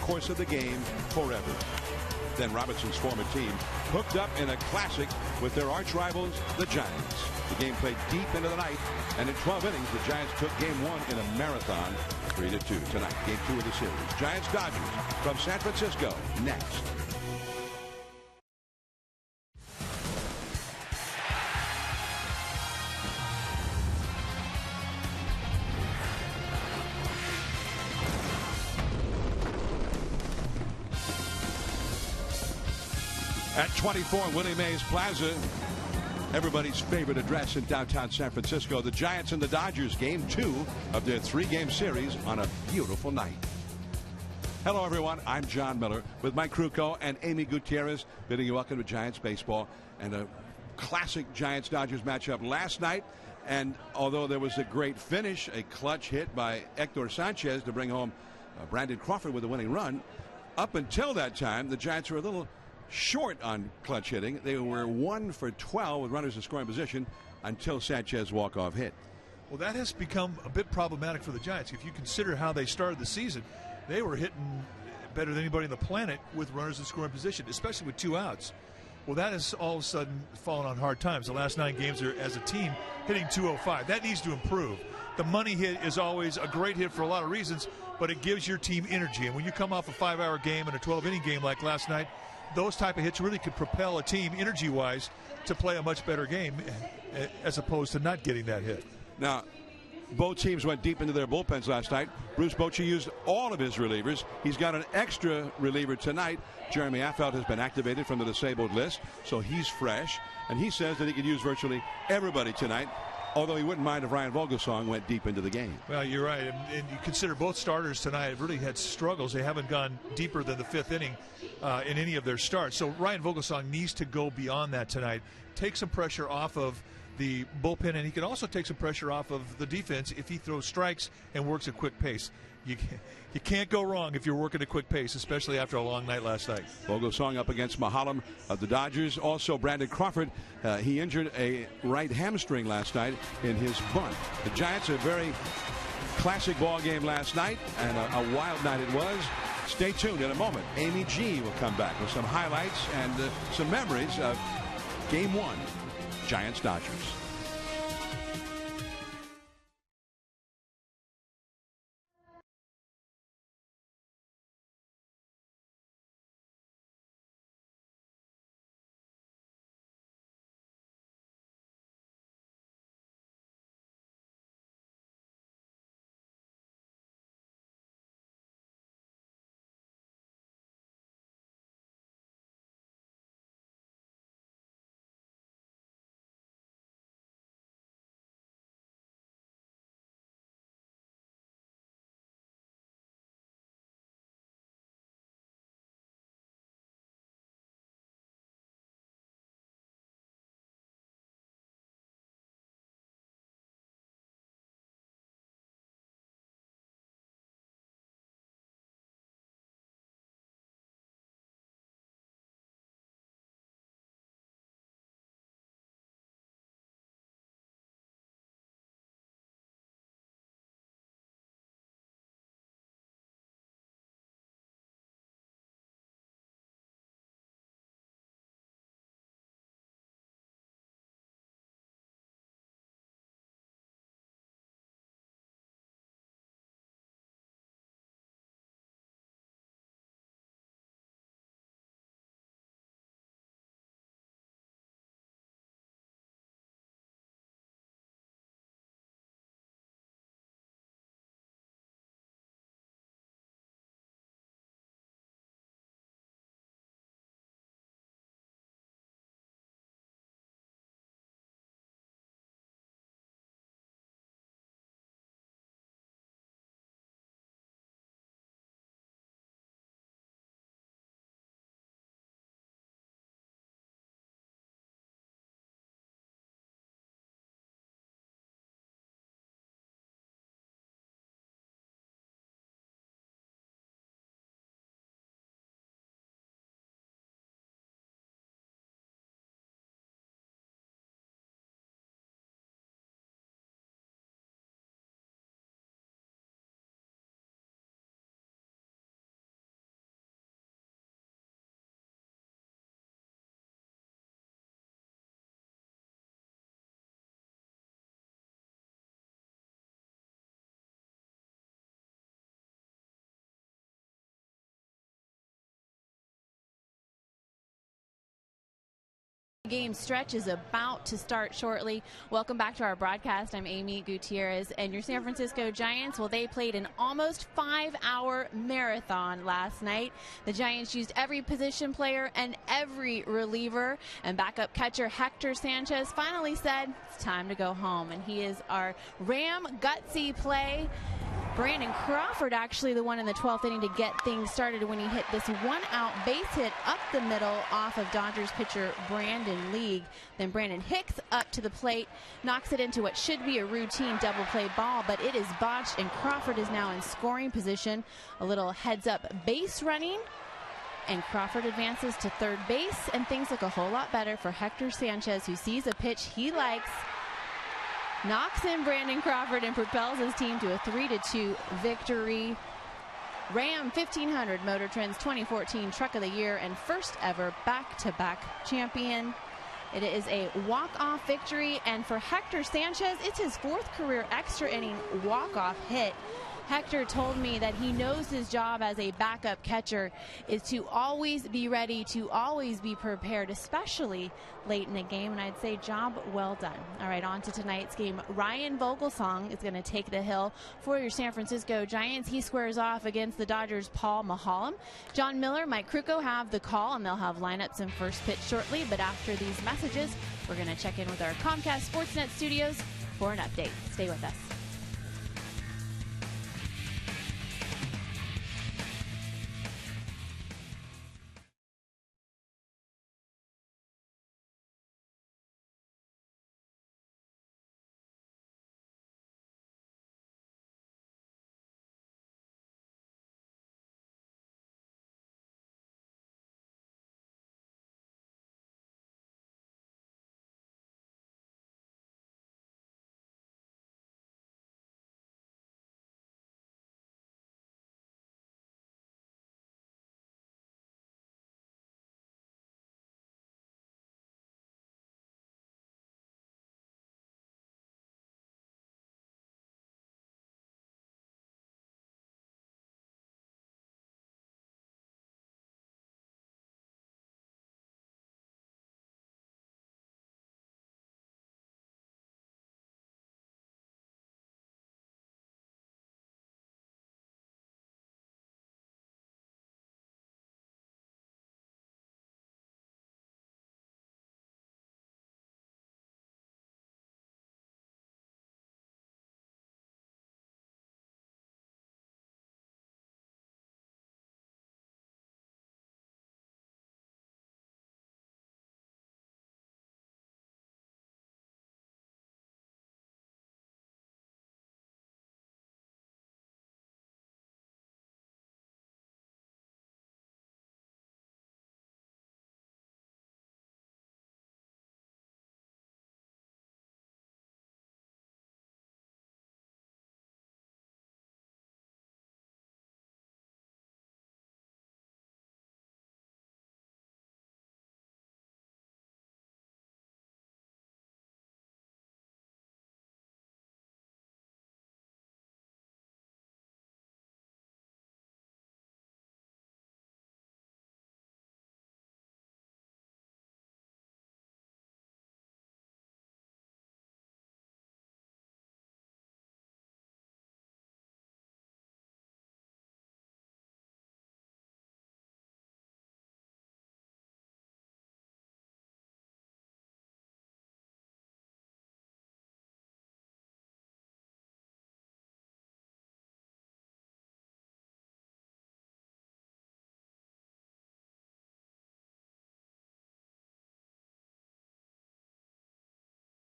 course of the game forever. Then Robinson's former team hooked up in a classic with their arch rivals, the Giants. The game played deep into the night, and in 12 innings, the Giants took game one in a marathon, 3-2 tonight. Game two of the series. Giants-Dodgers from San Francisco next. At 24 Willie Mays Plaza, everybody's favorite address in downtown San Francisco, the Giants and the Dodgers, game two of their three-game series on a beautiful night. Hello, everyone. I'm John Miller with Mike Krukow and Amy Gutierrez, bidding you welcome to Giants baseball and a classic Giants-Dodgers matchup last night. And although there was a great finish, a clutch hit by Hector Sanchez to bring home Brandon Crawford with a winning run, up until that time, the Giants were a little short on clutch hitting. They were 1 for 12 with runners in scoring position until Sanchez walk-off hit. Well, that has become a bit problematic for the Giants. If you consider how they started the season, they were hitting better than anybody on the planet with runners in scoring position, especially with 2 outs. Well, that has all of a sudden fallen on hard times. The last 9 games are, as a team, hitting .205. That needs to improve. The money hit is always a great hit for a lot of reasons, but it gives your team energy. And when you come off a 5-hour game and a 12-inning game like last night, those type of hits really could propel a team energy-wise to play a much better game as opposed to not getting that hit. Now, both teams went deep into their bullpens last night. Bruce Bochy used all of his relievers. He's got an extra reliever tonight. Jeremy Affeldt has been activated from the disabled list, so he's fresh. And he says that he could use virtually everybody tonight, although he wouldn't mind if Ryan Vogelsong went deep into the game. Well, you're right. And you consider both starters tonight have really had struggles. They haven't gone deeper than the 5th inning in any of their starts. So Ryan Vogelsong needs to go beyond that tonight, take some pressure off of the bullpen, and he can also take some pressure off of the defense if he throws strikes and works at quick pace. You can't go wrong if you're working at quick pace, especially after a long night last night. Vogelsong up against Mahalam of the Dodgers. Also, Brandon Crawford, he injured a right hamstring last night in his bunt. The Giants, a very classic ball game last night, and a wild night it was. Stay tuned in a moment. Amy G will come back with some highlights and some memories of Game 1, Giants-Dodgers. Game stretch is about to start shortly. Welcome back to our broadcast. I'm Amy Gutierrez, and your San Francisco Giants, well, they played an almost 5-hour marathon last night. The Giants used every position player and every reliever, and backup catcher Hector Sanchez finally said it's time to go home, and he is our Ram gutsy play. Brandon Crawford actually the one in the 12th inning to get things started when he hit this one-out base hit up the middle off of Dodgers pitcher Brandon League. Then Brandon Hicks up to the plate, knocks it into what should be a routine double play ball, but it is botched, and Crawford is now in scoring position. A little heads-up base running, and Crawford advances to third base, and things look a whole lot better for Hector Sanchez, who sees a pitch he likes, knocks in Brandon Crawford, and propels his team to a 3-2 victory. Ram 1500 Motor Trend's 2014 Truck of the Year and first ever back-to-back champion. It is a walk-off victory, and for Hector Sanchez, it's his 4th career extra inning walk-off hit. Hector told me that he knows his job as a backup catcher is to always be ready, to always be prepared, especially late in the game, and I'd say job well done. All right, on to tonight's game. Ryan Vogelsong is going to take the hill for your San Francisco Giants. He squares off against the Dodgers' Paul Maholm. John Miller, Mike Krukow have the call, and they'll have lineups and first pitch shortly, but after these messages, we're going to check in with our Comcast Sportsnet studios for an update. Stay with us.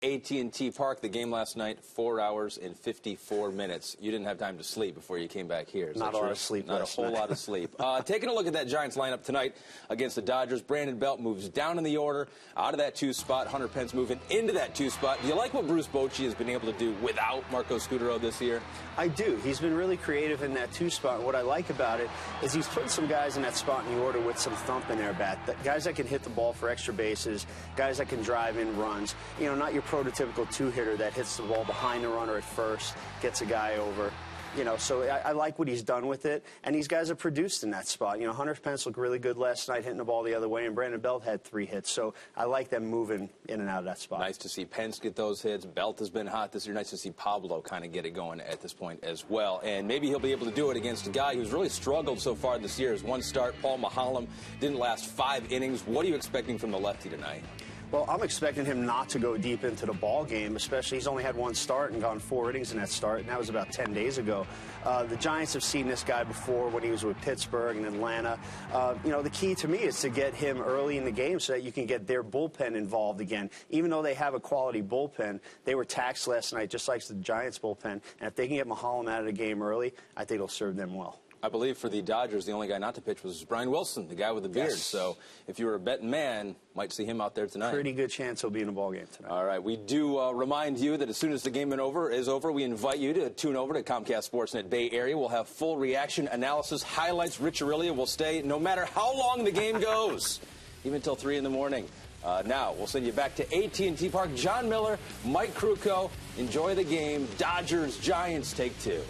AT&T Park, the game last night, 4 hours and 54 minutes. You didn't have time to sleep before you came back here. Not a lot of sleep. Not a whole lot of sleep. Taking a look at that Giants lineup tonight against the Dodgers, Brandon Belt moves down in the order, out of that 2 spot. Hunter Pence moving into that 2 spot. Do you like what Bruce Bochy has been able to do without Marco Scutaro this year? I do. He's been really creative in that 2 spot. What I like about it is he's putting some guys in that spot in the order with some thump in their bat. Guys that can hit the ball for extra bases, guys that can drive in runs. You know, not your prototypical 2-hitter that hits the ball behind the runner at first, gets a guy over. So I like what he's done with it, and these guys have produced in that spot. Hunter Pence looked really good last night, hitting the ball the other way, and Brandon Belt had 3 hits. So I like them moving in and out of that spot. Nice to see Pence get those hits. Belt has been hot this year. Nice to see Pablo kind of get it going at this point as well. And maybe he'll be able to do it against a guy who's really struggled so far this year. His one start, Paul Maholm, didn't last 5 innings. What are you expecting from the lefty tonight? Well, I'm expecting him not to go deep into the ball game, especially he's only had 1 start and gone 4 innings in that start, and that was about 10 days ago. The Giants have seen this guy before when he was with Pittsburgh and Atlanta. The key to me is to get him early in the game so that you can get their bullpen involved again. Even though they have a quality bullpen, they were taxed last night, just like the Giants bullpen. And if they can get Maholm out of the game early, I think it'll serve them well. I believe for the Dodgers, the only guy not to pitch was Brian Wilson, the guy with the beard. Yes. So if you were a betting man, might see him out there tonight. Pretty good chance he'll be in the ball game tonight. All right. We do remind you that as soon as the game is over, we invite you to tune over to Comcast Sportsnet Bay Area. We'll have full reaction, analysis, highlights. Rich Aurilia will stay no matter how long the game goes, even until 3 in the morning. Now, we'll send you back to AT&T Park. John Miller, Mike Krukow. Enjoy the game. Dodgers, Giants, take 2.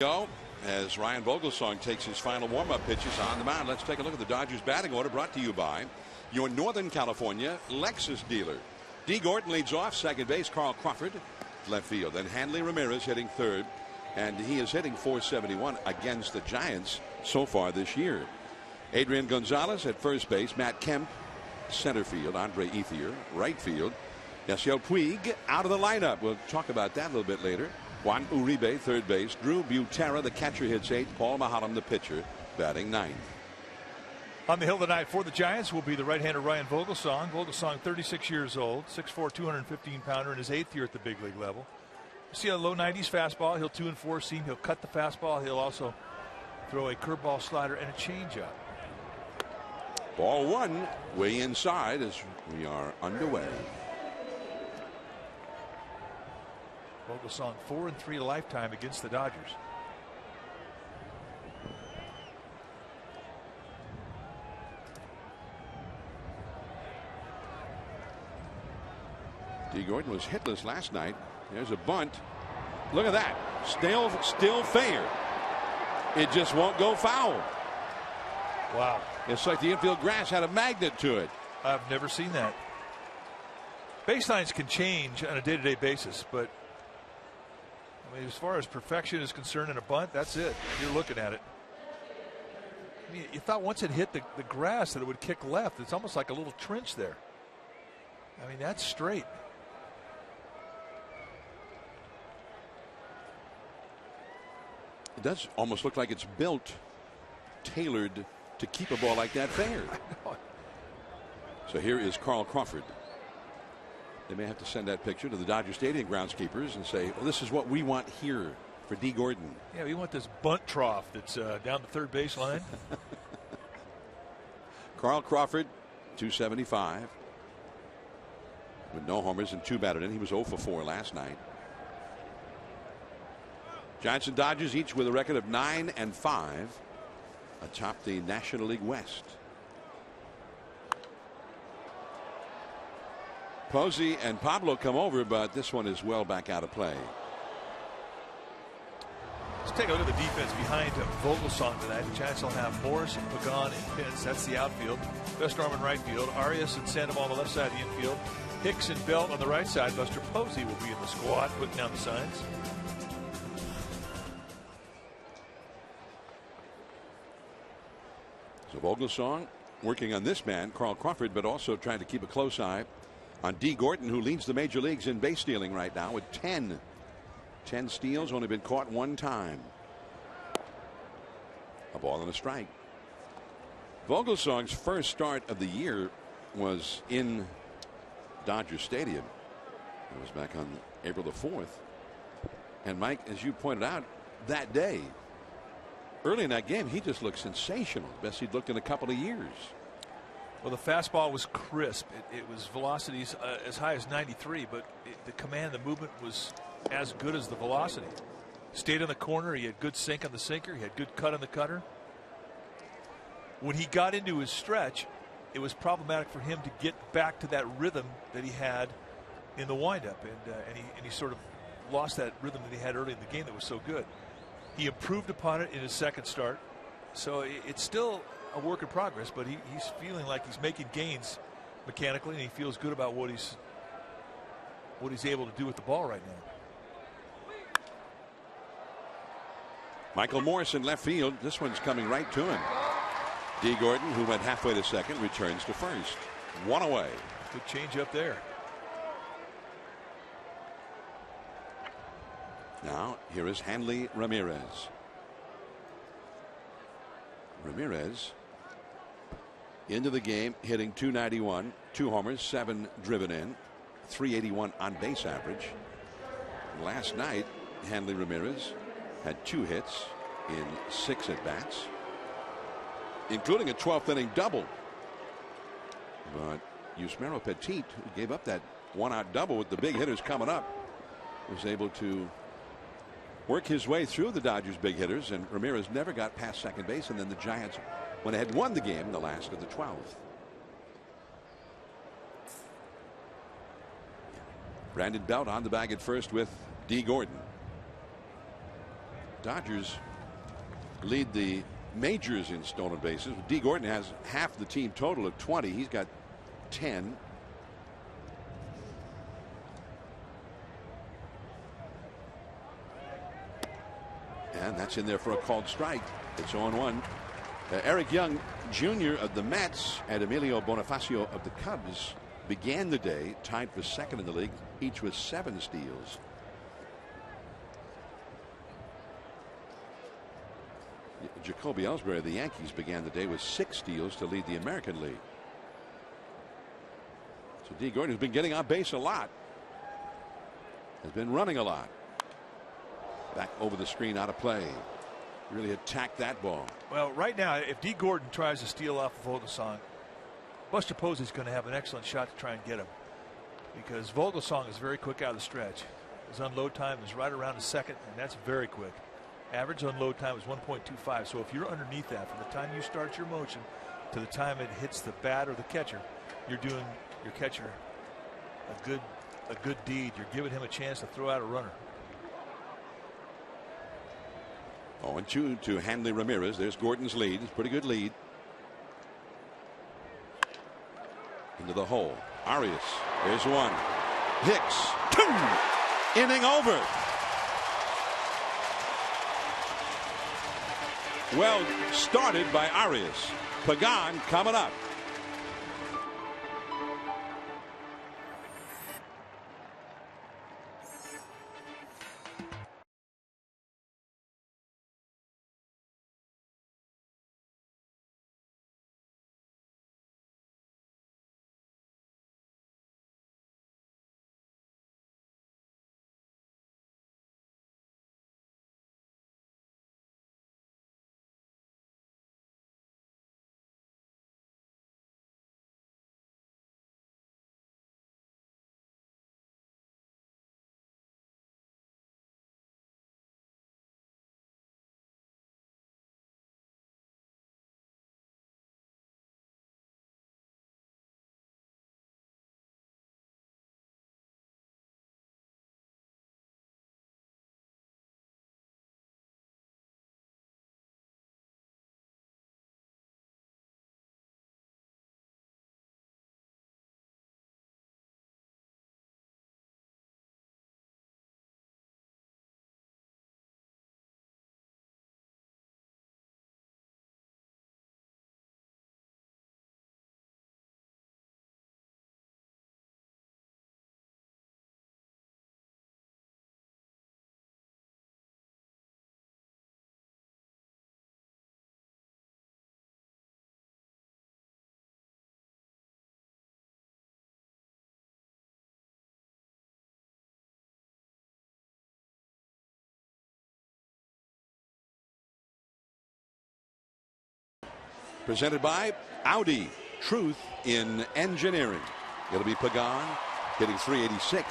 Go as Ryan Vogelsong takes his final warm-up pitches on the mound. Let's take a look at the Dodgers batting order, brought to you by your Northern California Lexus dealer. D. Gordon leads off, second base. Carl Crawford, left field. Then Hanley Ramirez hitting third, and he is hitting .471 against the Giants so far this year. Adrian Gonzalez at first base. Matt Kemp, center field. Andre Ethier, right field. Yasiel Puig out of the lineup. We'll talk about that a little bit later. Juan Uribe, third base. Drew Butera, the catcher, hits 8th. Paul Maholm, the pitcher, batting 9th. On the hill tonight for the Giants will be the right-hander Ryan Vogelsong. Vogelsong, 36 years old, 6'4", 215-pounder in his 8th year at the big league level. You see a low 90s fastball. He'll 2-4 seam. He'll cut the fastball. He'll also throw a curveball, slider, and a changeup. Ball 1, way inside as we are underway. Vogelsong 4-3 a lifetime against the Dodgers. D. Gordon was hitless last night. There's a bunt. Look at that. Still fair. It just won't go foul. Wow. It's like the infield grass had a magnet to it. I've never seen that. Baselines can change on a day-to-day basis, but I mean, as far as perfection is concerned in a bunt, that's it. You're looking at it. I mean, you thought once it hit the grass that it would kick left. It's almost like a little trench there. I mean, that's straight. It does almost look like it's built, tailored to keep a ball like that fair. So here is Carl Crawford. They may have to send that picture to the Dodger Stadium groundskeepers and say, well, this is what we want here for D. Gordon. Yeah, we want this bunt trough that's down the third baseline. Carl Crawford, 275. With no homers and 2 batted in. He was 0 for 4 last night. Giants and Dodgers each with a record of 9-5 atop the National League West. Posey and Pablo come over, but this one is well back out of play. Let's take a look at the defense behind Vogelsong tonight. The Giants will have Morris, Pagan, and Pitts. That's the outfield. Westrom in right field. Arias and Sandoval on the left side of the infield. Hicks and Belt on the right side. Buster Posey will be in the squad, putting down the signs. So Vogelsong working on this man, Carl Crawford, but also trying to keep a close eye on D. Gordon, who leads the major leagues in base stealing right now with 10 steals, only been caught 1 time. A ball and a strike. Vogelsong's first start of the year was in Dodger Stadium. It was back on April the 4th. And Mike, as you pointed out, that day, early in that game, he just looked sensational. Best he'd looked in a couple of years. Well, the fastball was crisp. It was velocities as high as 93, but the command, the movement was as good as the velocity. Stayed in the corner. He had good sink on the sinker. He had good cut on the cutter. When he got into his stretch, it was problematic for him to get back to that rhythm that he had in the windup, and he sort of lost that rhythm that he had early in the game that was so good. He improved upon it in his second start, so it's still a work in progress, but he's feeling like he's making gains mechanically, and he feels good about what he's able to do with the ball right now. Michael Morris in left field. This one's coming right to him. D. Gordon, who went halfway to second, returns to first. 1 away. Good change up there. Now here is Hanley Ramirez. Ramirez into the game, hitting .291, 2 homers, 7 driven in, .381 on base average. Last night, Hanley Ramirez had 2 hits in 6 at bats, including a 12th inning double. But Yusmeiro Petit, who gave up that 1-out double with the big hitters coming up, was able to work his way through the Dodgers' big hitters, and Ramirez never got past second base, and then the Giants went ahead and won the game in the last of the 12th. Brandon Belt on the bag at first with D. Gordon. Dodgers lead the majors in stolen bases. D. Gordon has half the team total of 20. He's got 10. And that's in there for a called strike. It's 0-1. Eric Young Jr. of the Mets and Emilio Bonifacio of the Cubs began the day tied for second in the league, each with 7 steals. Jacoby Ellsbury of the Yankees began the day with 6 steals to lead the American League. So D. Gordon has been getting on base a lot, has been running a lot. Back over the screen, out of play. Really attacked that ball. Well, right now, if D. Gordon tries to steal off of Vogelsong, Buster Posey's going to have an excellent shot to try and get him, because Vogelsong is very quick out of the stretch. His unload time is right around a second, and that's very quick. Average unload time is 1.25. So if you're underneath that from the time you start your motion to the time it hits the bat or the catcher, you're doing your catcher a good a good deed. You're giving him a chance to throw out a runner. 0-2 to Hanley Ramirez. There's Gordon's lead. It's a pretty good lead. Into the hole. Arias. There's one. Hicks. 2. Inning over. Well started by Arias. Pagan coming up. Presented by Audi. Truth in engineering. It'll be Pagan hitting .386.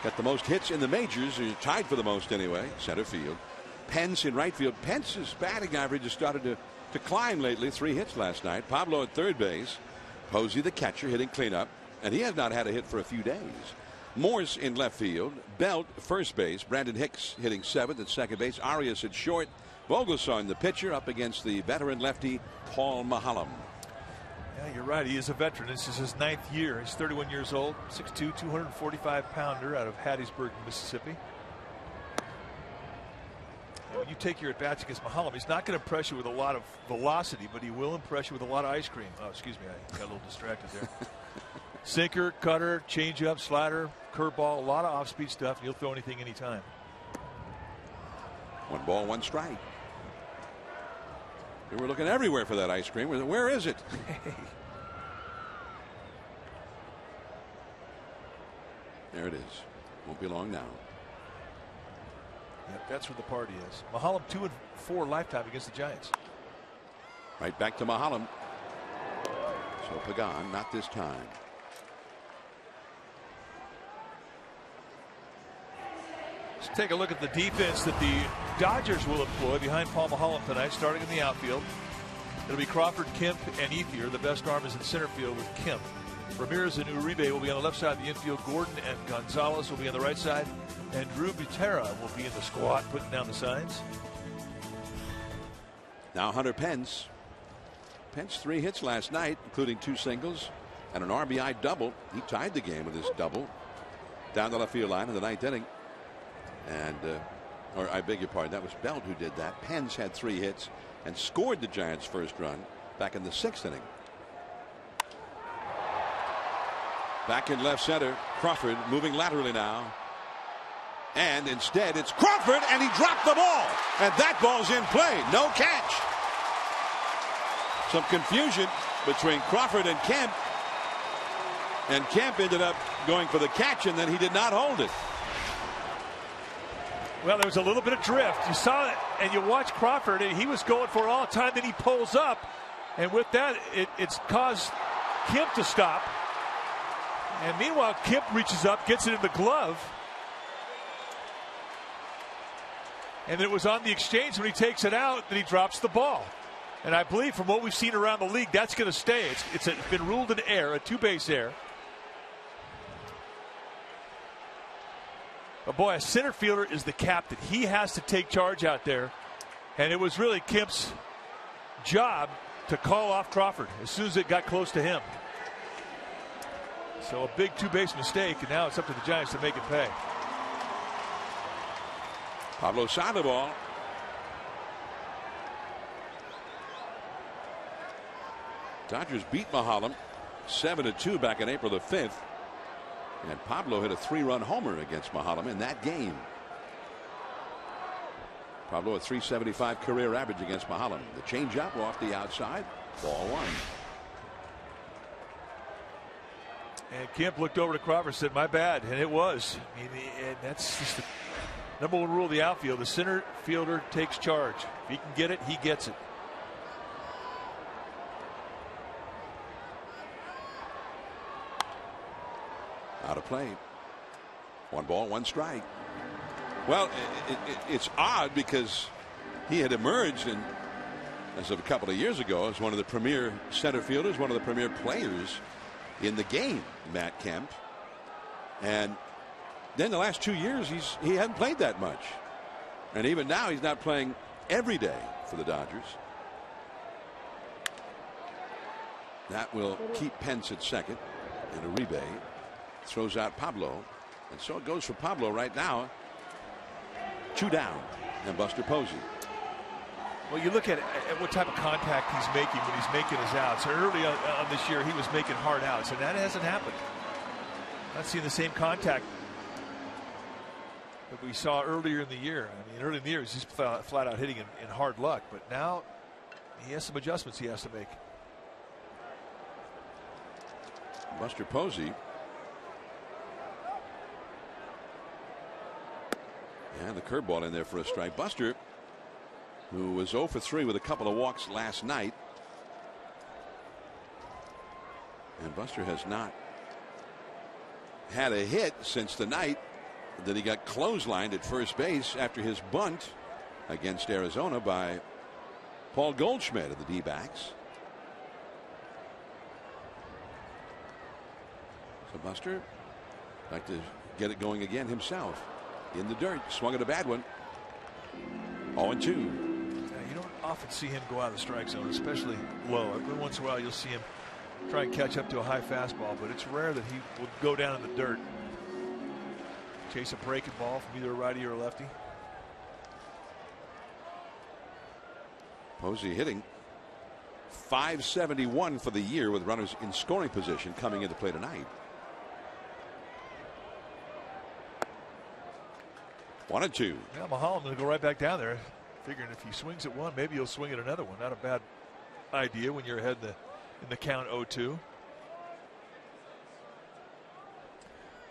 Got the most hits in the majors. He's tied for the most anyway. Center field. Pence in right field. Pence's batting average has started to climb lately. 3 hits last night. Pablo at third base. Posey the catcher hitting cleanup. And he has not had a hit for a few days. Morse in left field. Belt first base. Brandon Hicks hitting 7th at second base. Arias at short. Vogelsong, the pitcher, up against the veteran lefty Paul Mahalem. Yeah, you're right. He is a veteran. This is his 9th year. He's 31 years old, 6'2", 245-pounder out of Hattiesburg, Mississippi. And when you take your at-bats against Mahalem, he's not going to impress you with a lot of velocity, but he will impress you with a lot of ice cream. Oh, excuse me. I got a little distracted there. Sinker, cutter, changeup, slider, curveball, a lot of off-speed stuff. He'll throw anything anytime. 1 ball, 1 strike. We were looking everywhere for that ice cream. Where is it? There it is. Won't be long now. Yep, that's where the party is. Mahalem 2-4 lifetime against the Giants. Right back to Mahalem. So Pagan, not this time. Let's take a look at the defense that the Dodgers will employ behind Paul Mahalem tonight, starting in the outfield. It'll be Crawford, Kemp, and Ethier. The best arm is in center field with Kemp. Ramirez and Uribe will be on the left side of the infield. Gordon and Gonzalez will be on the right side. And Drew Butera will be in the squad, putting down the signs. Now Hunter Pence. Pence 3 hits last night, including 2 singles and an RBI double. He tied the game with his double down the left field line in the 9th inning. And, or I beg your pardon, that was Belt who did that. Pence had 3 hits and scored the Giants' first run back in the 6th inning. Back in left center, Crawford moving laterally now. And instead it's Crawford, and he dropped the ball. And that ball's in play. No catch. Some confusion between Crawford and Kemp. And Kemp ended up going for the catch, and then he did not hold it. Well, there was a little bit of drift. You saw it, and you watch Crawford, and he was going for it all the time. Then he pulls up, and with that, it's caused Kemp to stop. And meanwhile, Kemp reaches up, gets it in the glove. And it was on the exchange when he takes it out that he drops the ball. And I believe from what we've seen around the league, that's going to stay. It's been ruled an error, a 2-base error. But boy, a center fielder is the captain. He has to take charge out there. And it was really Kemp's job to call off Crawford as soon as it got close to him. So a big two-base mistake, and now it's up to the Giants to make it pay. Pablo Sandoval. Dodgers beat Mahalam 7-2 back on April the 5th. And Pablo hit a 3-run homer against Mahalam in that game. Pablo a .375 career average against Mahalam. The changeup off the outside. Ball 1. And Kemp looked over to Crawford and said, my bad. And it was. I mean, and that's just the number one rule of the outfield. The center fielder takes charge. If he can get it, he gets it. Out of play. 1 ball, 1 strike. Well, it's odd because he had emerged as of a couple of years ago as one of the premier center fielders, one of the premier players in the game, Matt Kemp. And then the last 2 years he hadn't played that much. And even now he's not playing every day for the Dodgers. That will keep Pence at second. And Uribe throws out Pablo. And so it goes for Pablo right now. 2 down. And Buster Posey. Well, you look at what type of contact he's making when he's making his outs. Early on this year, he was making hard outs, and that hasn't happened. Not seeing the same contact that we saw earlier in the year. I mean, early in the year, he's just flat out hitting in hard luck. But now he has some adjustments he has to make. Buster Posey. And the curveball in there for a strike. Buster, who was 0 for 3 with a couple of walks last night. And Buster has not had a hit since the night that he got clotheslined at first base after his bunt against Arizona by Paul Goldschmidt of the D-backs. So Buster like to get it going again himself. In the dirt, swung at a bad one. 0-2. You don't often see him go out of the strike zone, especially low. Every once in a while you'll see him try and catch up to a high fastball, but it's rare that he will go down in the dirt. Chase a breaking ball from either a righty or a lefty. Posey hitting .571 for the year with runners in scoring position coming into play tonight. 1-2. Yeah, Mahalam going to go right back down there, figuring if he swings at one, maybe he'll swing at another one. Not a bad idea when you're ahead in the count 0-2.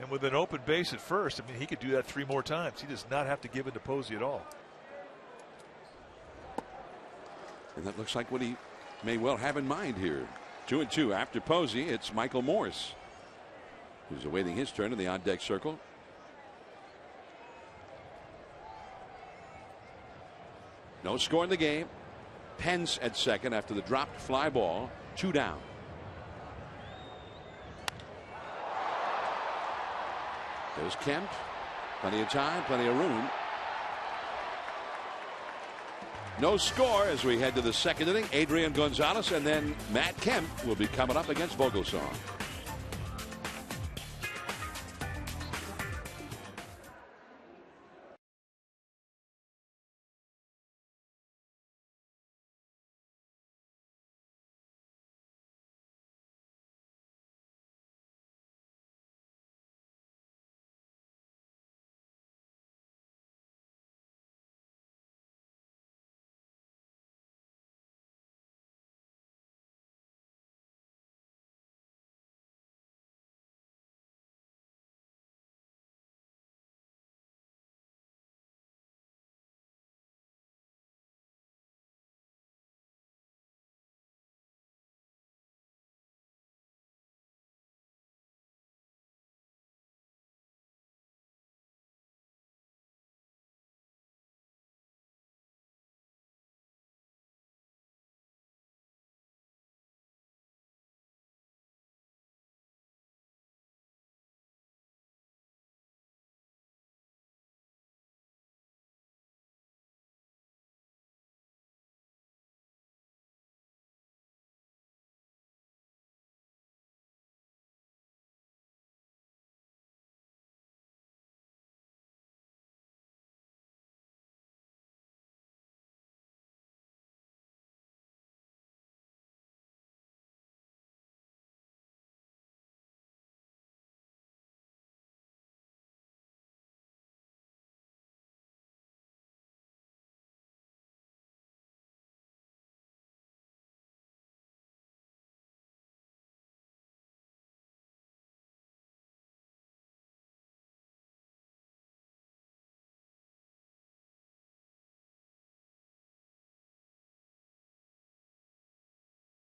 And with an open base at first, I mean, he could do that 3 more times. He does not have to give it to Posey at all. And that looks like what he may well have in mind here. 2-2 after Posey. It's Michael Morse, who's awaiting his turn in the on-deck circle. No score in the game. Pence at second after the dropped fly ball. 2 down. There's Kemp. Plenty of time, plenty of room. No score as we head to the second inning. Adrian Gonzalez and then Matt Kemp will be coming up against Vogelsong.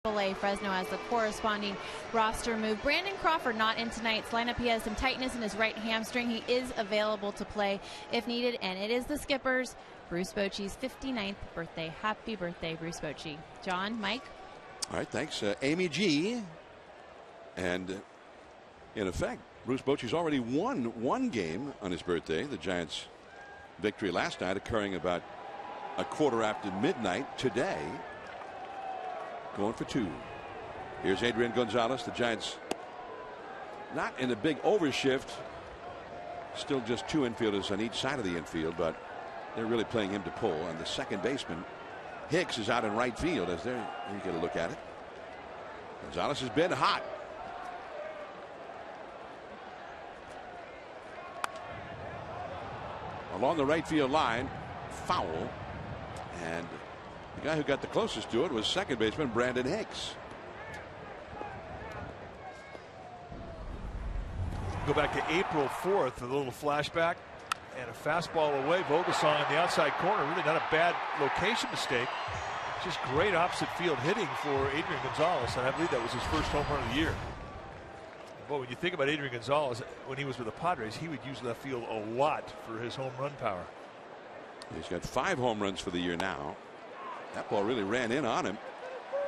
AAA. Fresno has the corresponding roster move. Brandon Crawford not in tonight's lineup. He has some tightness in his right hamstring. He is available to play if needed, and it is the skipper's Bruce Bochy's 59th birthday. Happy birthday, Bruce Bochy. John, Mike? All right, thanks. Amy G. And in effect, Bruce Bochy's already won one game on his birthday. The Giants' victory last night occurring about a quarter after midnight today. Going for two. Here's Adrian Gonzalez. The Giants not in a big overshift. Still just two infielders on each side of the infield, but they're really playing him to pull. And the second baseman, Hicks, is out in right field as they're, you get a look at it. Gonzalez has been hot. Along the right field line, foul. And the guy who got the closest to it was second baseman Brandon Hicks. Go back to April 4th, a little flashback, and a fastball away. Vogelsong on the outside corner. Really not a bad location mistake. Just great opposite field hitting for Adrian Gonzalez, and I believe that was his first home run of the year. But when you think about Adrian Gonzalez, when he was with the Padres, he would use left field a lot for his home run power. He's got 5 home runs for the year now. That ball really ran in on him.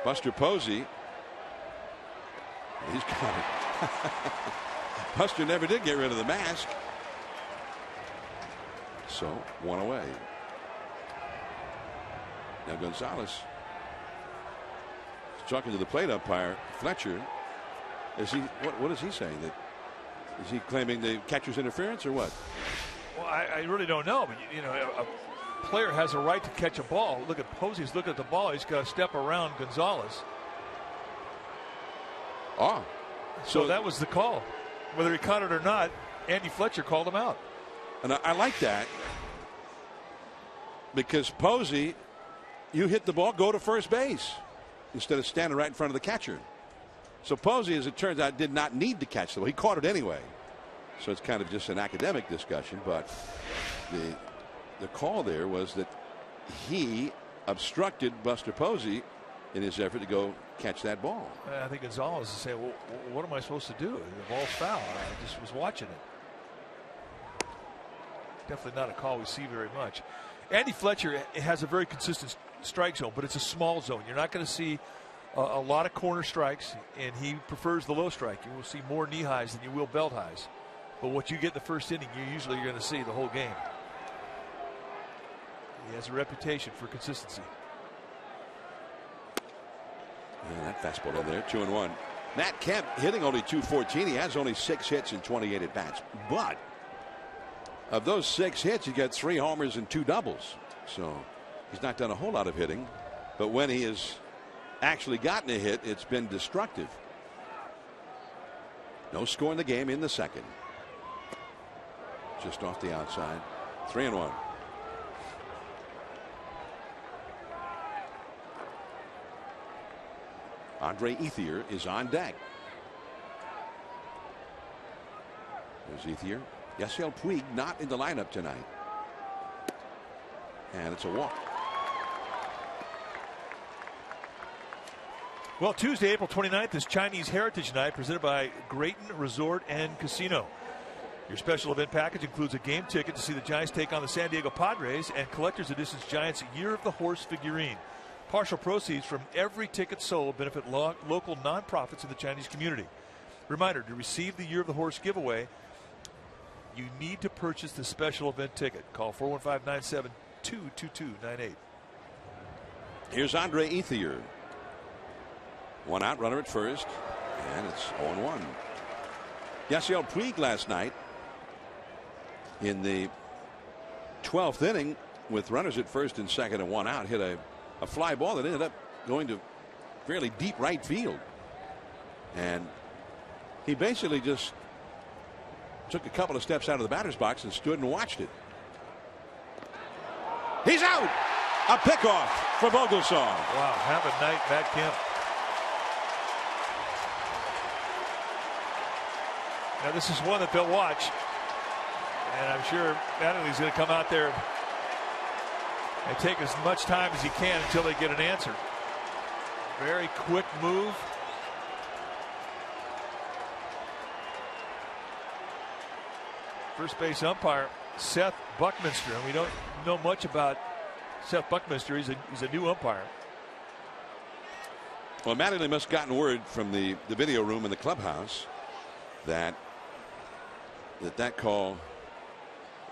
Buster Posey. He's got it. Buster never did get rid of the mask. So 1 away. Now Gonzalez is talking to the plate umpire Fletcher. Is he what is he saying? That is he claiming the catcher's interference or what? Well, I really don't know, but you know, a player has a right to catch a ball. Look at Posey's looking at the ball. He's got to step around Gonzalez. Oh, so that was the call. Whether he caught it or not, Andy Fletcher called him out. And I like that because Posey, you hit the ball, go to first base instead of standing right in front of the catcher. So Posey, as it turns out, did not need to catch the ball. He caught it anyway. So it's kind of just an academic discussion, but the call there was that he obstructed Buster Posey in his effort to go catch that ball. I think Gonzalez is saying, well, what am I supposed to do? The ball's foul. I just was watching it. Definitely not a call we see very much. Andy Fletcher has a very consistent strike zone, but it's a small zone. You're not going to see a lot of corner strikes, and he prefers the low strike. You will see more knee highs than you will belt highs. But what you get in the first inning, you usually are going to see the whole game. He has a reputation for consistency. And that fastball in there, 2-1. Matt Kemp hitting only .214. He has only 6 hits and 28 at bats. But of those 6 hits, he got 3 homers and 2 doubles. So he's not done a whole lot of hitting. But when he has actually gotten a hit, it's been destructive. No score in the game in the second. Just off the outside. 3-1. Andre Ethier is on deck. There's Ethier. Yasiel Puig not in the lineup tonight. And it's a walk. Well, Tuesday, April 29th is Chinese Heritage Night presented by Grayton Resort and Casino. Your special event package includes a game ticket to see the Giants take on the San Diego Padres and Collector's Edition's Giants Year of the Horse figurine. Partial proceeds from every ticket sold benefit local nonprofits in the Chinese community. Reminder, to receive the Year of the Horse giveaway, you need to purchase the special event ticket. Call 415-972-2298. Here's Andre Ethier. 1 out, runner at first, and it's 0-1. Yasiel Puig last night in the 12th inning with runners at first and second and 1 out hit a fly ball that ended up going to fairly deep right field. And he basically just took a couple of steps out of the batter's box and stood and watched it. He's out! A pickoff for Vogelsong. Wow, have a night, Matt Kemp. Now this is one that they'll watch. And I'm sure Mattingly's going to come out there and take as much time as he can until they get an answer. Very quick move. First base umpire Seth Buckminster, and we don't know much about Seth Buckminster. He's a new umpire. Well, Mattingly must have gotten word from the video room in the clubhouse that call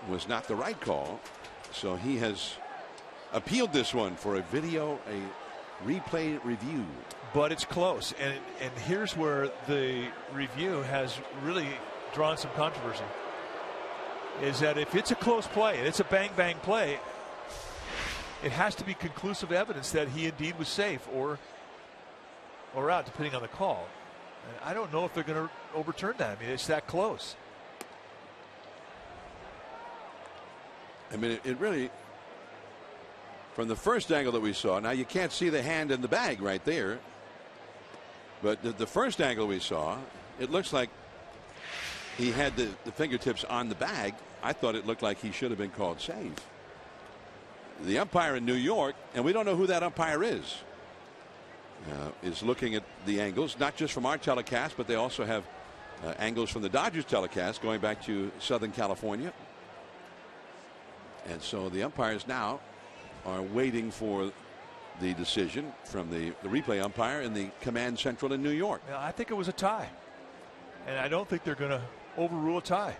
was not the right call, so he has appealed this one for a replay review. But it's close, and here's where the review has really drawn some controversy. Is that if it's a close play and it's a bang play, it has to be conclusive evidence that he indeed was safe or out, depending on the call. And I don't know if they're going to overturn that. I mean, it's that close. I mean, it really, from the first angle that we saw, now you can't see the hand in the bag right there, but the first angle we saw, it looks like he had the fingertips on the bag. I thought it looked like he should have been called safe. The umpire in New York, and we don't know who that umpire is looking at the angles, not just from our telecast, but they also have angles from the Dodgers telecast going back to Southern California. And so the umpires now are waiting for the decision from the replay umpire in the command central in New York. Now, I think it was a tie, and I don't think they're going to overrule a tie.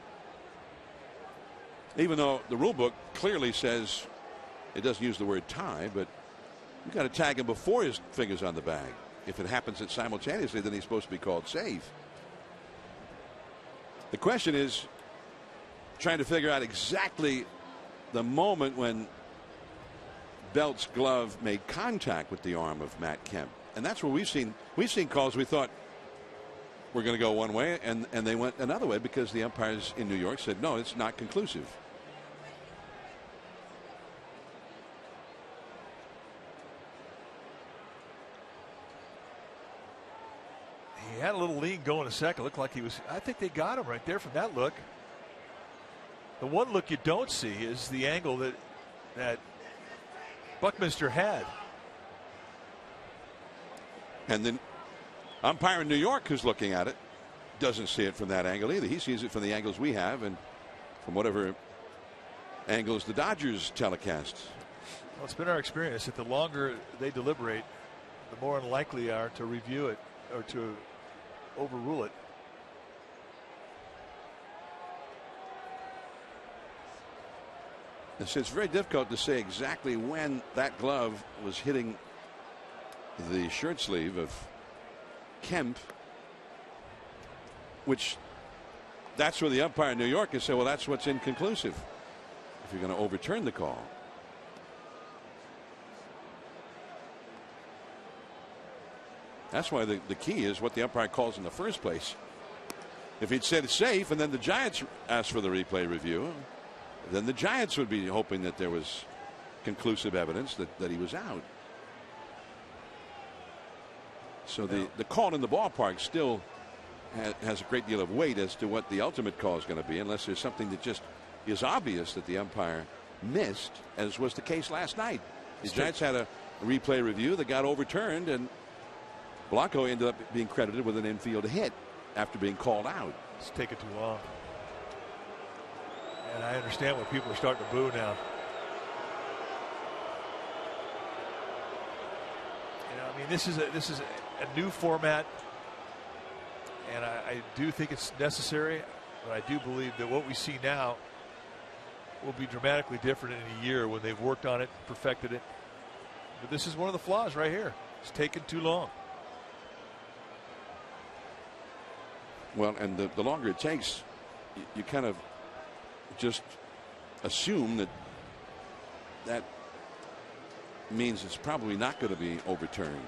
Even though the rule book clearly says it doesn't use the word tie, but you got to tag him before his finger's on the bag. If it happens simultaneously, then he's supposed to be called safe. The question is trying to figure out exactly the moment when Belt's glove made contact with the arm of Matt Kemp, and that's where we've seen calls we thought were going to go one way, and they went another way because the umpires in New York said no, it's not conclusive. He had a little lean going a second. Looked like he was. I think they got him right there from that look. The one look you don't see is the angle that Buckminster had. And then umpire in New York who's looking at it doesn't see it from that angle either. He sees it from the angles we have and from whatever angles the Dodgers telecast. Well, it's been our experience that the longer they deliberate, the more unlikely they are to review it or to overrule it. It's very difficult to say exactly when that glove was hitting the shirt sleeve of Kemp, which that's where the umpire in New York can say, well, that's what's inconclusive if you're going to overturn the call. That's why the key is what the umpire calls in the first place. If he'd said it's safe and then the Giants asked for the replay review, then the Giants would be hoping that there was conclusive evidence that he was out. So the call in the ballpark still has a great deal of weight as to what the ultimate call is going to be, unless there's something that just is obvious that the umpire missed, as was the case last night. The Giants had a replay review that got overturned, and Blanco ended up being credited with an infield hit after being called out. It's taken too long. And I understand why people are starting to boo now. You know, I mean, this is a new format, and I do think it's necessary, but I do believe that what we see now will be dramatically different in a year when they've worked on it, perfected it. But this is one of the flaws right here. It's taken too long. Well, and the longer it takes, you kind of just assume that means it's probably not going to be overturned.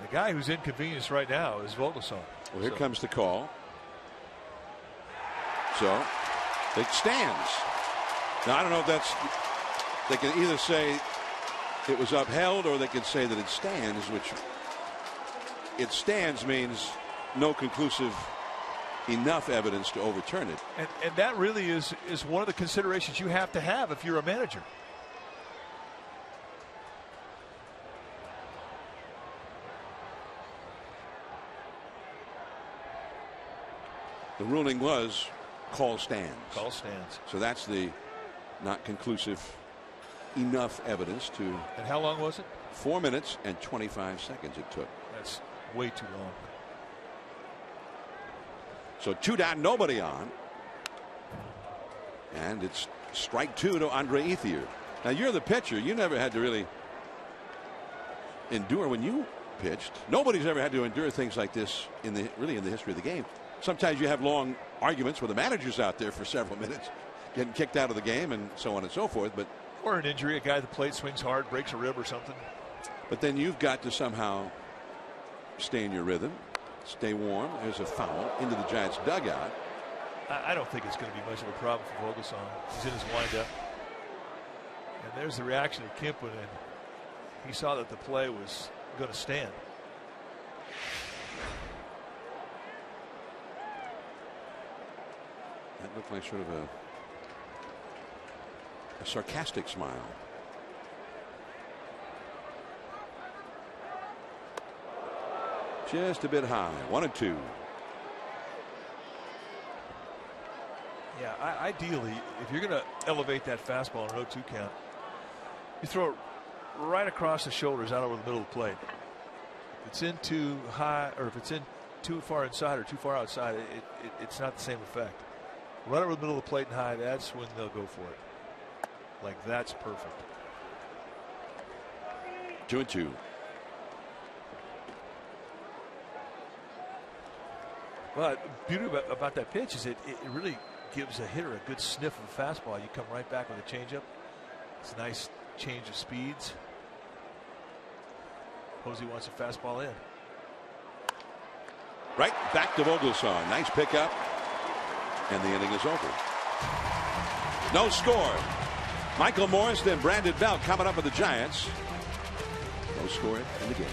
The guy who's inconvenienced right now is Vogelsong. Well, here comes the call. So it stands. Now, I don't know if that's. They can either say it was upheld or they can say that it stands, which it stands means no conclusive enough evidence to overturn it. And that really is one of the considerations you have to have if you're a manager. The ruling was call stands. Call stands. So that's the not conclusive enough evidence to. And how long was it? 4 minutes and 25 seconds it took. That's way too long. So 2 down, nobody on. And it's strike 2 to Andre Ethier. Now you're the pitcher. You never had to really endure when you pitched. Nobody's ever had to endure things like this in the history of the game. Sometimes you have long arguments where the manager's out there for several minutes getting kicked out of the game and so on and so forth. But or an injury, a guy at the plate swings hard, breaks a rib or something. But then you've got to somehow stay in your rhythm, stay warm. There's a foul into the Giants dugout. I don't think it's going to be much of a problem for Vogelsong. He's in his windup. And there's the reaction of Kempen, and he saw that the play was going to stand. That looked like sort of a sarcastic smile. Just a bit high. 1-2. Yeah, ideally, if you're going to elevate that fastball in an 0-2 count, you throw it right across the shoulders out over the middle of the plate. If it's in too high, or if it's in too far inside or too far outside, it's not the same effect. Right over the middle of the plate and high, that's when they'll go for it. Like, that's perfect. 2-2. Well, the beauty about that pitch is it really gives a hitter a good sniff of a fastball. You come right back with a changeup. It's a nice change of speeds. Posey wants a fastball in. Right back to Vogelsong. Nice pickup. And the inning is over. No score. Michael Morris, then Brandon Belt coming up with the Giants. No score in the game.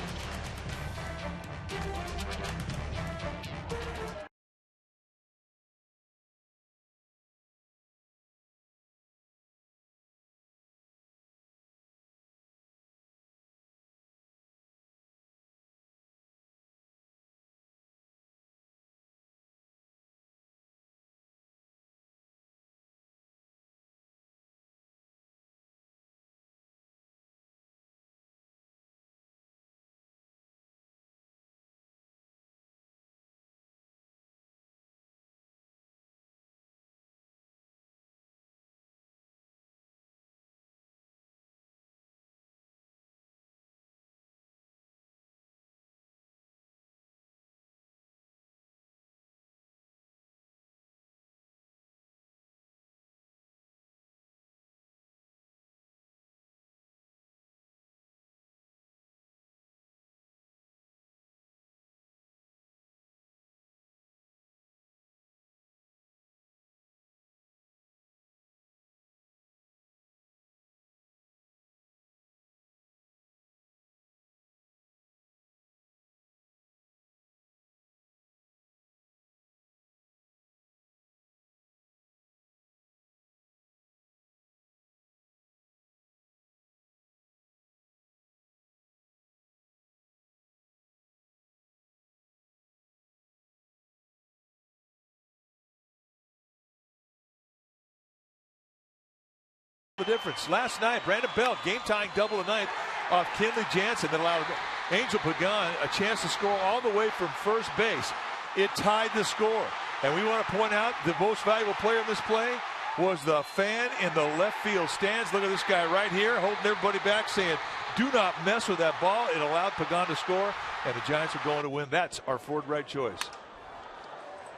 The difference. Last night, Brandon Belt game-tying double the ninth off Kenley Jansen that allowed Angel Pagan a chance to score all the way from first base. It tied the score. And we want to point out the most valuable player in this play was the fan in the left field stands. Look at this guy right here holding everybody back saying, do not mess with that ball. It allowed Pagan to score, and the Giants are going to win. That's our Ford right choice.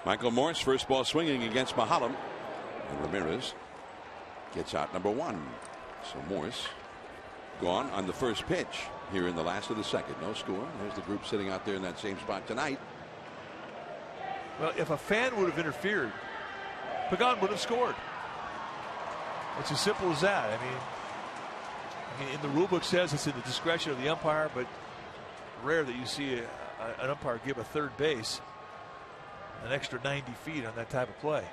Michael Morris, first ball swinging against Mahalam. And Ramirez gets out number 1. So Morris gone on the first pitch here in the last of the second. No score. There's the group sitting out there in that same spot tonight. Well, if a fan would have interfered, Pagan would have scored. It's as simple as that. I mean, in the rule book says it's in the discretion of the umpire, but rare that you see an umpire give a third base. an extra 90 feet on that type of play.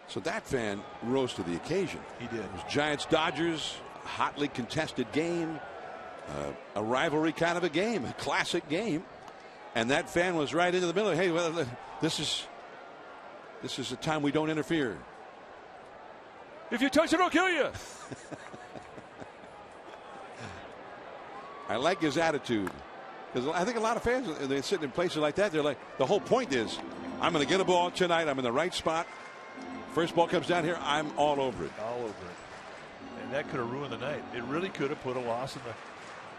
So that fan rose to the occasion. He did. It was Giants-Dodgers, hotly contested game, a rivalry kind of a game, a classic game. And that fan was right into the middle. Hey, well, this is a time we don't interfere. If you touch it, I'll kill you. I like his attitude. Because I think a lot of fans, they're sitting in places like that, they're like, the whole point is, I'm going to get a ball tonight. I'm in the right spot. First ball comes down here, I'm all over it. All over it. And that could have ruined the night. It really could have put a loss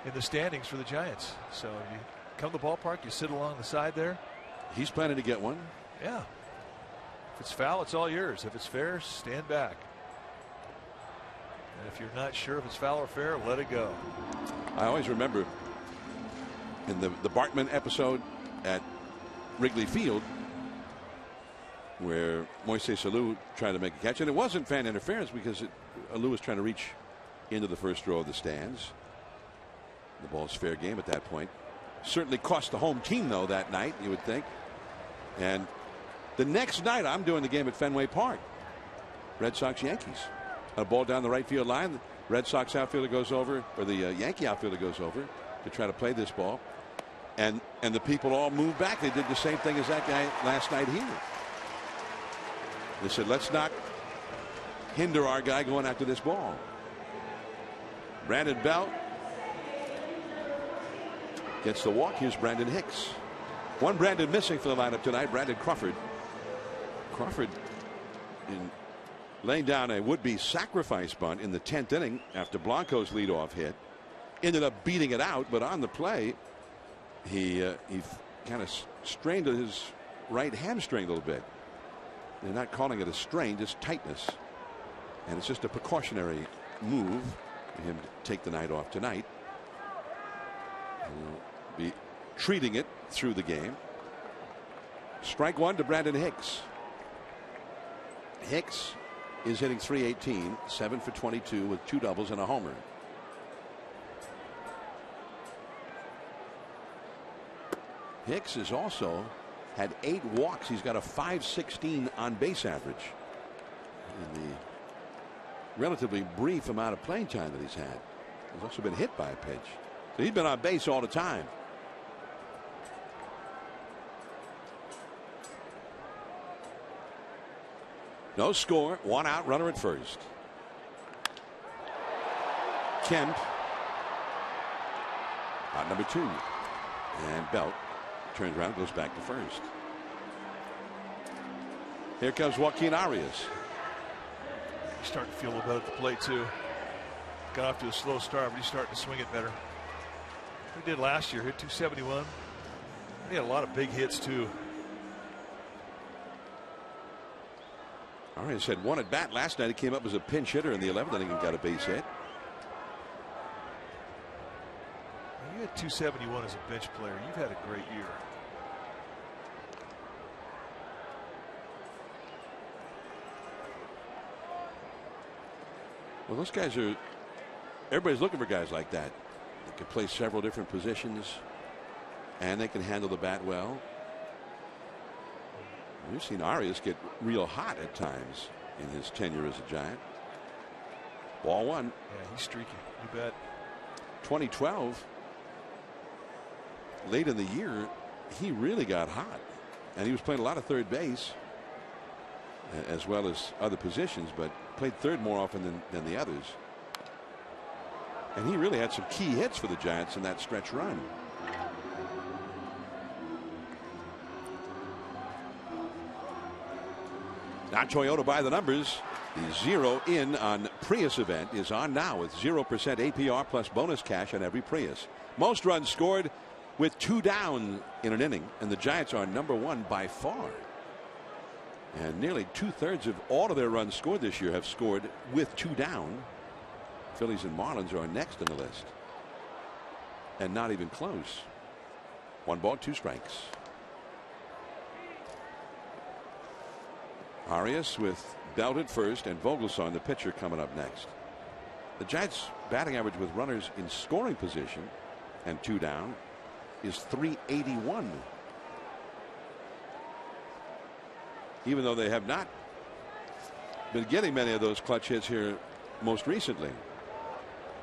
in the standings for the Giants. So you come to the ballpark, you sit along the side there. He's planning to get one. Yeah. If it's foul, it's all yours. If it's fair, stand back. And if you're not sure if it's foul or fair, let it go. I always remember in the Bartman episode at Wrigley Field where Moises Alou tried to make a catch, and it wasn't fan interference because Alou was trying to reach into the first row of the stands. The ball's fair game at that point. Certainly cost the home team, though, that night, you would think. And the next night, I'm doing the game at Fenway Park. Red Sox-Yankees. A ball down the right field line. The Red Sox outfielder goes over, or the Yankee outfielder goes over to try to play this ball. And the people all move back. They did the same thing as that guy last night here. They said, let's not hinder our guy going after this ball. Brandon Belt gets the walk. Here's Brandon Hicks. One Brandon missing for the lineup tonight, Brandon Crawford. Crawford laying down a would-be sacrifice bunt in the 10th inning after Blanco's leadoff hit. Ended up beating it out, but on the play, he kind of strained his right hamstring a little bit. They're not calling it a strain, just tightness. And it's just a precautionary move for him to take the night off tonight. He'll be treating it through the game. Strike one to Brandon Hicks. Hicks is hitting .318, 7 for 22 with 2 doubles and a homer. Hicks has also had 8 walks. He's got a .516 on base average in the relatively brief amount of playing time that he's had. He's also been hit by a pitch. So he's been on base all the time. No score, 1 out, runner at first. Kemp out number 2. And Belt turns around, goes back to first. Here comes Joaquin Arias. He's starting to feel a little better at the plate, too. Got off to a slow start, but he's starting to swing it better. He did last year, hit .271. He had a lot of big hits, too. Arias had 1 at bat last night. He came up as a pinch hitter in the 11th inning and got a base hit. You had .271 as a bench player. You've had a great year. Well, those guys are, everybody's looking for guys like that. They can play several different positions and they can handle the bat well. We've seen Arias get real hot at times in his tenure as a Giant. Ball 1. Yeah, he's streaky. You bet. 2012, late in the year, he really got hot. And he was playing a lot of third base as well as other positions, but played third more often than the others. And he really had some key hits for the Giants in that stretch run. Now Toyota by the numbers. The 0 in on Prius event is on now with 0% APR plus bonus cash on every Prius. Most runs scored with 2 down in an inning, and the Giants are number 1 by far. And nearly 2/3 of all of their runs scored this year have scored with 2 down. Phillies and Marlins are next on the list. And not even close. 1 ball, 2 strikes. Arias with Belt at first and Vogelsong, the pitcher, coming up next. The Giants' batting average with runners in scoring position and 2 down is .381. even though they have not been getting many of those clutch hits here most recently.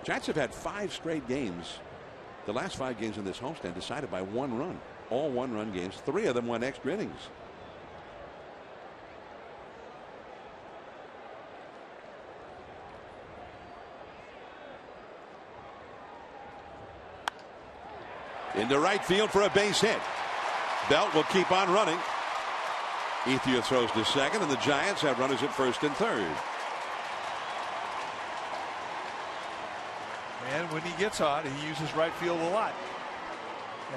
Giants have had 5 straight games, the last 5 games in this homestand, decided by 1 run. All 1-run games. 3 of them went extra innings. Into right field for a base hit. Belt will keep on running. Ethier throws to second, and the Giants have runners at first and third. And when he gets hot, he uses right field a lot.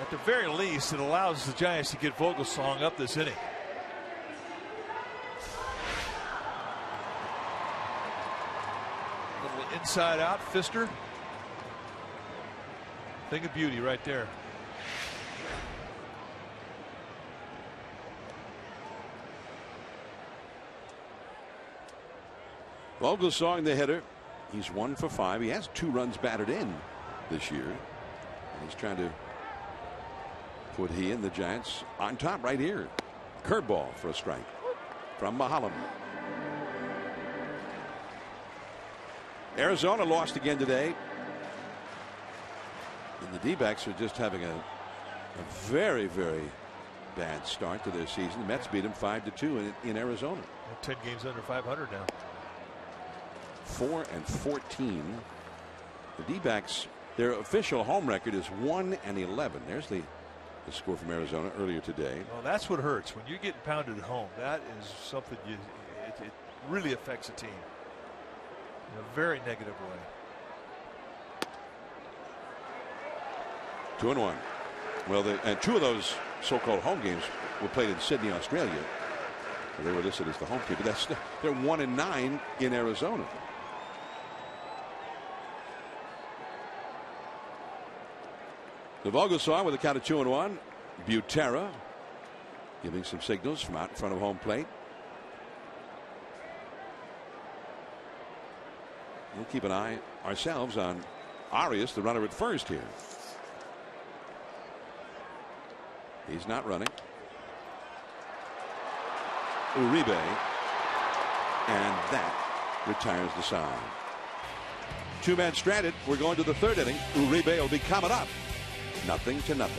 At the very least, it allows the Giants to get Vogelsong up this inning. Little inside out fister. Thing of beauty right there. Vogelsong, the hitter. He's 1 for 5. He has 2 runs batted in this year. And he's trying to put he and the Giants on top right here. Curveball for a strike from Mahalam. Arizona lost again today. And the D-backs are just having a very, very bad start to their season. The Mets beat them 5-2 in Arizona. 10 games under 500 now. 4-14. The D-backs, their official home record is 1-11. There's the score from Arizona earlier today. Well, that's what hurts when you're getting pounded at home. That is something it really affects a team in a very negative way. 2-1. Well, and 2 of those so-called home games were played in Sydney, Australia. They were listed as the home team, but they're 1-9 in Arizona. The Vogelsong with a count of 2-1. Butera giving some signals from out in front of home plate. We'll keep an eye ourselves on Arias, the runner at first here. He's not running. Uribe, and that retires the side. 2 men stranded. We're going to the 3rd inning. Uribe will be coming up. 0-0.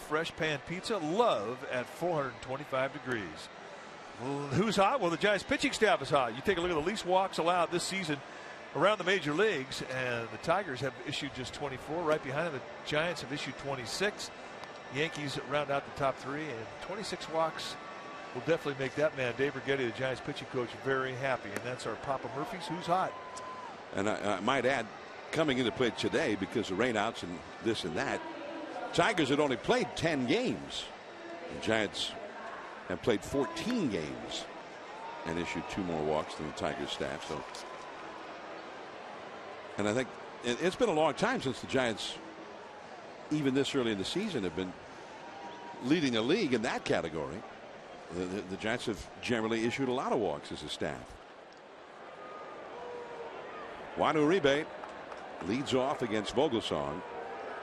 Fresh pan pizza, love at 425 degrees. Well, who's hot? Well, the Giants pitching staff is hot. You take a look at the least walks allowed this season around the major leagues, and the Tigers have issued just 24. Right behind them, the Giants have issued 26. Yankees round out the top 3, and 26 walks will definitely make that man, Dave Righetti, the Giants pitching coach, very happy. And that's our Papa Murphy's Who's Hot. And I might add, coming into play today because of rainouts and this and that. Tigers had only played 10 games. The Giants have played 14 games and issued 2 more walks than the Tigers staff. So, and I think it's been a long time since the Giants, even this early in the season, have been leading the league in that category. The Giants have generally issued a lot of walks as a staff. Juan Uribe leads off against Vogelsong,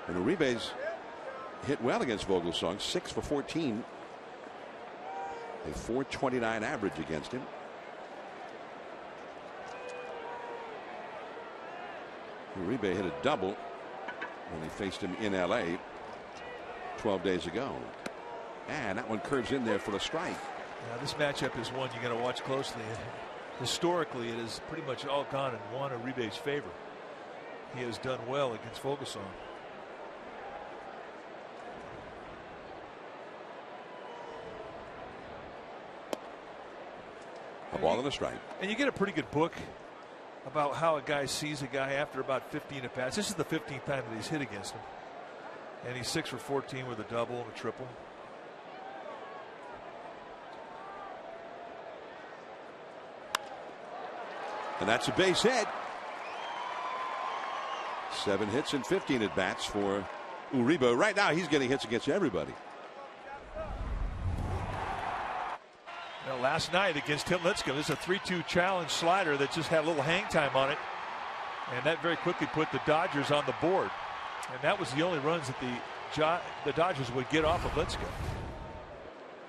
and Uribe's hit well against Vogelsong, 6 for 14, a .429 average against him. Uribe hit a double when he faced him in LA 12 days ago. And that one curves in there for a strike. Now, this matchup is one you got to watch closely. Historically, it has pretty much all gone in Juan Uribe's favor. He has done well against Vogelsong. A ball and a strike. And you get a pretty good book about how a guy sees a guy after about 15 at bats. This is the 15th time that he's hit against him. And he's 6 for 14 with a double and a triple. And that's a base hit. 7 hits and 15 at bats for Uribe. Right now he's getting hits against everybody. Now, last night against Tim Lincecum, this is a 3-2 challenge slider that just had a little hang time on it. And that very quickly put the Dodgers on the board. And that was the only runs that the Dodgers would get off of Lincecum.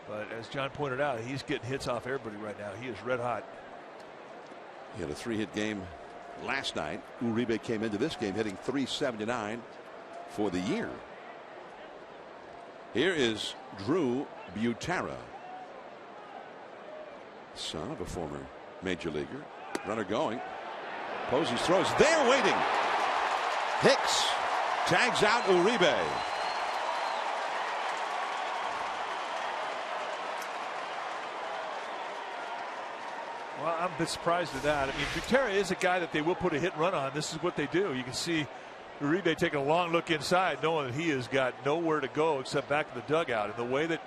But as John pointed out, he's getting hits off everybody right now. He is red hot. He had a 3-hit game last night. Uribe came into this game hitting .379 for the year. Here is Drew Butera, son of a former major leaguer. Runner going. Posey's throws. They're waiting. Hicks tags out Uribe. Well, I'm a bit surprised at that. I mean, Butera is a guy that they will put a hit and run on. This is what they do. You can see Uribe taking a long look inside, knowing that he has got nowhere to go except back in the dugout. And the way that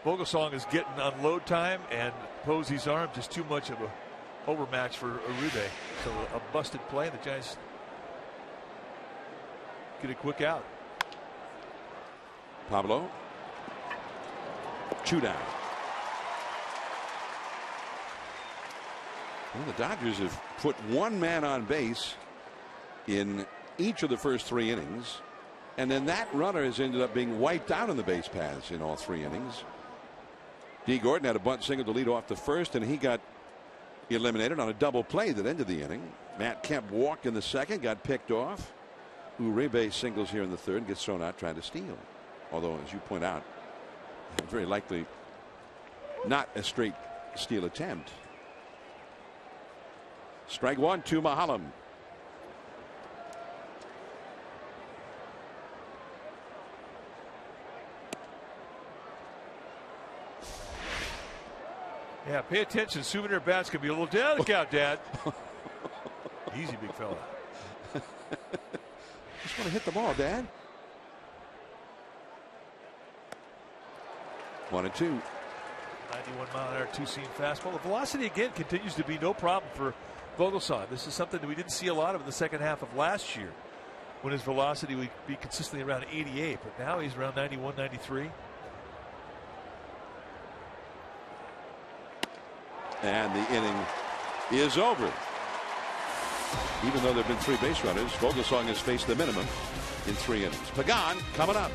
Vogelsong is getting unload time and Posey's arm, just too much of a overmatch for Uribe. So a busted play, and the Giants get a quick out. Pablo. 2 down. Well, the Dodgers have put 1 man on base in each of the first 3 innings, and then that runner has ended up being wiped out on the base paths in all 3 innings. D. Gordon had a bunt single to lead off the first, and he got eliminated on a double play that ended the inning. Matt Kemp walked in the second, got picked off. Uribe singles here in the third and gets thrown out trying to steal. Although, as you point out, very likely not a straight steal attempt. Strike 1 to Mahalam. Yeah, pay attention. Souvenir bats can be a little down. Look out, Dad. Easy, big fella. Just want to hit the ball, Dad. 1-2. 91-mile-an-hour two-seam fastball. The velocity again continues to be no problem for Vogelsong. This is something that we didn't see a lot of in the second half of last year, when his velocity would be consistently around 88, but now he's around 91, 93. And the inning is over. Even though there have been 3 base runners, Vogelsong has faced the minimum in 3 innings. Pagan coming up.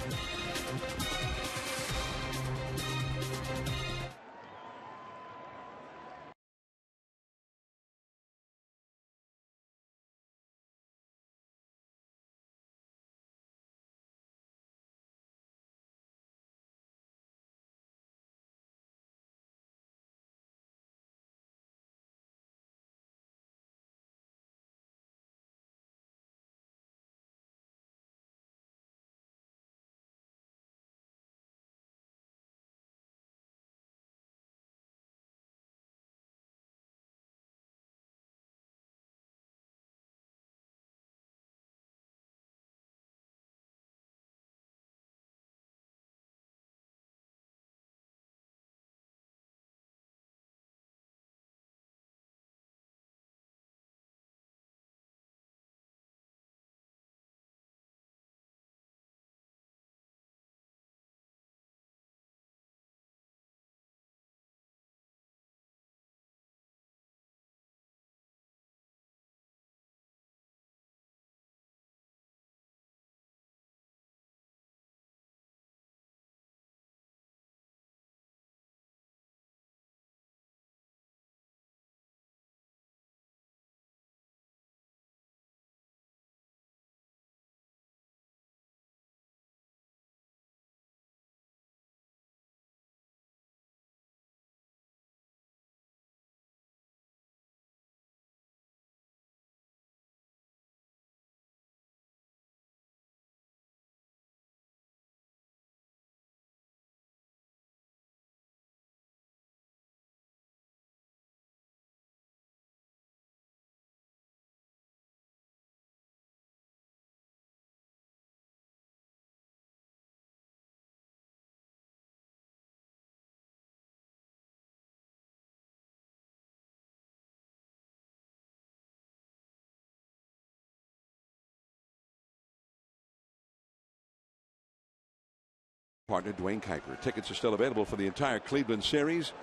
partner Dwayne Kuiper. Tickets are still available for the entire Cleveland series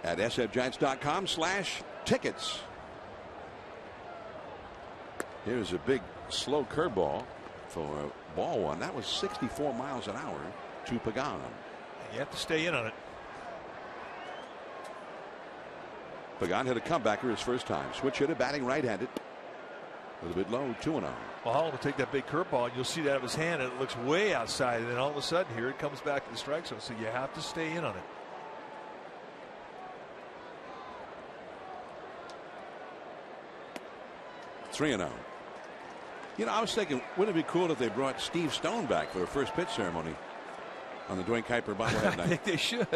at sfgiants.com/tickets. Here's a big slow curveball for ball one. That was 64 miles an hour to Pagan. You have to stay in on it. Pagan hit a comebacker his first time. Switch hitter, batting right-handed. A little bit low, 2-0. Well, Holland will take that big curveball, and you'll see that of his hand, and it looks way outside. And then all of a sudden, here it comes back to the strike zone. So you have to stay in on it. Three and 0. You know, I was thinking, wouldn't it be cool if they brought Steve Stone back for a first pitch ceremony on the Dwayne Kuiper bobblehead night? I think they should.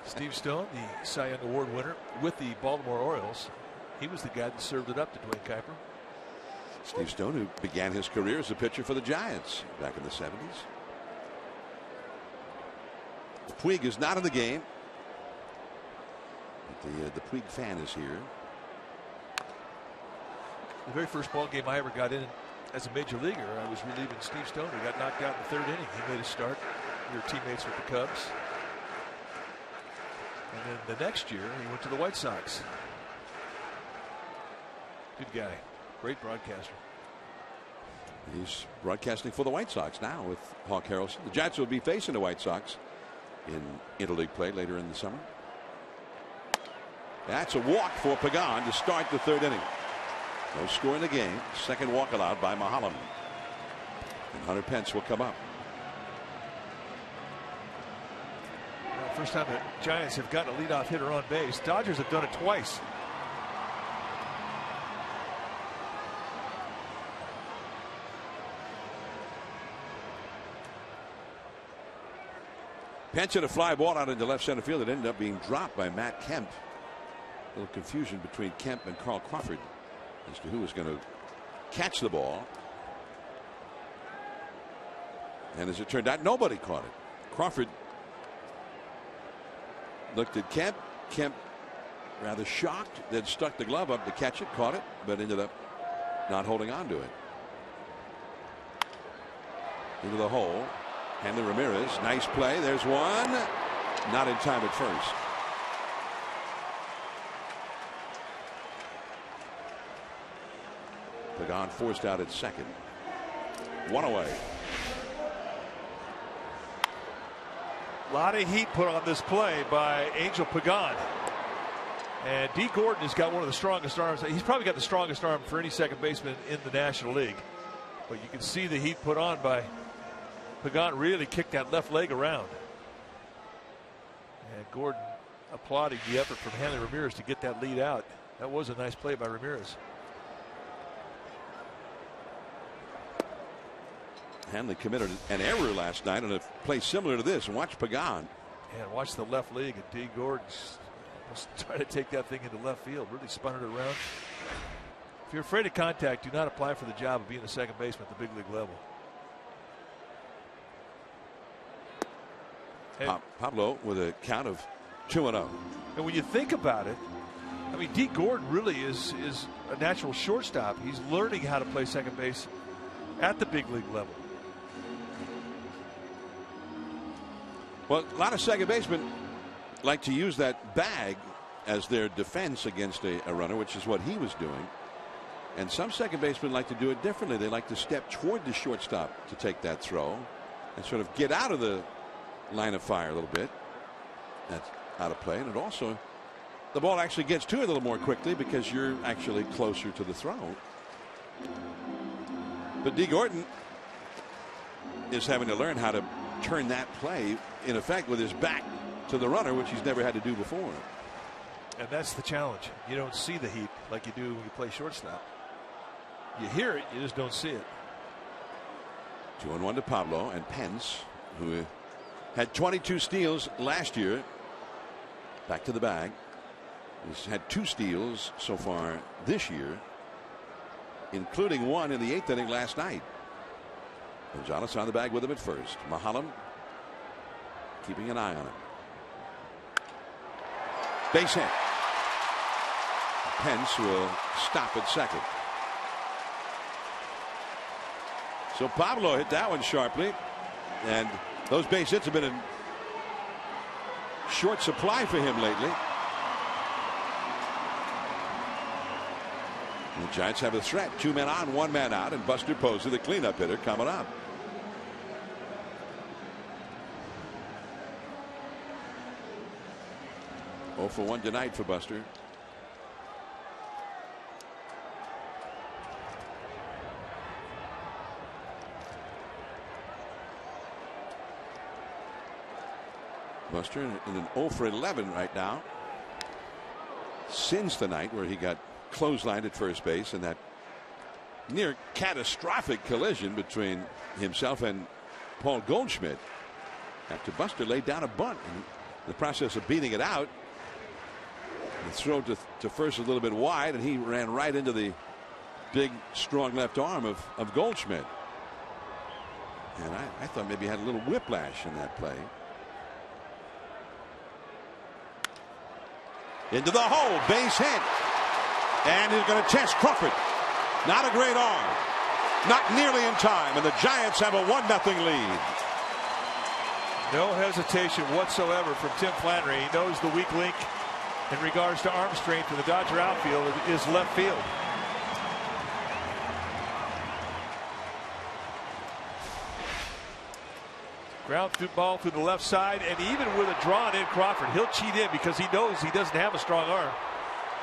Steve Stone, the Cy Young Award winner with the Baltimore Orioles. He was the guy that served it up to Dwayne Kuiper. Steve Stone, who began his career as a pitcher for the Giants back in the 70s. Puig is not in the game. But the Puig fan is here. The very first ball game I ever got in as a major leaguer, I was relieving Steve Stone, who got knocked out in the third inning. He made a start. We were teammates with the Cubs. And then the next year, he went to the White Sox. Good guy. Great broadcaster. He's broadcasting for the White Sox now with Hawk Harrelson. The Giants will be facing the White Sox in interleague play later in the summer. That's a walk for Pagan to start the third inning. No score in the game. Second walk allowed by Mahalam. And Hunter Pence will come up. First time the Giants have gotten a leadoff hitter on base. Dodgers have done it twice. Pence hit a fly ball out into left center field. It ended up being dropped by Matt Kemp. A little confusion between Kemp and Carl Crawford as to who was going to catch the ball. And as it turned out, nobody caught it. Crawford looked at Kemp. Kemp, rather shocked, then stuck the glove up to catch it, caught it, but ended up not holding on to it. Into the hole. Hanley Ramirez, nice play. There's one. Not in time at first. Pagan forced out at second. One away. A lot of heat put on this play by Angel Pagan. And D. Gordon has got one of the strongest arms. He's probably got the strongest arm for any second baseman in the National League. But you can see the heat put on by Pagan. Really kicked that left leg around. And Gordon applauding the effort from Hanley Ramirez to get that lead out. That was a nice play by Ramirez. Hanley committed an error last night on a play similar to this. Watch Pagan. And watch the left leg, and D. Gordon was trying to take that thing into left field. Really spun it around. If you're afraid of contact, do not apply for the job of being a second baseman at the big league level. Hey. Pablo with a count of 2-0. And when you think about it, I mean, D. Gordon really is a natural shortstop. He's learning how to play second base at the big league level. Well, a lot of second basemen like to use that bag as their defense against a runner, which is what he was doing. And some second basemen like to do it differently. They like to step toward the shortstop to take that throw and sort of get out of the line of fire a little bit. That's out of play. And it also, the ball actually gets to it a little more quickly because you're actually closer to the throw. But D. Gordon is having to learn how to turn that play in effect with his back to the runner, which he's never had to do before. And that's the challenge. You don't see the heat like you do when you play shortstop. You hear it, you just don't see it. 2-1 to Pablo, and Pence, who had 22 steals last year, back to the bag. He's had 2 steals so far this year, including one in the 8th inning last night. Gonzalez on the bag with him at first. Mahalam keeping an eye on him. Base hit. Pence will stop at second. So Pablo hit that one sharply, and Those base hits have been in short supply for him lately. And the Giants have a threat. 2 men on, 1 man out, and Buster Posey, the cleanup hitter, coming up. Oh for 1 tonight for Buster. Buster in an 0 for 11 right now. Since the night where he got clotheslined at first base in that near catastrophic collision between himself and Paul Goldschmidt, after Buster laid down a bunt in the process of beating it out. The throw to first a little bit wide, and he ran right into the big, strong left arm of Goldschmidt. And I thought maybe he had a little whiplash in that play. Into the hole, base hit. And he's going to test Crawford. Not a great arm. Not nearly in time, and the Giants have a 1-0 lead. No hesitation whatsoever from Tim Flannery. He knows the weak link in regards to arm strength in the Dodger outfield is left field. Ground through ball through the left side, and even with a drawn in Crawford, he'll cheat in because he knows he doesn't have a strong arm.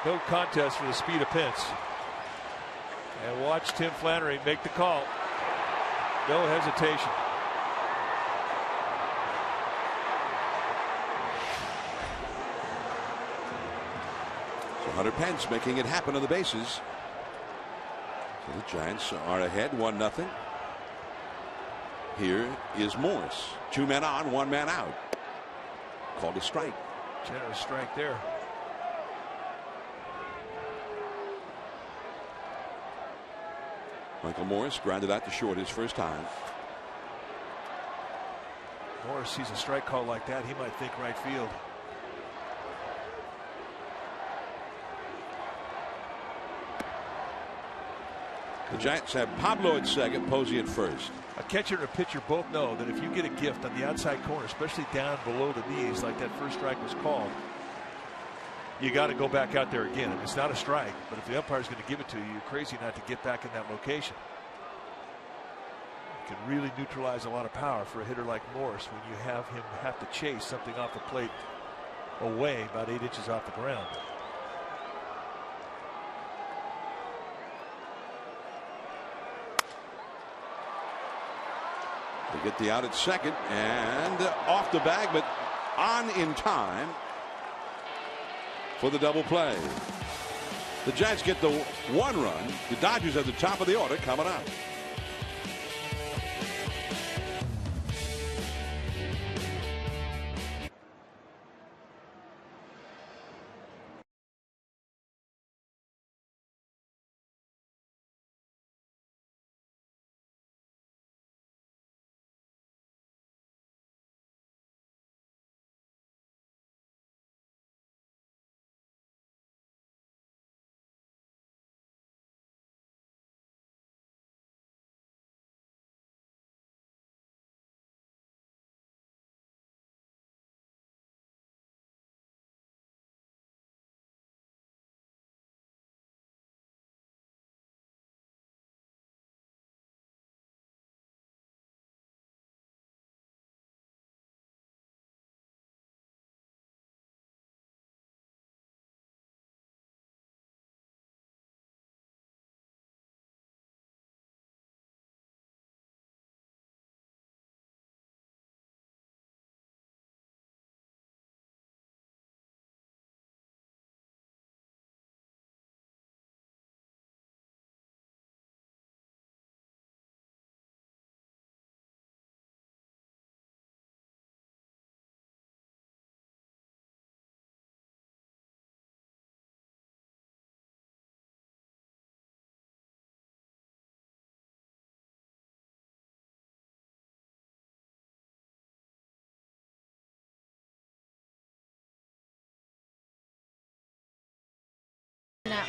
No contest for the speed of Pence. And watch Tim Flannery make the call. No hesitation. So Hunter Pence making it happen on the bases. So the Giants are ahead 1-0. Here is Morris. 2 men on, 1 man out. Called a strike. Generous strike there. Michael Morris grounded out to short his first time. Morris sees a strike call like that, he might think right field. The Giants have Pablo at second, Posey at first. A catcher and a pitcher both know that if you get a gift on the outside corner, especially down below the knees like that first strike was called, you got to go back out there again. And it's not a strike, but if the umpire is going to give it to you, you're crazy not to get back in that location. It can really neutralize a lot of power for a hitter like Morris when you have him have to chase something off the plate away about 8 inches off the ground. They get the out at second and off the bag, but on in time for the double play. The Giants get the 1 run. The Dodgers at the top of the order coming up.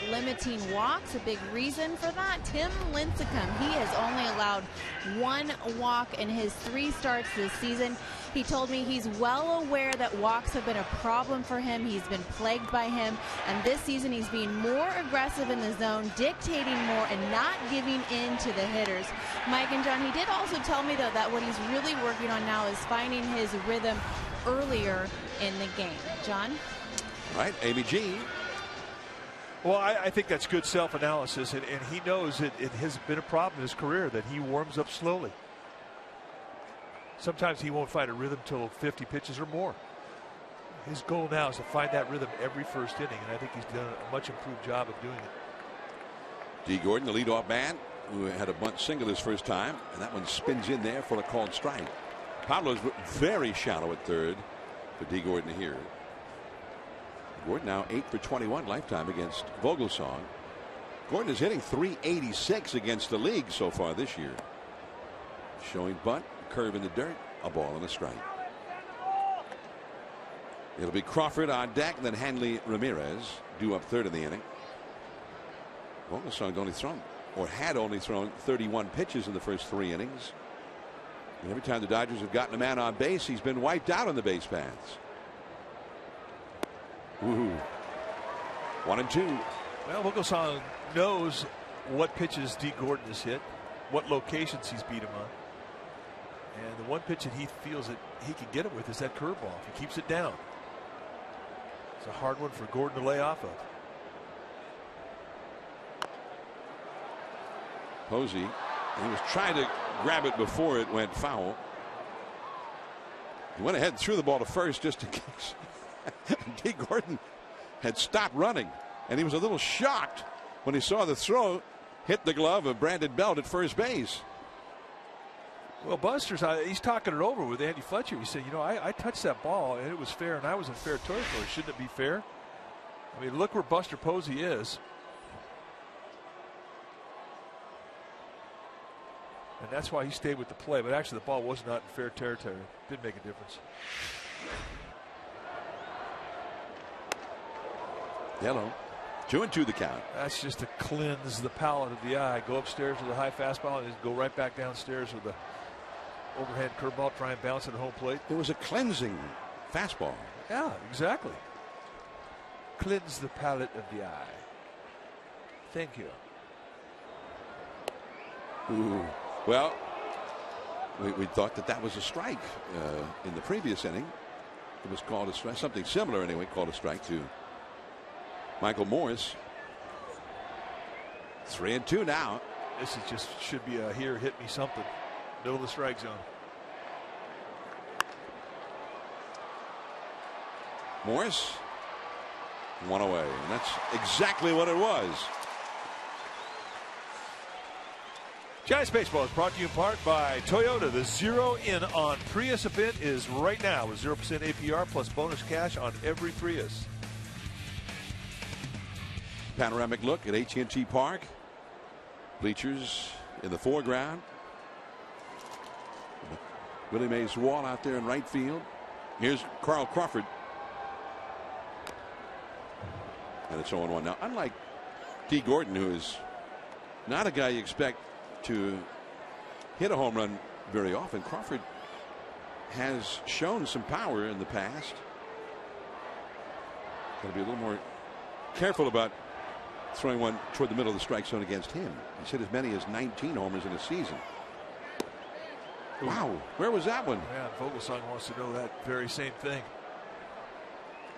limiting walks. A big reason for that, Tim Lincecum. He has only allowed 1 walk in his 3 starts this season. He told me he's well aware that walks have been a problem for him. He's been plagued by him, and this season he's being more aggressive in the zone, dictating more and not giving in to the hitters. Mike and John, he did also tell me, though, that what he's really working on now is finding his rhythm earlier in the game. John? All right, Amy G. Well, I think that's good self-analysis, and he knows it has been a problem in his career that he warms up slowly. Sometimes he won't find a rhythm till 50 pitches or more. His goal now is to find that rhythm every first inning, and I think he's done a much improved job of doing it. D. Gordon, the leadoff man, who had a bunt single his first time, and that one spins in there for a called strike. Pablo's very shallow at third for D. Gordon here. Gordon now 8 for 21 lifetime against Vogelsong. Gordon is hitting .386 against the league so far this year. Showing bunt, curve in the dirt, a ball and a strike. It'll be Crawford on deck, and then Hanley Ramirez due up third in the inning. Vogelsong had only thrown 31 pitches in the first 3 innings. And every time the Dodgers have gotten a man on base, he's been wiped out on the base paths. Woohoo. 1-2. Well, Vogelsong knows what pitches D. Gordon has hit, what locations he's beat him on. And the one pitch that he feels that he can get it with is that curveball. If he keeps it down, it's a hard one for Gordon to lay off of. Posey, he was trying to grab it before it went foul. He went ahead and threw the ball to first just in case. D. Gordon had stopped running, and he was a little shocked when he saw the throw hit the glove of Brandon Belt at first base. Well, Buster's, he's talking it over with Andy Fletcher. He said, you know, I touched that ball, and it was fair, and I was in fair territory. Shouldn't it be fair? I mean, look where Buster Posey is. And that's why he stayed with the play. But actually, the ball was not in fair territory. Didn't make a difference. Yellow. 2-2 the count. That's just to cleanse the palate of the eye. Go upstairs with a high fastball and then go right back downstairs with the overhand curveball. Try and bounce it at home plate. It was a cleansing fastball. Yeah, exactly. Cleanse the palate of the eye. Thank you. Ooh. Well, we thought that was a strike in the previous inning. It was called a strike, something similar anyway, called a strike to Michael Morris. 3-2 now. This is just should be a here, hit me something. Middle of the strike zone. Morris, one away, and that's exactly what it was. Giants Baseball is brought to you in part by Toyota. The Zero In on Prius event is right now with 0% APR plus bonus cash on every Prius. Panoramic look at AT&T Park. Bleachers in the foreground. Willie Mays Wall out there in right field. Here's Carl Crawford. And it's 0-1 now. Unlike D. Gordon, who is not a guy you expect to hit a home run very often, Crawford has shown some power in the past. Got to be a little more careful about throwing one toward the middle of the strike zone against him. He's hit as many as 19 homers in a season. Wow, where was that one? Yeah, Vogelsong wants to know that very same thing.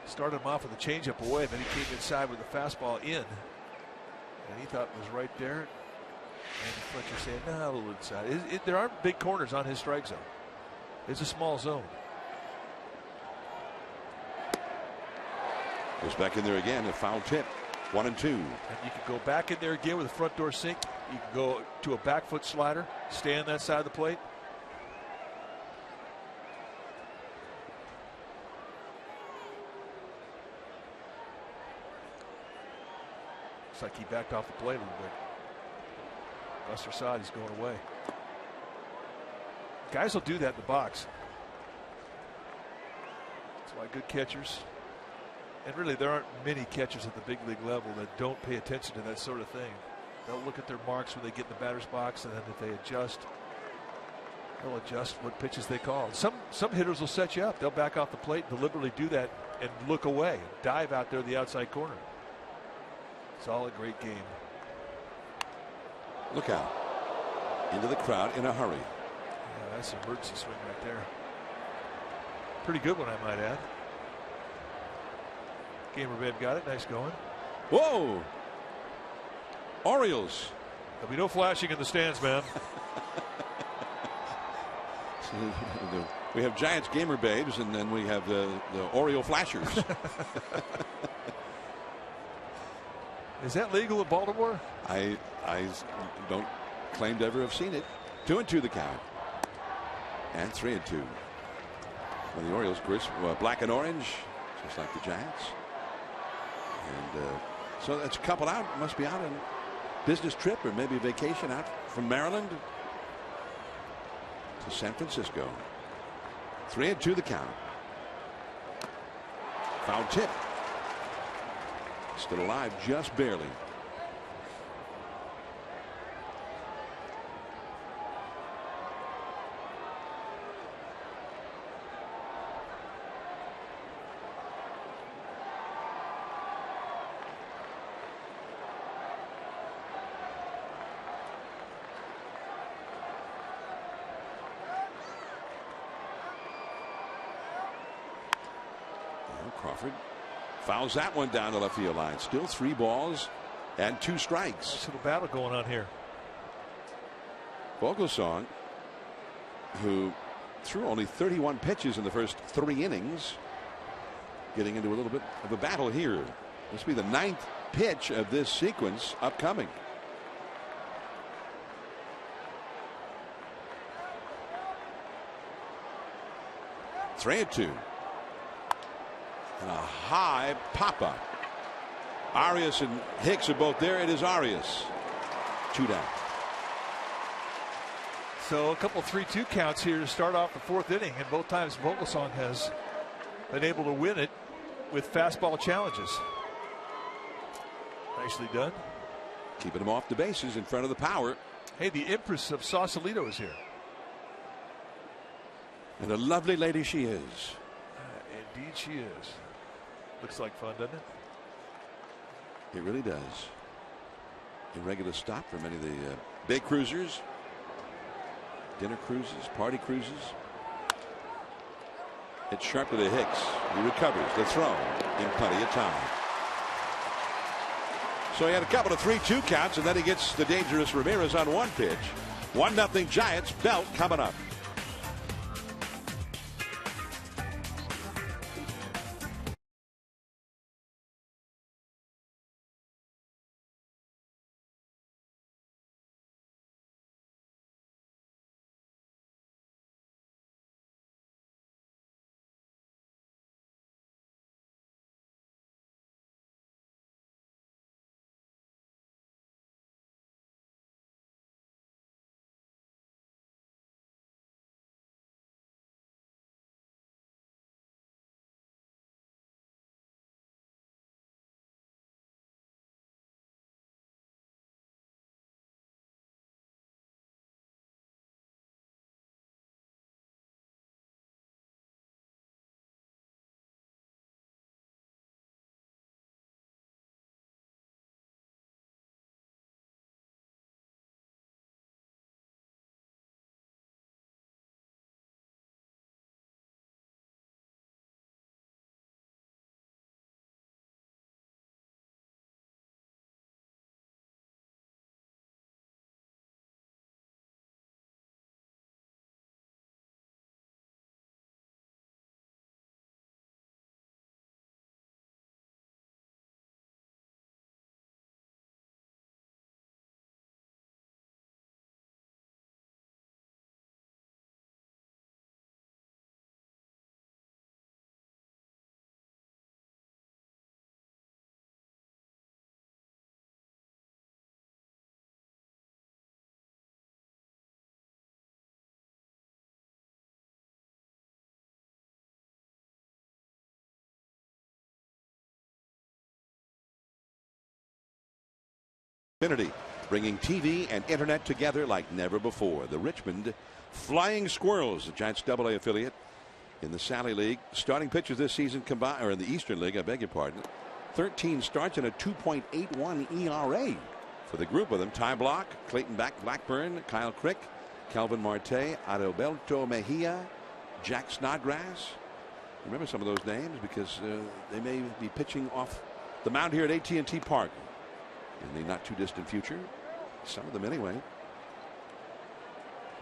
Started him off with a changeup away, then he came inside with a fastball in, and he thought it was right there. And Fletcher said, "No, a little inside." There aren't big corners on his strike zone. It's a small zone. Goes back in there again, a foul tip. 1-2. And you can go back in there again with a front door sink. You can go to a back foot slider, stay on that side of the plate. Looks like he backed off the plate a little bit. Buster saw it, he's going away. Guys will do that in the box. That's why good catchers And really, there aren't many catchers at the big league level that don't pay attention to that sort of thing. They'll look at their marks when they get in the batter's box, and then if they adjust, they'll adjust what pitches they call. Some hitters will set you up. They'll back off the plate, deliberately do that, and look away, dive out there the outside corner. It's all a great game. Look out. Into the crowd in a hurry. Yeah, that's an emergency swing right there. Pretty good one, I might add. Gamer got it. Nice going. Whoa. Orioles. There'll be no flashing in the stands, man. We have Giants gamer babes, and then we have the Oriole flashers. Is that legal in Baltimore? I don't claim to ever have seen it. 2-2 the count. And 3-2. For the Orioles, black and orange, just like the Giants. And so that's a couple out. Must be out on business trip or maybe vacation out from Maryland to San Francisco. 3-2 the count. Foul tip. Still alive, just barely. Crawford fouls that one down the left field line. Still 3 balls and 2 strikes. Nice little battle going on here. Vogelsong, who threw only 31 pitches in the first 3 innings, getting into a little bit of a battle here. This will be the 9th pitch of this sequence upcoming. Three and 2. And a high pop-up. Arias and Hicks are both there. It is Arias. 2 down. So a couple 3-2 counts here to start off the 4th inning, and both times Vogelsong has been able to win it with fastball challenges. Nicely done. Keeping him off the bases in front of the power. Hey, the Empress of Sausalito is here. And a lovely lady she is. Indeed she is. Looks like fun, doesn't it? It really does. A regular stop for many of the big cruisers. Dinner cruises, party cruises. It's sharp to the Hicks. He recovers the throw in plenty of time. So he had a couple of 3-2 counts, and then he gets the dangerous Ramirez on 1 pitch. 1-0 Giants. Belt coming up. Xfinity, bringing TV and internet together like never before. The Richmond Flying Squirrels, the Giants AA affiliate in the Sally League. Starting pitchers this season combined, or in the Eastern League, I beg your pardon, 13 starts and a 2.81 ERA for the group of them. Ty Block, Clayton Blackburn, Kyle Crick, Calvin Marte, Adalberto Mejia, Jack Snodgrass. Remember some of those names because they may be pitching off the mound here at AT&T Park in the not too distant future. Some of them anyway.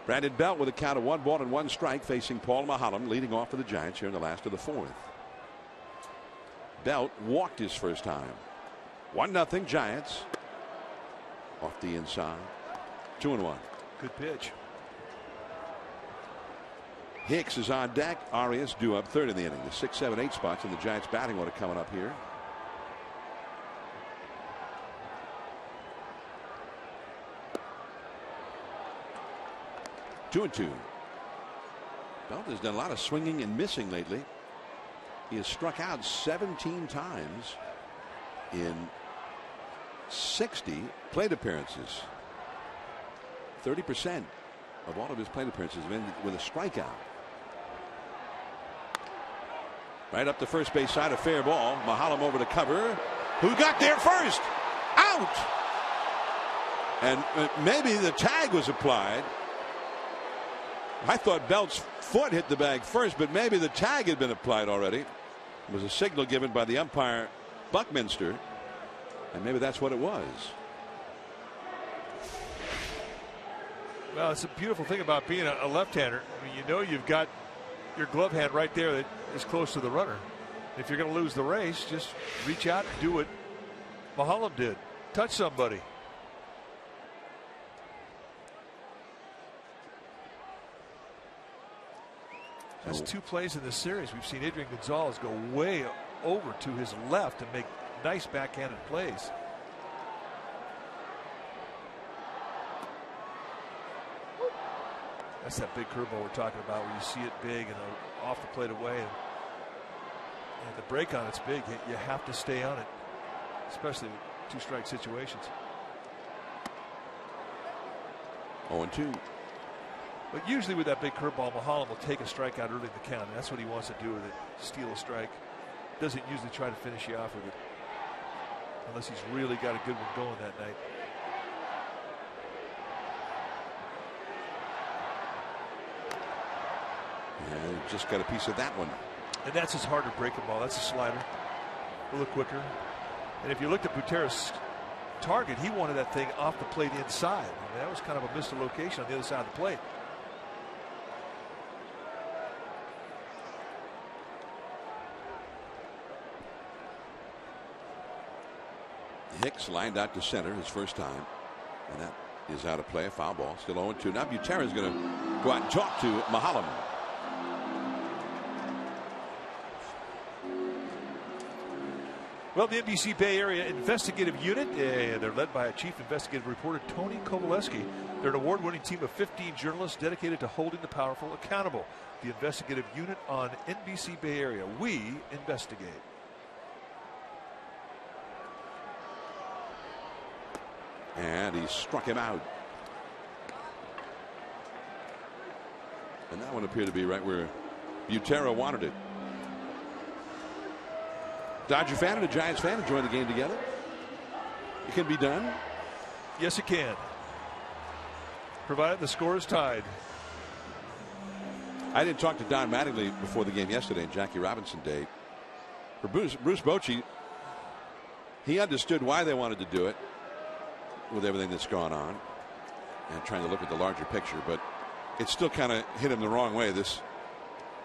Brandon Belt with a count of 1-1 facing Paul Maholm, leading off for the Giants here in the last of the fourth. Belt walked his first time. 1-0 Giants. Off the inside. 2-1. Good pitch. Hicks is on deck. Arias due up third in the inning. The 6, 7, 8 spots in the Giants batting order coming up here. Two and two. Belt has done a lot of swinging and missing lately. He has struck out 17 times in 60 plate appearances. 30% of all of his plate appearances have ended with a strikeout. Right up the first base side, a fair ball. Maholm over to cover. Who got there first? Out! And maybe the tag was applied. I thought Belt's foot hit the bag first, but maybe the tag had been applied already. It was a signal given by the umpire, Buckminster, and maybe that's what it was. Well, it's a beautiful thing about being a left-hander. I mean, you know you've got your glove hand right there that is close to the runner. If you're going to lose the race, just reach out and do what Maholm did. Touch somebody. That's two plays in this series. We've seen Adrian Gonzalez go way over to his left and make nice backhanded plays. That's that big curveball we're talking about where you see it big and off the plate away. And the break on it's big. You have to stay on it, especially with two-strike situations. 0-2. But usually with that big curveball, Maholm will take a strikeout early in the count. And that's what he wants to do with it. Steal a strike. Doesn't usually try to finish you off with it. Unless he's really got a good one going that night. And just got a piece of that one. And that's his harder breaking ball. That's a slider. A little quicker. And if you looked at Buteras' target, he wanted that thing off the plate inside. I mean, that was kind of a missed location on the other side of the plate. Hicks lined out to center his first time, and that is out of play. A foul ball. Still 0-2. Now Butera is going to go out and talk to Maholm. Well, the NBC Bay Area Investigative Unit, they're led by a chief investigative reporter, Tony Kowaleski. They're an award-winning team of 15 journalists dedicated to holding the powerful accountable. The Investigative Unit on NBC Bay Area. We investigate. And he struck him out. And that one appeared to be right where Butera wanted it. Dodger fan and a Giants fan enjoying the game together. It can be done. Yes, it can. Provided the score is tied. I didn't talk to Don Mattingly before the game yesterday and Jackie Robinson Day. For Bruce Bochy, he understood why they wanted to do it with everything that's gone on and trying to look at the larger picture, but it still kind of hit him the wrong way.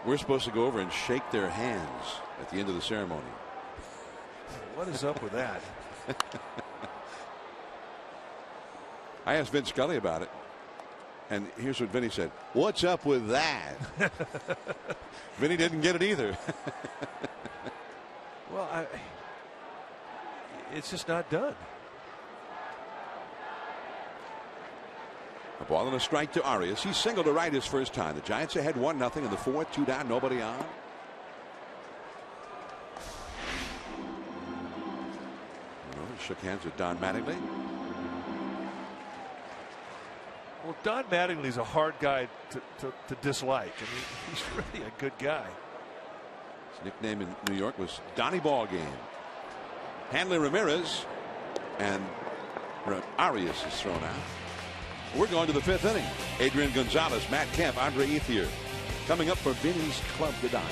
We're supposed to go over and shake their hands at the end of the ceremony. What is up with that? I asked Vin Scully about it, and here's what Vinny said. What's up with that? Vinny didn't get it either. Well, it's just not done. A ball and a strike to Arias. He singled to right his first time. The Giants ahead 1-0 in the fourth. 2 down, nobody on. Shook hands with Don Mattingly. Well, Don Mattingly's a hard guy to dislike. I mean, he's really a good guy. His nickname in New York was Donnie Ballgame. Hanley Ramirez and Arias is thrown out. We're going to the 5th inning. Adrian Gonzalez, Matt Kemp, Andre Ethier coming up for Vinny's club, the Dodgers.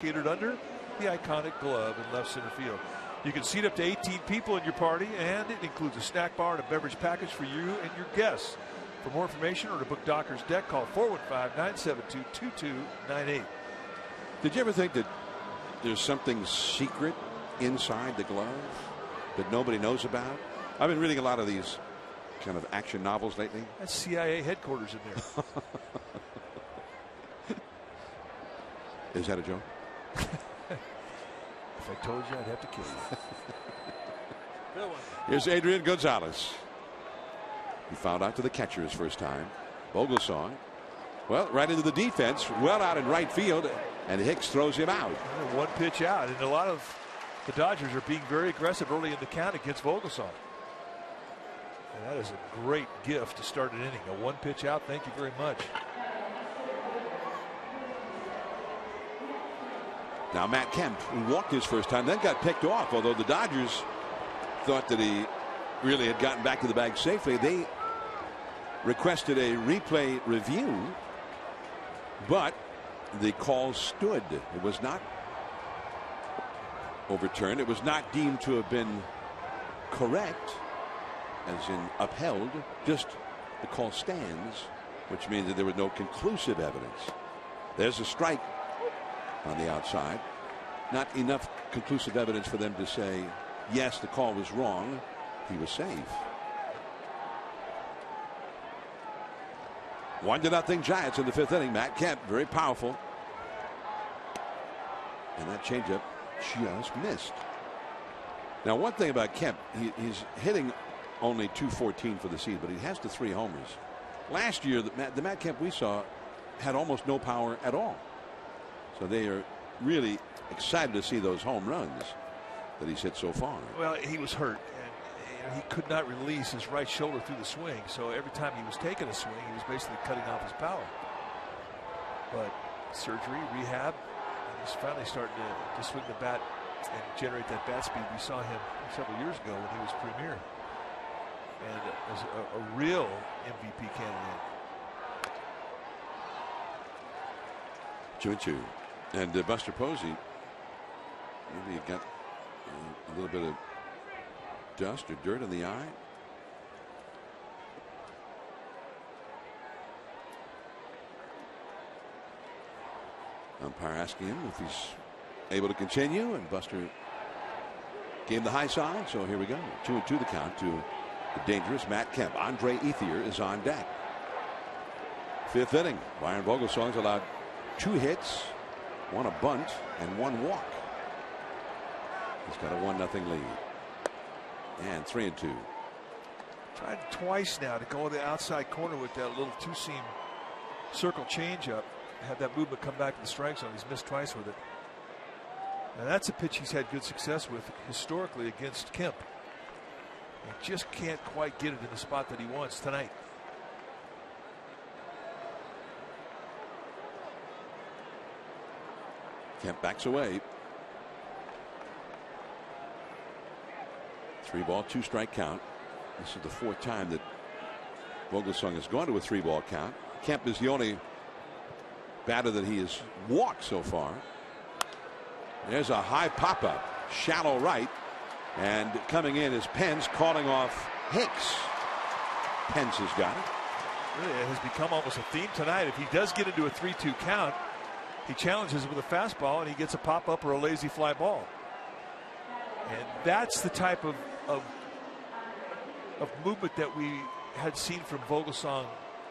Catered under the iconic glove in left center field. You can seat up to 18 people in your party, and it includes a snack bar and a beverage package for you and your guests. For more information or to book Docker's deck, call 415-972-2298. Did you ever think that there's something secret inside the glove that nobody knows about? I've been reading a lot of these kind of action novels lately. That's CIA headquarters in there. Is that a joke? If I told you, I'd have to kill you. Here's Adrian Gonzalez. He fouled out to the catcher his first time. Vogelsong, well, right into the defense, well out in right field, and Hicks throws him out. One pitch out, and a lot of the Dodgers are being very aggressive early in the count against Vogelsong. And that is a great gift to start an inning. A one pitch out, thank you very much. Now Matt Kemp, who walked his first time, then got picked off. Although the Dodgers thought that he really had gotten back to the bag safely, they requested a replay review, but the call stood. It was not overturned. It was not deemed to have been correct, as in upheld. Just the call stands, which means that there was no conclusive evidence. There's a strike on the outside. Not enough conclusive evidence for them to say, yes, the call was wrong. He was safe. 1-0 Giants in the 5th inning. Matt Kemp, very powerful. And that changeup just missed. Now, one thing about Kemp, he's hitting only .214 for the season, but he has the 3 homers. Last year, the Matt Kemp we saw had almost no power at all. So they are really excited to see those home runs that he's hit so far. Well, he was hurt, and he could not release his right shoulder through the swing. So every time he was taking a swing, he was basically cutting off his power. But surgery, rehab, and he's finally starting to swing the bat and generate that bat speed. We saw him several years ago when he was premier, and as a real MVP candidate. 2-2. And Buster Posey, maybe he got a little bit of dust or dirt in the eye. Umpire asking him if he's able to continue, and Buster gave the high side. So here we go. 2-2 the count to the dangerous Matt Kemp. Andre Ethier is on deck. Fifth inning. Byron Vogelsong's allowed 2 hits, 1 a bunt, and 1 walk. He's got a 1-0 lead. And 3-2. Tried twice now to go to the outside corner with that little 2-seam circle changeup. Had that movement come back to the strike zone. He's missed twice with it. Now that's a pitch he's had good success with historically against Kemp. He just can't quite get it in the spot that he wants tonight. Kemp backs away. 3-ball, 2-strike count. This is the 4th time that Vogelsong has gone to a 3-ball count. Kemp is the only batter that he has walked so far. There's a high pop-up, shallow right, and coming in is Pence, calling off Hicks. Pence has got it. Really, it has become almost a theme tonight. If he does get into a 3-2 count, he challenges with a fastball and he gets a pop-up or a lazy fly ball. And that's the type of movement that we had seen from Vogelsong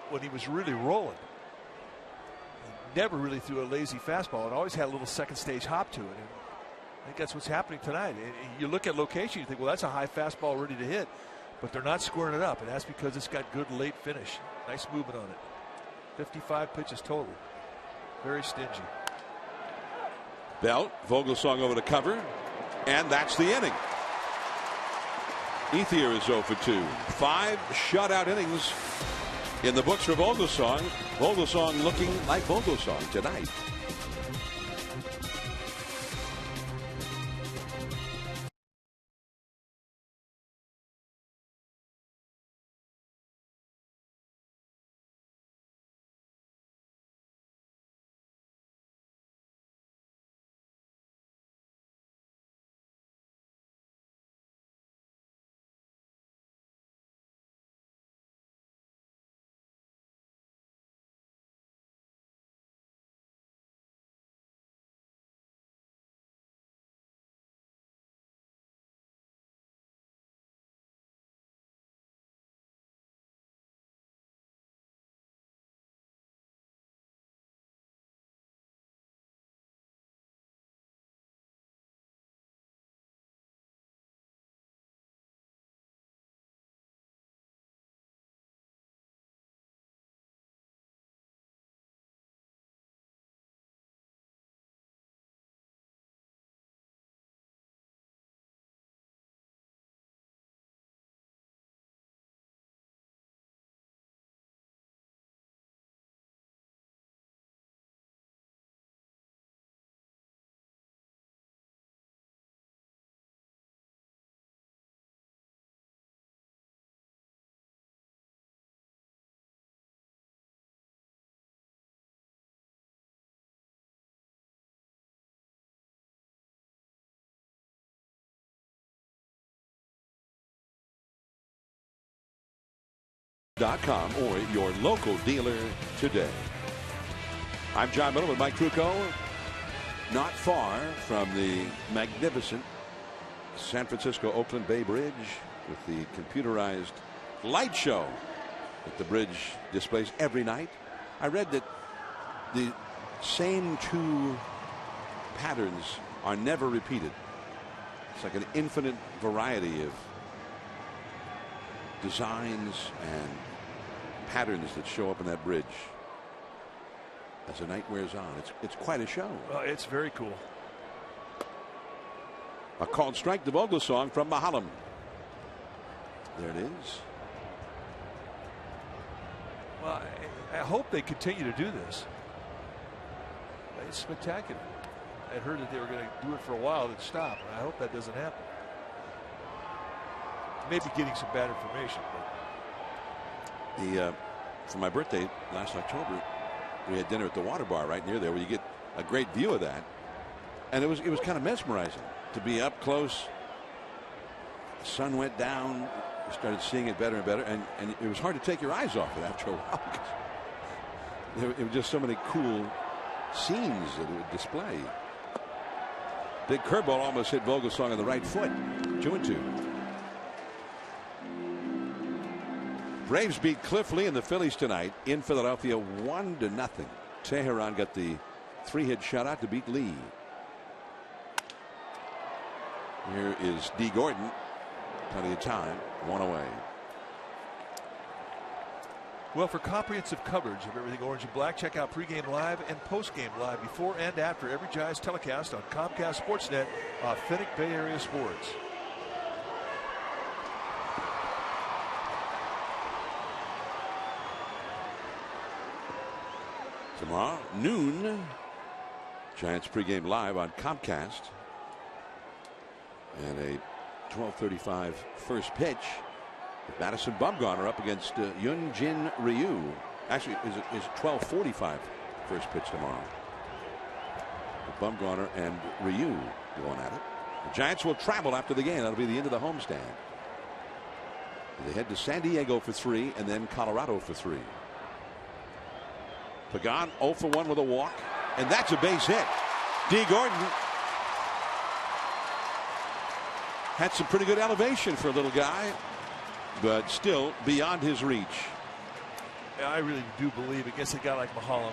when he was really rolling. He never really threw a lazy fastball. It always had a little second stage hop to it. And I think that's what's happening tonight. You look at location, you think, well, that's a high fastball ready to hit. But they're not scoring it up, and that's because it's got good late finish. Nice movement on it. 55 pitches total. Very stingy. Belt, Vogelsong over to cover, and that's the inning. Ethier is 0 for 2. 5 shutout innings in the books for Vogelsong. Vogelsong looking like Vogelsong tonight. .com or your local dealer today. I'm John Miller with Mike Trucco. Not far from the magnificent San Francisco Oakland Bay Bridge with the computerized light show that the bridge displays every night. I read that the same 2 patterns are never repeated. It's like an infinite variety of designs and patterns that show up in that bridge as the night wears on. It's quite a show. It's very cool. A called strike to Vogelsong from Mahalam. There it is. Well, I hope they continue to do this. It's spectacular. I heard that they were going to do it for a while, then stop. And I hope that doesn't happen. Maybe getting some bad information. But for my birthday last October, we had dinner at the Water Bar right near there, where you get a great view of that, and it was kind of mesmerizing to be up close. The sun went down, you started seeing it better and better, and it was hard to take your eyes off it after a while. It was just so many cool scenes that it would display. Big curveball almost hit Vogelsong on the right foot. 2-2. Braves beat Cliff Lee and the Phillies tonight in Philadelphia 1-0. Teheran got the 3-hit shutout to beat Lee. Here is D. Gordon. Plenty of time. 1 away. Well, for comprehensive coverage of everything Orange and Black, check out pregame live and postgame live before and after every Giants telecast on Comcast Sportsnet, authentic Bay Area sports. Tomorrow, noon, Giants pregame live on Comcast. And a 12:35 first pitch. With Madison Bumgarner up against Hyunjin Ryu. Actually, is 12:45 first pitch tomorrow. With Bumgarner and Ryu going at it. The Giants will travel after the game. That'll be the end of the homestand. They head to San Diego for 3 and then Colorado for 3. Pagan 0 for 1 with a walk, and that's a base hit. D. Gordon had some pretty good elevation for a little guy, but still beyond his reach. I really do believe against a guy like Mahalam,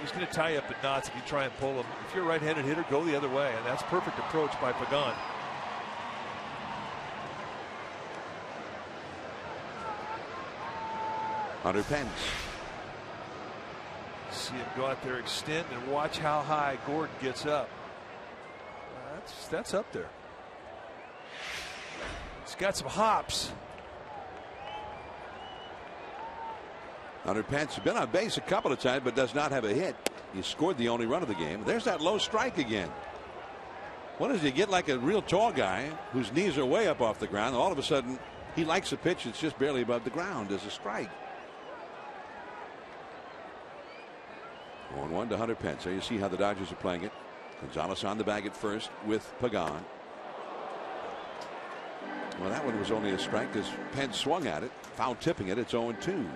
he's going to tie you up at knots if you try and pull him. If you're a right-handed hitter, go the other way, and that's perfect approach by Pagan. Hunter Pence. See him go out there, extend, and watch how high Gordon gets up. That's up there. He's got some hops. Hunter Pence has been on base a couple of times, but does not have a hit. He scored the only run of the game. There's that low strike again. What does he get like a real tall guy whose knees are way up off the ground? All of a sudden, he likes a pitch that's just barely above the ground as a strike. 1-1 to Hunter Pence. There you see how the Dodgers are playing it. Gonzalez on the bag at first with Pagan. Well, that one was only a strike as Pence swung at it, foul tipping it. It's 0-2.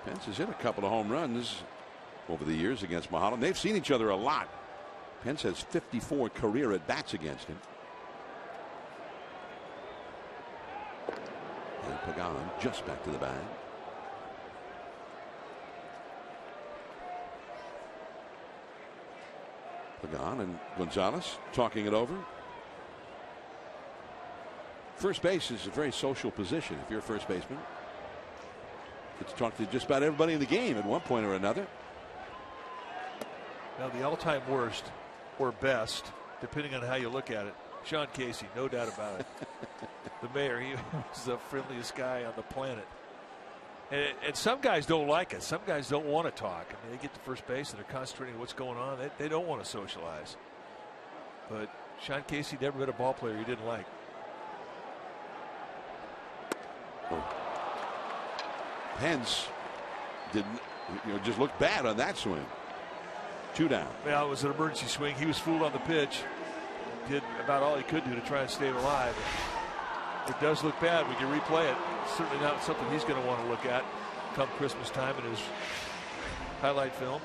Pence has hit a couple of home runs over the years against Mahalam. They've seen each other a lot. Pence has 54 career at bats against him. And Pagan just back to the bag. Pagan and Gonzalez talking it over. First base is a very social position if you're a first baseman. Get to talk to just about everybody in the game at one point or another. Now the all-time worst or best, depending on how you look at it, Sean Casey, no doubt about it. The mayor, he was the friendliest guy on the planet. And some guys don't like it. Some guys don't want to talk. I mean, they get to first base and they're concentrating on what's going on. They don't want to socialize. But Sean Casey never met a ball player he didn't like. Pence didn't, just looked bad on that swing. 2 down. Well, it was an emergency swing. He was fooled on the pitch. Did about all he could do to try and stay alive. It does look bad when you replay it. Certainly not something he's going to want to look at come Christmas time in his highlight film.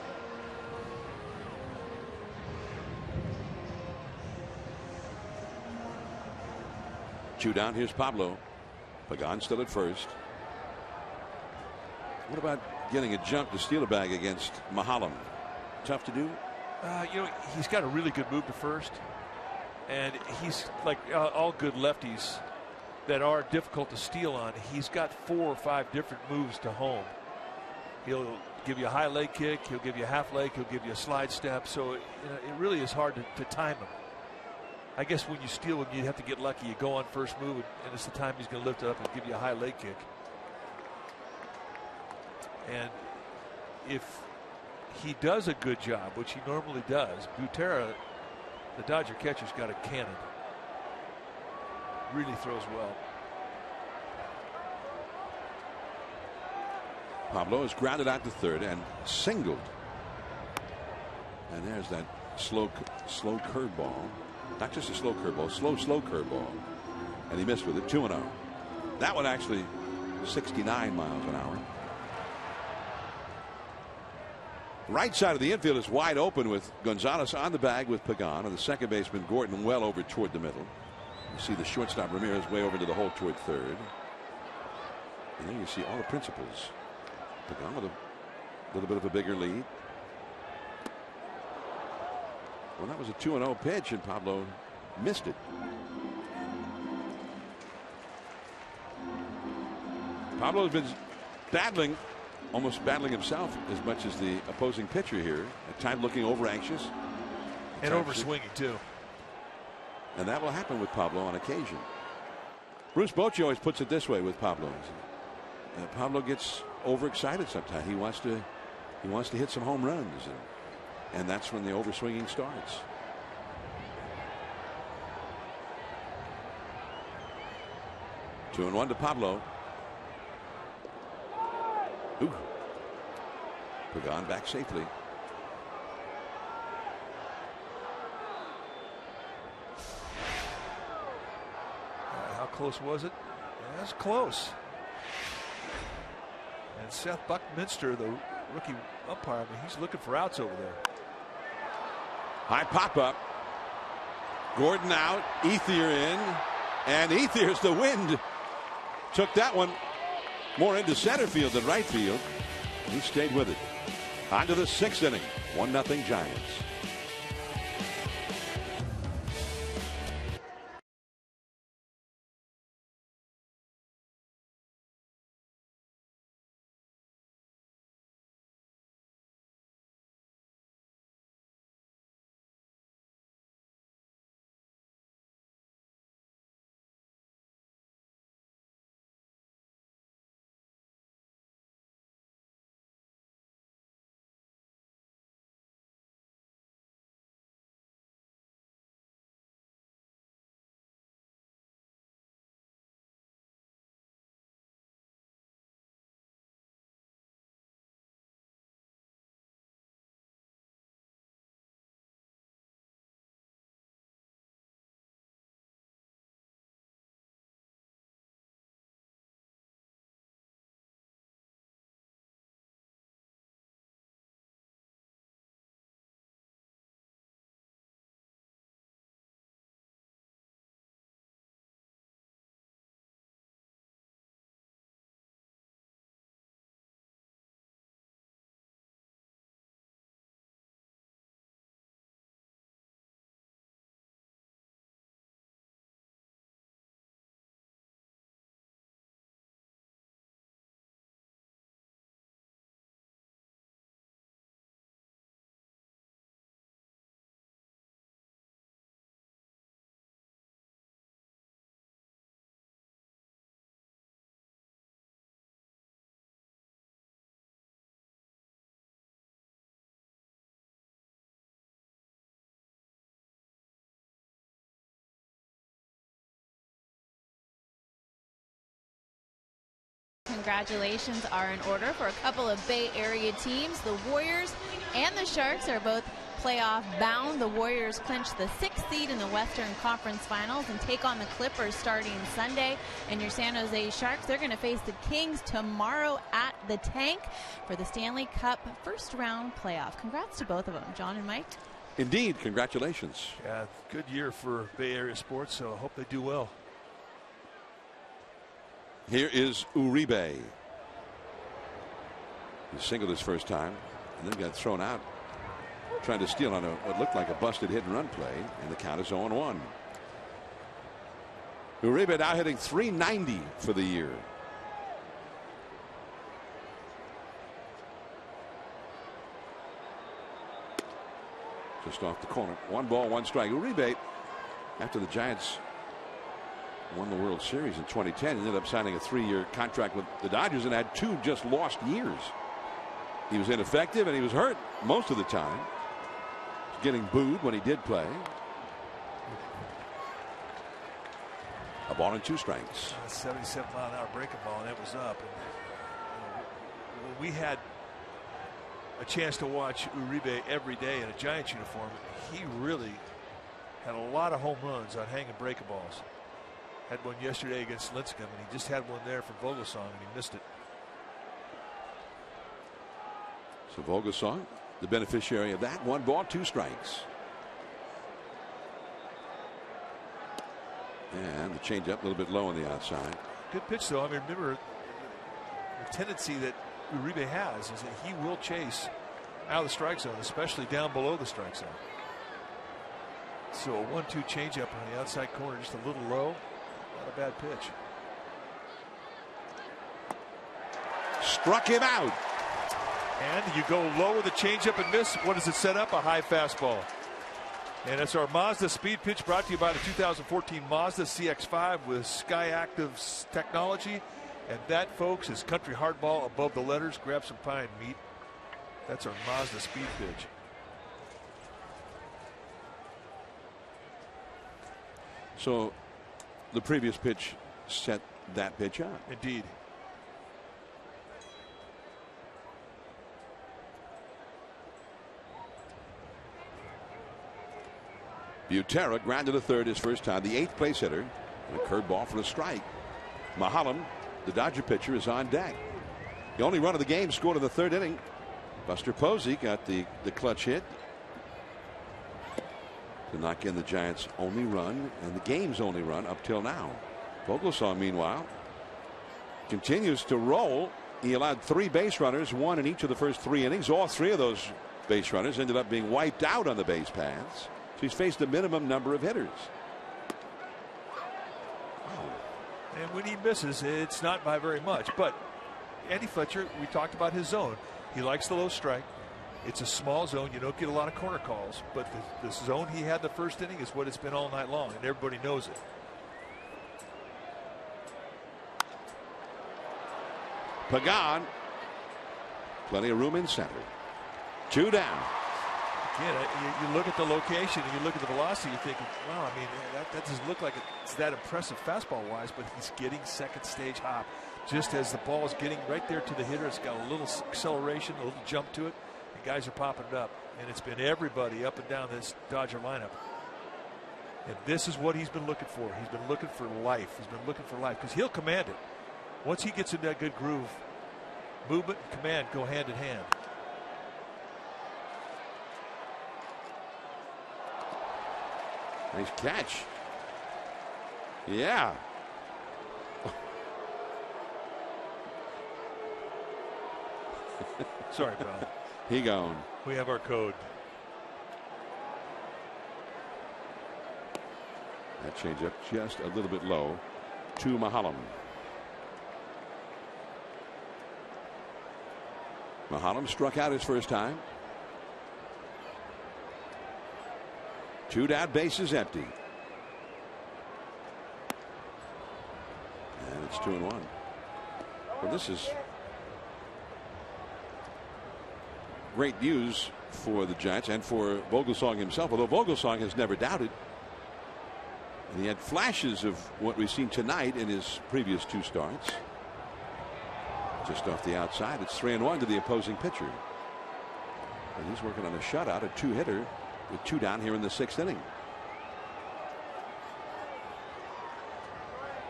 Two down. Here's Pablo. Pagan still at first. What about getting a jump to steal a bag against Mahalam? Tough to do? He's got a really good move to first. And he's like all good lefties that are difficult to steal on. He's got 4 or 5 different moves to home. He'll give you a high leg kick. He'll give you a half leg. He'll give you a slide step. So it really is hard to time him. I guess when you steal him, you have to get lucky. You go on first move, and it's the time he's going to lift it up and give you a high leg kick. And if he does a good job, which he normally does, Butera, the Dodger catcher's got a cannon. Really throws well. Pablo is grounded out to third and singled. And there's that slow curveball. Not just a slow curveball, slow curveball. And he missed with it. 2-0. That one actually 69 miles an hour. Right side of the infield is wide open with Gonzalez on the bag with Pagan, and the second baseman Gordon well over toward the middle. You see the shortstop Ramirez way over to the hole toward third. And then you see all the principals. Pagan with a little bit of a bigger lead. Well, that was a 2-0 pitch, and Pablo missed it. Pablo has been battling, almost battling himself as much as the opposing pitcher here. At times looking over anxious. And over swinging too. And that will happen with Pablo on occasion. Bruce Bochy always puts it this way with Pablo. Pablo gets overexcited sometimes. He wants to hit some home runs, and that's when the overswinging starts. 2-1 to Pablo. Ooh. Pagan back safely. How close was it? Yeah, that's close. And Seth Buckminster, the rookie umpire, I mean, he's looking for outs over there. High pop up. Gordon out. Ethier in. And Ethier's the wind. Took that one more into center field than right field. He stayed with it. On to the 6th inning. 1-0 Giants. Congratulations are in order for a couple of Bay Area teams. The Warriors and the Sharks are both playoff bound. The Warriors clinch the 6th seed in the Western Conference Finals and take on the Clippers starting Sunday. And your San Jose Sharks, they're going to face the Kings tomorrow at the Tank for the Stanley Cup first round playoff. Congrats to both of them, John and Mike. Indeed, congratulations. Yeah, good year for Bay Area sports, so I hope they do well. Here is Uribe. He singled his first time and then got thrown out trying to steal on what looked like a busted hit and run play, and the count is 0-1. Uribe now hitting .390 for the year. Just off the corner. 1 ball, 1 strike. Uribe, after the Giants won the World Series in 2010, ended up signing a 3-year contract with the Dodgers and had 2 just lost years. He was ineffective and he was hurt most of the time. He was getting booed when he did play. A ball and 2 strikes. 77-mile-an-hour breaking ball, and it was up. And, we had a chance to watch Uribe every day in a Giants uniform. He really had a lot of home runs on hanging breaking balls. Had one yesterday against Lincecum, and he just had one there from Vogelsong, and he missed it. So Vogelsong, the beneficiary of that. 1 ball, 2 strikes. And the changeup a little bit low on the outside. Good pitch, though. I mean, remember the tendency that Uribe has is that he will chase out of the strike zone, especially down below the strike zone. So a 1-2 changeup on the outside corner, just a little low. Not a bad pitch. Struck him out. And you go low with a changeup and miss. What does it set up? A high fastball. And it's our Mazda speed pitch, brought to you by the 2014 Mazda CX-5 with Sky Active technology. And that, folks, is country hardball above the letters. Grab some pie and meat. That's our Mazda speed pitch. So the previous pitch set that pitch up. Indeed. Butera grounded to third his first time, the 8th place hitter. And a curveball for a strike. Mahalam, the Dodger pitcher, is on deck. The only run of the game scored in the 3rd inning. Buster Posey got the clutch hit to knock in the Giants' only run and the game's only run up till now. Vogelsong, meanwhile, continues to roll. He allowed 3 base runners, 1 in each of the first 3 innings. All 3 of those base runners ended up being wiped out on the base paths. So he's faced a minimum number of hitters. And when he misses, it's not by very much. But Andy Fletcher, we talked about his zone. He likes the low strike. It's a small zone. You don't get a lot of corner calls. But the zone he had the first inning is what it's been all night long, and everybody knows it. Pagan, plenty of room in center. 2 down. Again, you look at the location and you look at the velocity, you're thinking, wow, I mean, that doesn't look like it's that impressive fastball-wise, but he's getting second stage hop. Just as the ball is getting right there to the hitter, it's got a little acceleration, a little jump to it, and guys are popping it up. And it's been everybody up and down this Dodger lineup. And this is what he's been looking for. He's been looking for life. He's been looking for life because he'll command it. Once he gets in that good groove, movement and command go hand in hand. Nice catch. Yeah. Sorry, pal. He gone. We have our code. That changeup just a little bit low to Mahalam. Mahalam struck out his first time. 2 down, bases empty. And it's 2-1. Well, this is great news for the Giants and for Vogelsong himself, although Vogelsong has never doubted. And he had flashes of what we've seen tonight in his previous 2 starts. Just off the outside, it's 3-1 to the opposing pitcher. And he's working on a shutout, a 2-hitter. With 2 down here in the 6th inning.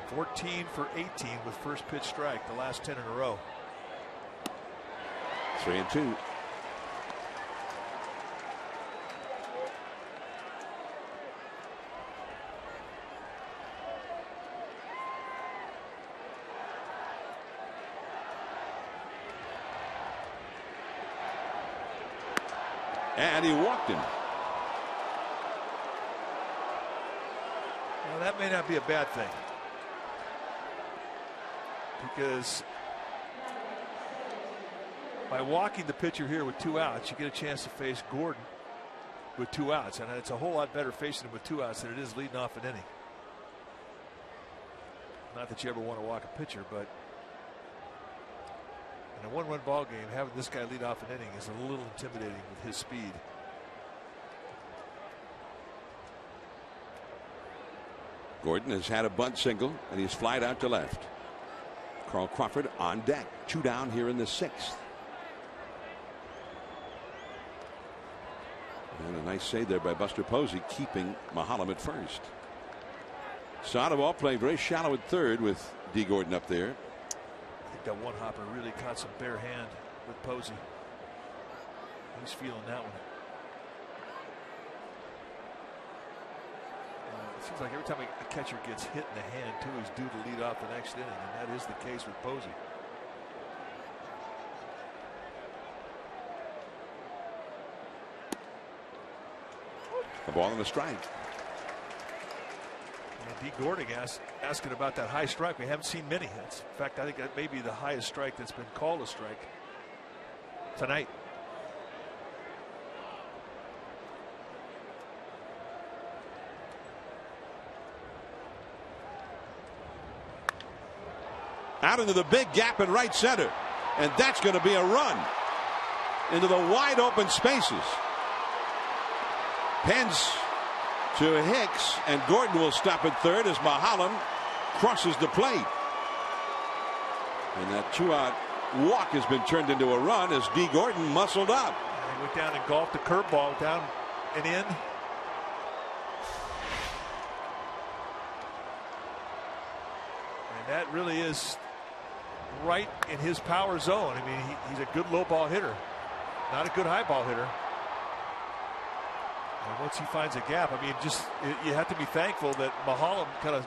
14 for 18 with first pitch strike, the last 10 in a row. 3-2. And he walked him. Well, that may not be a bad thing, because by walking the pitcher here with 2 outs, you get a chance to face Gordon with 2 outs, and it's a whole lot better facing him with 2 outs than it is leading off an inning. Not that you ever want to walk a pitcher, but in a 1-run ball game, having this guy lead off an inning is a little intimidating with his speed. Gordon has had a bunt single, and he's flied out to left. Carl Crawford on deck. 2 down here in the 6th. And a nice save there by Buster Posey, keeping Mahalam at first. Sandoval playing very shallow at third with D. Gordon up there. I think that one hopper really caught some bare hand with Posey. He's feeling that one. It seems like every time a catcher gets hit in the hand, too, he's due to lead off the next inning, and that is the case with Posey. A ball and a strike. D. Gordon asking about that high strike. We haven't seen many hits. In fact, I think that may be the highest strike that's been called a strike tonight. Out into the big gap in right center. And that's going to be a run into the wide open spaces. Pence to Hicks, and Gordon will stop at third as Mahalan crosses the plate. And that 2-out walk has been turned into a run as D. Gordon muscled up. He went down and golfed the curveball down and in. And that really is right in his power zone. I mean, he's a good low ball hitter, not a good high ball hitter. And once he finds a gap, I mean, you have to be thankful that Mahalan kind of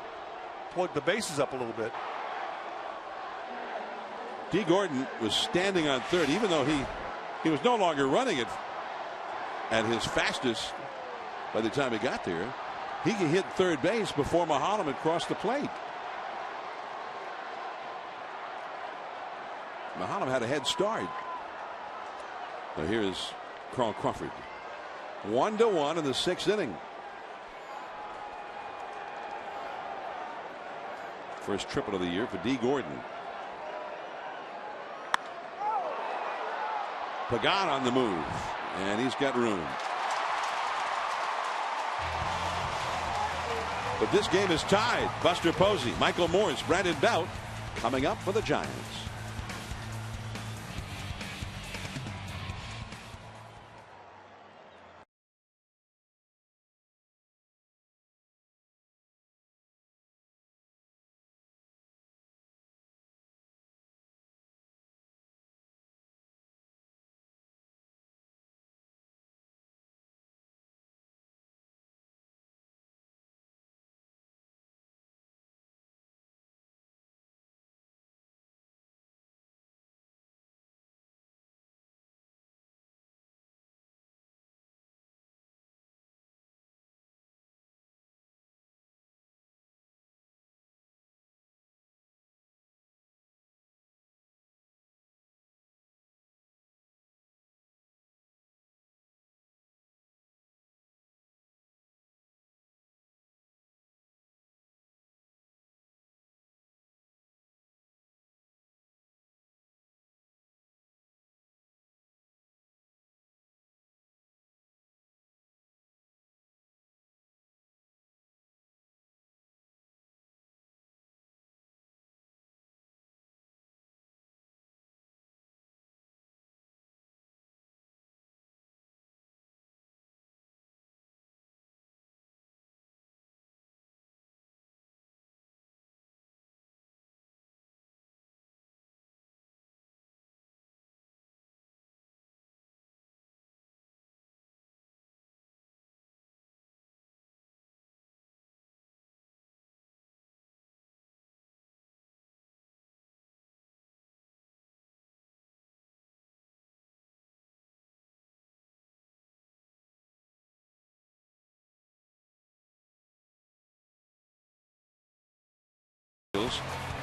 plugged the bases up a little bit. D. Gordon was standing on third, even though he was no longer running it at his fastest by the time he got there. He could hit third base before Mahalan had crossed the plate. Mahalan had a head start. So here's Carl Crawford. 1-1 in the 6th inning. First triple of the year for D. Gordon. Pagan on the move, and he's got room. But this game is tied. Buster Posey, Michael Morse, Brandon Belt coming up for the Giants.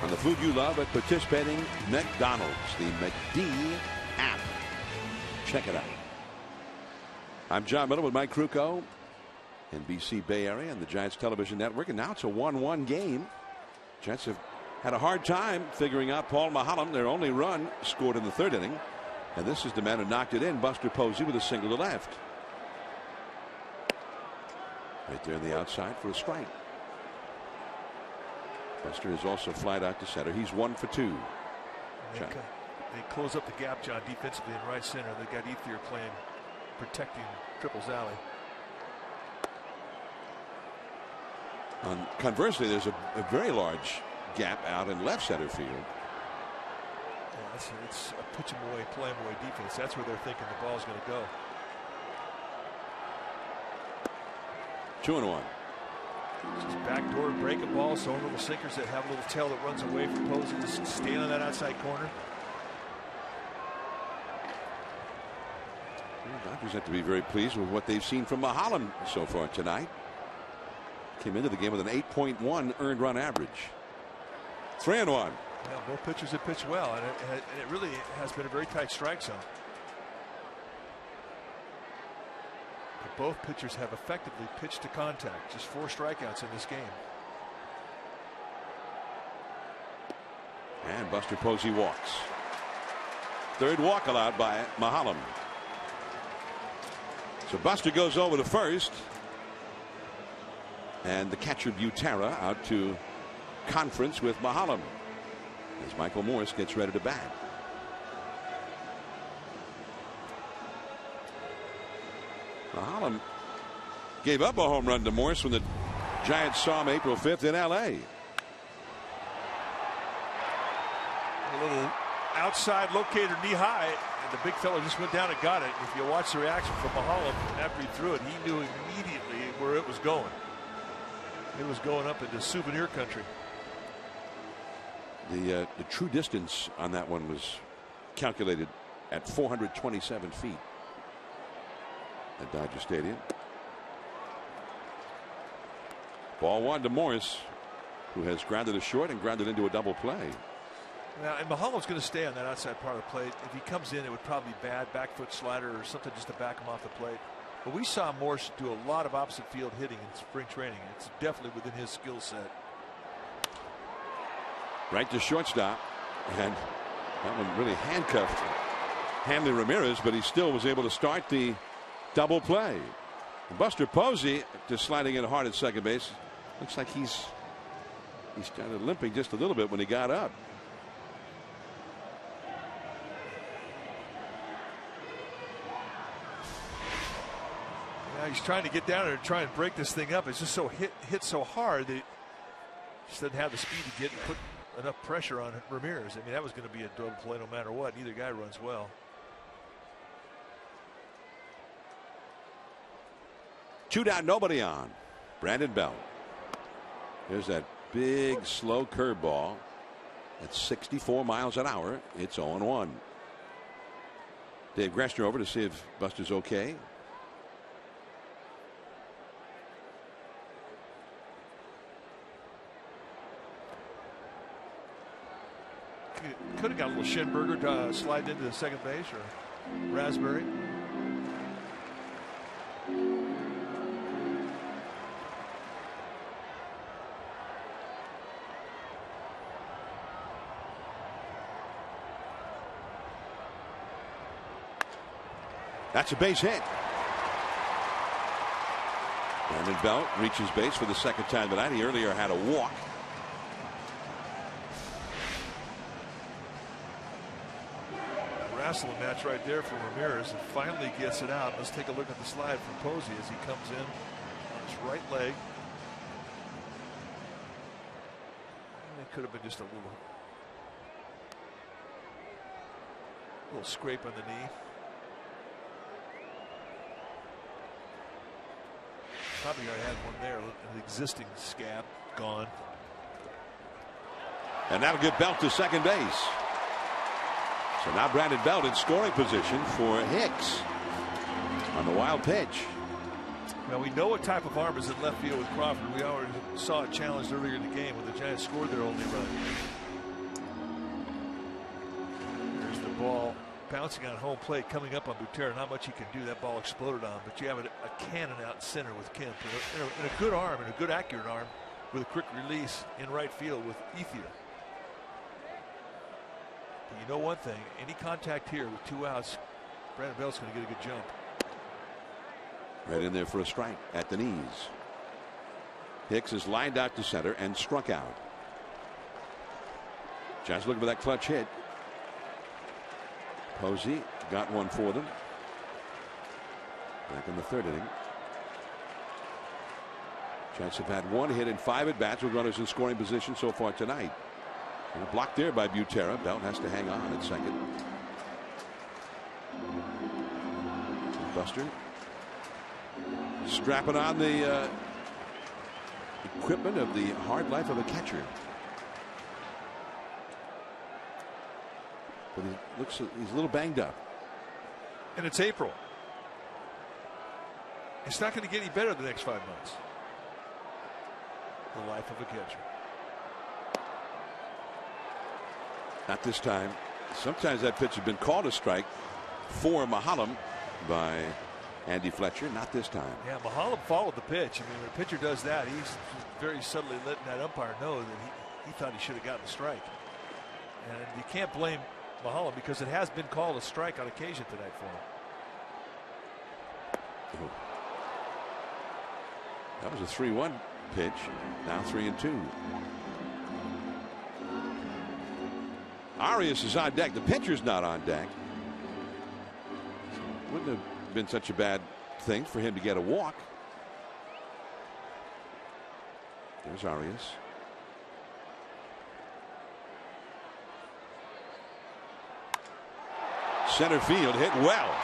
On the food you love at participating McDonald's, the McD app. Check it out. I'm John Miller with Mike Krukow, NBC Bay Area and the Giants Television Network, and now it's a 1-1 game. Giants have had a hard time figuring out Paul Mahalan. Their only run scored in the 3rd inning, and this is the man who knocked it in, Buster Posey, with a single to left. Right there on the outside for a strike. Buster is also flied out to center. He's 1 for 2. They close up the gap, John, defensively in right center. They got Ethier playing, protecting Triple's alley. Conversely, there's a very large gap out in left center field. Yeah, it's a pitch 'em away, play 'em away defense. That's where they're thinking the ball's going to go. 2-1. Just backdoor break a ball, so little sinkers that have a little tail that runs away from Posey. Just stand on that outside corner. The Dodgers have to be very pleased with what they've seen from Mahalam so far tonight. Came into the game with an 8.1 earned run average. 3-1. Yeah, both pitchers have pitched well, and it really has been a very tight strike zone. But both pitchers have effectively pitched to contact. Just 4 strikeouts in this game. And Buster Posey walks. Third walk allowed by Mahalam. So Buster goes over to first. And the catcher Butera out to conference with Mahalam as Michael Morse gets ready to bat. Mahalam gave up a home run to Morse when the Giants saw him April 5th in LA. A little outside locator knee high, and the big fella just went down and got it. If you watch the reaction from Mahalam after he threw it, he knew immediately where it was going. It was going up into souvenir country. The true distance on that one was calculated at 427 feet at Dodger Stadium. Ball 1 to Morris, who has grounded a short and grounded into a double play. Now, and Mahalam's going to stay on that outside part of the plate. If he comes in, it would probably be bad back foot slider or something just to back him off the plate. But we saw Morse do a lot of opposite field hitting in spring training. It's definitely within his skill set. Right to shortstop, and that one really handcuffed Hanley Ramirez, but he still was able to start the double play. Buster Posey just sliding in hard at second base. Looks like he started limping just a little bit when he got up. Now he's trying to get down there and try and break this thing up. It's just so hit so hard that he just doesn't have the speed to get and put enough pressure on Ramirez. I mean, that was going to be a double play no matter what. Neither guy runs well. 2 down, nobody on. Brandon Belt. There's that big slow curveball at 64 miles an hour. It's 0-1. Dave Gressner over to see if Buster's okay. Could have got a little Schenberger to slide into the second base, or Raspberry. That's a base hit. Brandon Belt reaches base for the second time tonight. He earlier had a walk. Wrestling match right there for Ramirez, and finally gets it out. Let's take a look at the slide from Posey as he comes in on his right leg. And it could have been just a little scrape on the knee. Probably already had one there, an existing scab gone. And that'll get Belt to second base. So now Brandon Belt in scoring position for Hicks on the wild pitch. Now we know what type of arm is in left field with Crawford. We already saw it challenged earlier in the game when the Giants scored their only run. There's the ball bouncing on home plate, coming up on Butera. Not much he can do. That ball exploded on, but you have a cannon out center with Kemp, and a good arm, and a good accurate arm with a quick release in right field with Ethier. But you know one thing, any contact here with 2 outs, Brandon Belt's going to get a good jump. Right in there for a strike at the knees. Hicks is lined out to center and struck out. Giants looking for that clutch hit. Posey got one for them back in the 3rd inning. Giants have had 1 hit in 5 at bats with runners in scoring position so far tonight. And a block there by Butera. Belt has to hang on at second. Buster strapping on the equipment of the hard life of a catcher. But he's a little banged up. And it's April. It's not going to get any better the next 5 months. The life of a catcher. Not this time. Sometimes that pitch has been called a strike for Mahalam by Andy Fletcher. Not this time. Yeah, Mahalam followed the pitch. I mean, when a pitcher does that, he's very subtly letting that umpire know that he thought he should have gotten the strike. And you can't blame Mahalam because it has been called a strike on occasion tonight for him. That was a 3-1 pitch. Now 3-2. Arias is on deck. The pitcher's not on deck. Wouldn't have been such a bad thing for him to get a walk. There's Arias. Center field hit well.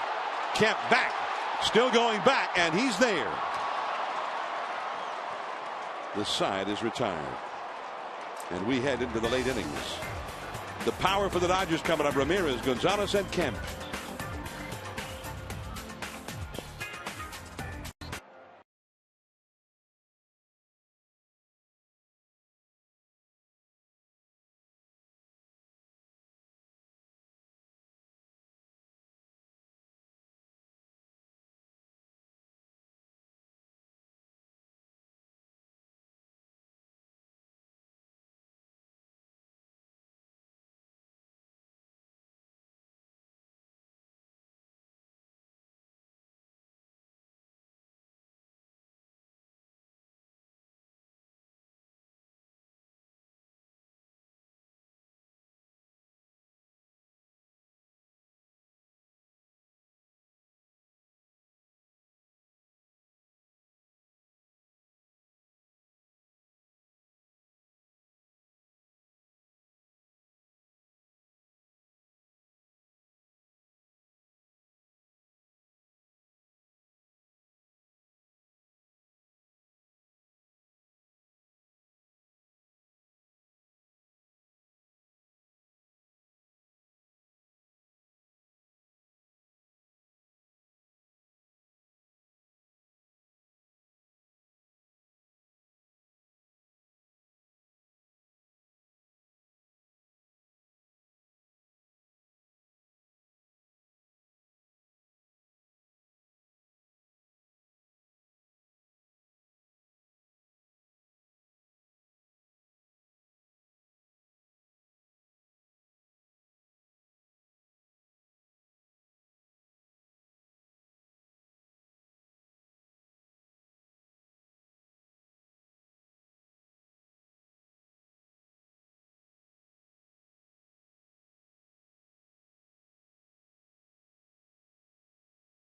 Kemp back. Still going back, and he's there. The side is retired. And we head into the late innings. The power for the Dodgers coming up. Ramirez, Gonzalez, and Kemp.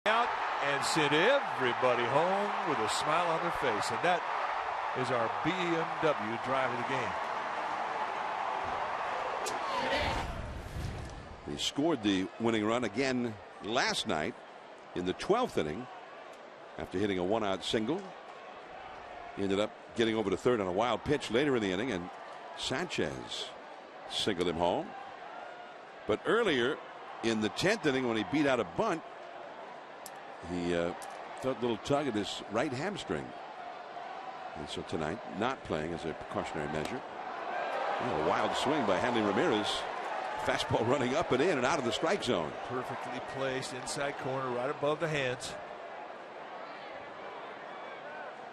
Out and sent everybody home with a smile on their face, and that is our BMW drive of the game. He scored the winning run again last night in the 12th inning after hitting a 1-out single. He ended up getting over to third on a wild pitch later in the inning, and Sanchez singled him home. But earlier in the 10th inning, when he beat out a bunt, he felt a little tug at his right hamstring. And so tonight, not playing as a precautionary measure. A wild swing by Hanley Ramirez. Fastball running up and in and out of the strike zone. Perfectly placed inside corner, right above the hands.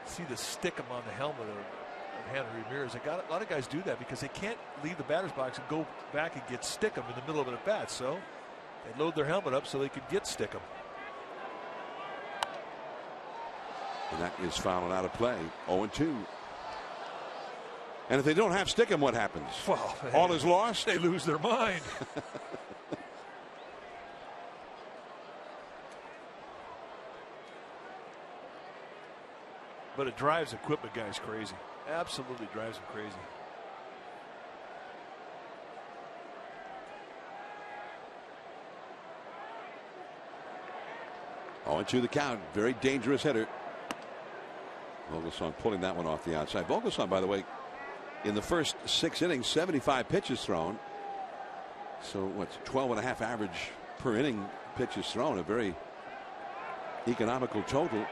See the stickum on the helmet of Hanley Ramirez. A lot of guys do that because they can't leave the batter's box and go back and get stickum in the middle of an at bat. So they load their helmet up so they can get stickum. And that is fouled and out of play. 0-2. And if they don't have Stickum, what happens? Well, all is lost. They lose their mind. but it drives equipment guys crazy. Absolutely drives them crazy. Oh, and to the count. Very dangerous hitter. Vogelsong pulling that one off the outside. Vogelsong, by the way, in the first 6 innings, 75 pitches thrown. So what's 12.5 average per inning pitches thrown. A very economical total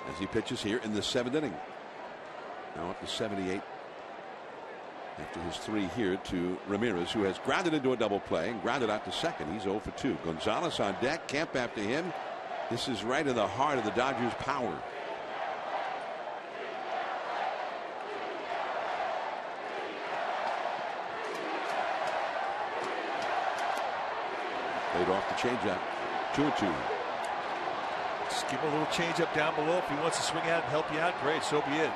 as he pitches here in the 7th inning. Now up to 78 after his 3 here to Ramirez, who has grounded into a double play and grounded out to second. He's 0 for 2. Gonzalez on deck. Kemp after him. This is right in the heart of the Dodgers' power. Laid off the changeup. 2-2. Just give him a little changeup down below. If he wants to swing at it and help you out, great, so be it.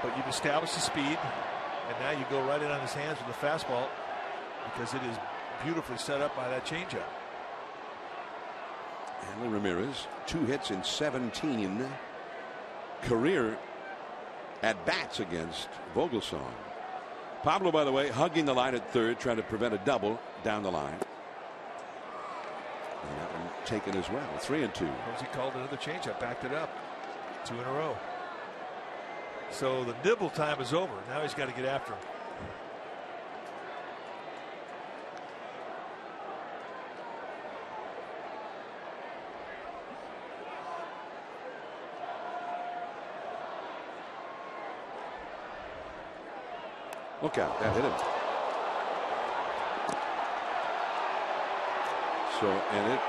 But you've established the speed, and now you go right in on his hands with the fastball because it is beautifully set up by that changeup. Hanley Ramirez, 2 hits in 17 career at bats against Vogelsong. Pablo, by the way, hugging the line at third, trying to prevent a double down the line. And that one taken as well. 3-2. He called another changeup, backed it up. 2 in a row. So the nibble time is over. Now he's got to get after him. Look out, that hit him. So, and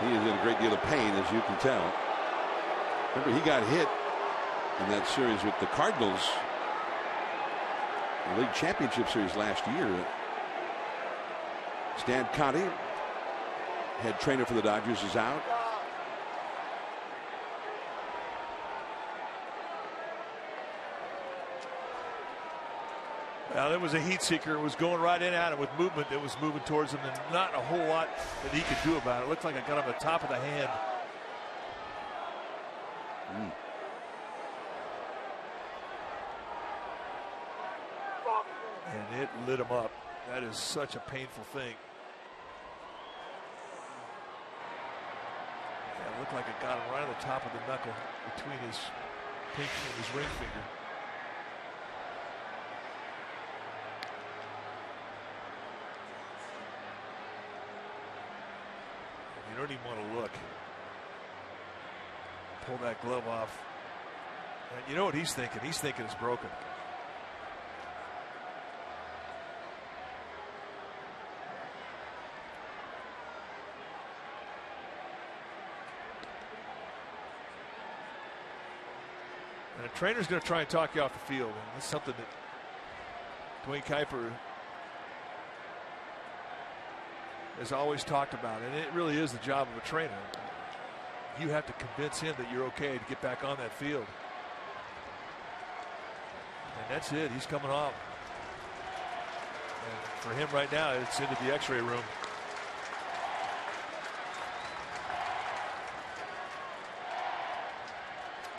he is in a great deal of pain, as you can tell. Remember, he got hit in that series with the Cardinals, the league championship series last year. Stan Conti, head trainer for the Dodgers, is out. Well, it was a heat seeker. It was going right in at him with movement. It was moving towards him, and not a whole lot that he could do about it. It looked like I got him at the top of the hand. And it lit him up. That is such a painful thing. Yeah, it looked like it got him right on the top of the knuckle between his pinky and his ring finger. You don't even want to look. Pull that glove off. And you know what he's thinking? He's thinking it's broken. And a trainer's going to try and talk you off the field. And that's something that Dwayne Kuiper has always talked about, and it really is the job of a trainer. You have to convince him that you're okay to get back on that field. And that's it. He's coming off. And for him right now, it's into the x-ray room.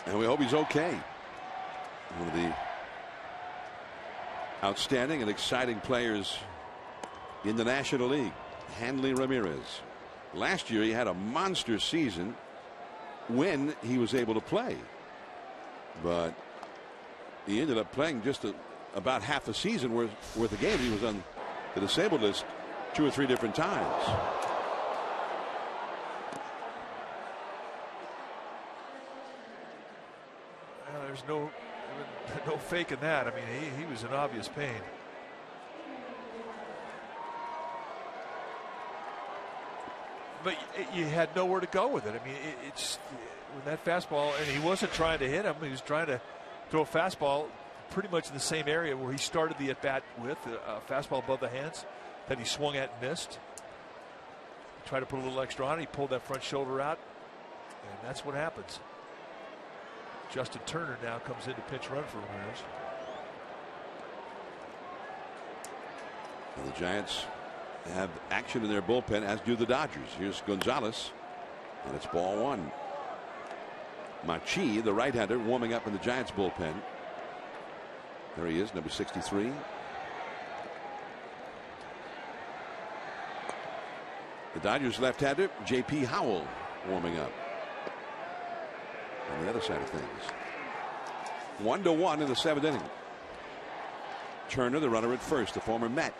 And we hope he's okay. One of the outstanding and exciting players in the National League, Hanley Ramirez. Last year he had a monster season when he was able to play, but he ended up playing just about half a season worth of games. He was on the disabled list 2 or 3 different times. Well, there's no faking that. I mean, he was in obvious pain. But you had nowhere to go with it. I mean, it's when that fastball, and he wasn't trying to hit him. He was trying to throw a fastball pretty much in the same area where he started the at-bat with, a fastball above the hands that he swung at and missed. He tried to put a little extra on it. He pulled that front shoulder out, and that's what happens. Justin Turner now comes in to pinch run for Ramirez. The Giants have action in their bullpen, as do the Dodgers. Here's Gonzalez. And it's ball one. Machi, the right-hander, warming up in the Giants bullpen. There he is, number 63. The Dodgers left-hander, J.P. Howell, warming up on the other side of things. 1-1 in the 7th inning. Turner, the runner at first, the former Met.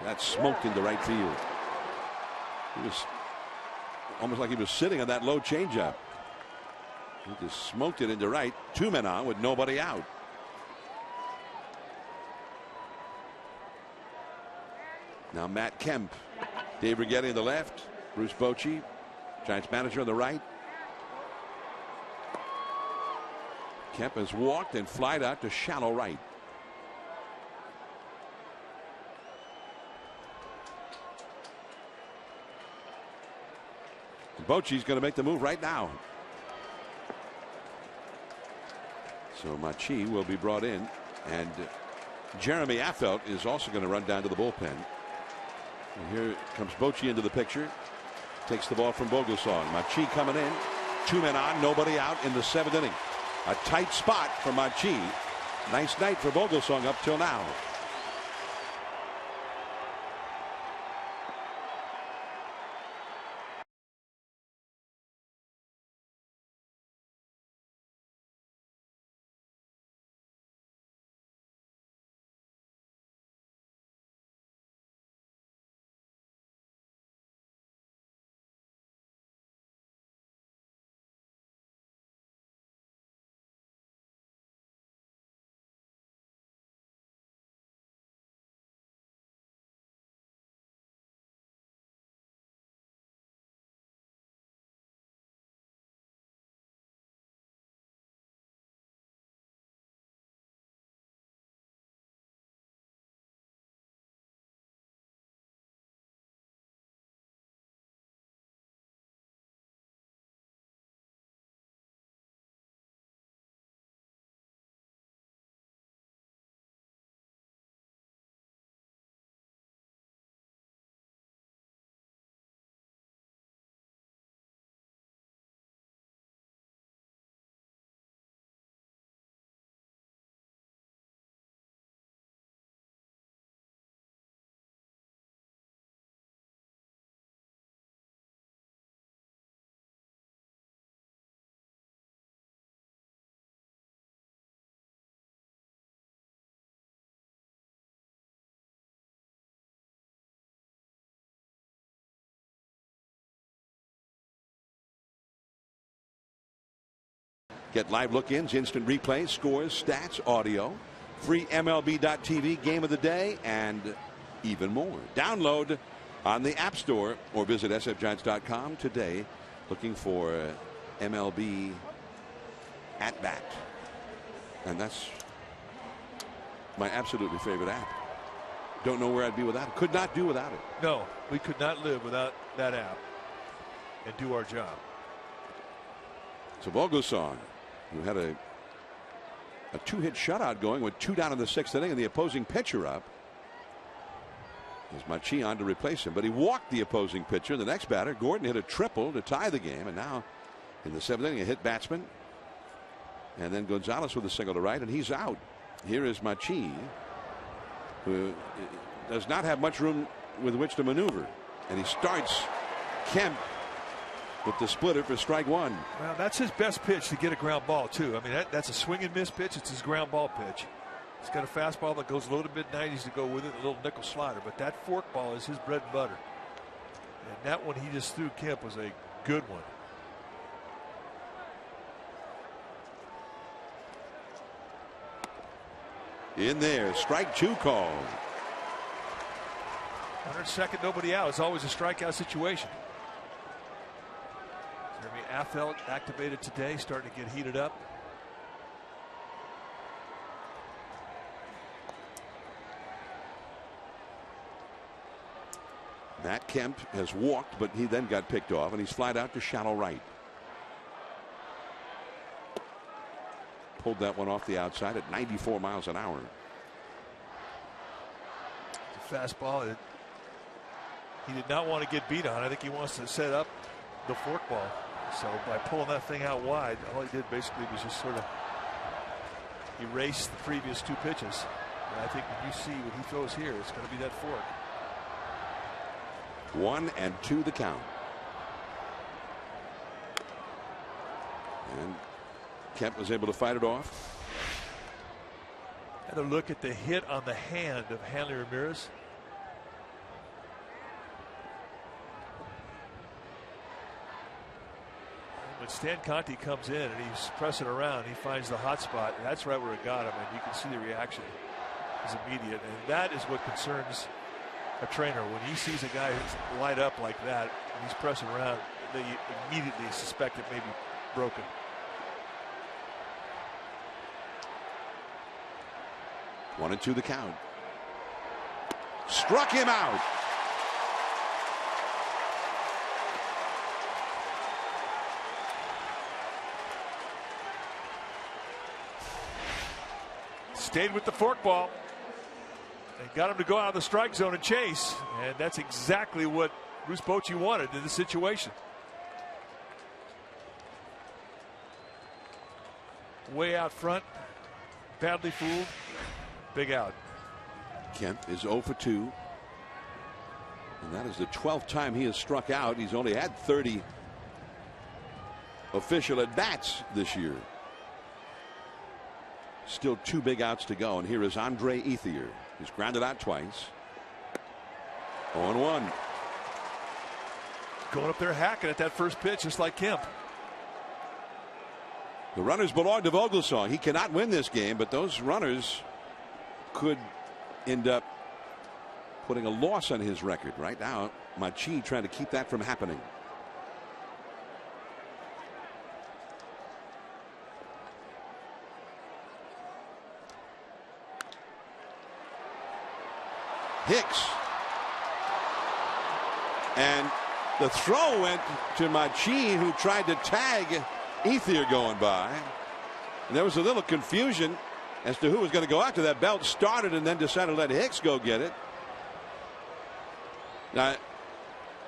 That's smoked into right field. He was almost like he was sitting on that low changeup. He just smoked it into right. 2 men on with nobody out. Now Matt Kemp, Dave Righetti on the left, Bruce Bochy, Giants manager on the right. Kemp has walked and flied out to shallow right. Bochy's going to make the move right now. So Machi will be brought in, and Jeremy Affeldt is also going to run down to the bullpen. And here comes Bochy into the picture. Takes the ball from Vogelsong. Machi coming in. 2 men on, nobody out in the 7th inning. A tight spot for Machi. Nice night for Vogelsong up till now. Get live look-ins, instant replays, scores, stats, audio, free MLB.tv game of the day, and even more. Download on the App Store or visit sfgiants.com today looking for MLB at bat. And that's my absolutely favorite app. Don't know where I'd be without it. Could not do without it. No, we could not live without that app and do our job. So Vogelsong, who had a 2-hit shutout going with 2 down in the 6th inning and the opposing pitcher up. There's Machi on to replace him, but he walked the opposing pitcher. The next batter, Gordon, hit a triple to tie the game, and now in the 7th inning, a hit batsman. And then Gonzalez with a single to right, and he's out. Here is Machi, who does not have much room with which to maneuver. And he starts Kemp with the splitter for strike 1. Well, that's his best pitch to get a ground ball, too. I mean, that's a swing and miss pitch. It's his ground ball pitch. He's got a fastball that goes low to mid-90s to go with it, a little nickel slider. But that fork ball is his bread and butter. And that one he just threw Kemp was a good one. In there, strike 2 called. 102nd, nobody out. It's always a strikeout situation. Jeremy Affeldt activated today, starting to get heated up. Matt Kemp has walked, but he then got picked off, and he's flied out to shallow right. Pulled that one off the outside at 94 miles an hour. It's a fastball that he did not want to get beat on. I think he wants to set up the forkball. So by pulling that thing out wide, all he did basically was just sort of erase the previous 2 pitches. And I think when you see what he throws here, it's going to be that fork. 1-2 the count. And Kemp was able to fight it off. Another look at the hit on the hand of Hanley Ramirez. When Stan Conti comes in and he's pressing around, he finds the hot spot. And that's right where it got him, and you can see the reaction is immediate. And that is what concerns a trainer. When he sees a guy light up like that and he's pressing around, they immediately suspect it may be broken. 1-2 the count. Struck him out. Stayed with the forkball. They got him to go out of the strike zone and chase. And that's exactly what Bruce Bochy wanted in this situation. Way out front. Badly fooled. Big out. Kemp is 0 for 2. And that is the 12th time he has struck out. He's only had 30 official at bats this year. Still 2 big outs to go. And here is Andre Ethier. He's grounded out twice. 0-1. Going up there hacking at that first pitch just like Kemp. The runners belong to Vogelsong. He cannot win this game, but those runners could end up putting a loss on his record. Right now, Machi trying to keep that from happening. Hicks. And the throw went to Machi, who tried to tag Ethier going by. And there was a little confusion as to who was going to go after that. Belt started and then decided to let Hicks go get it. Now,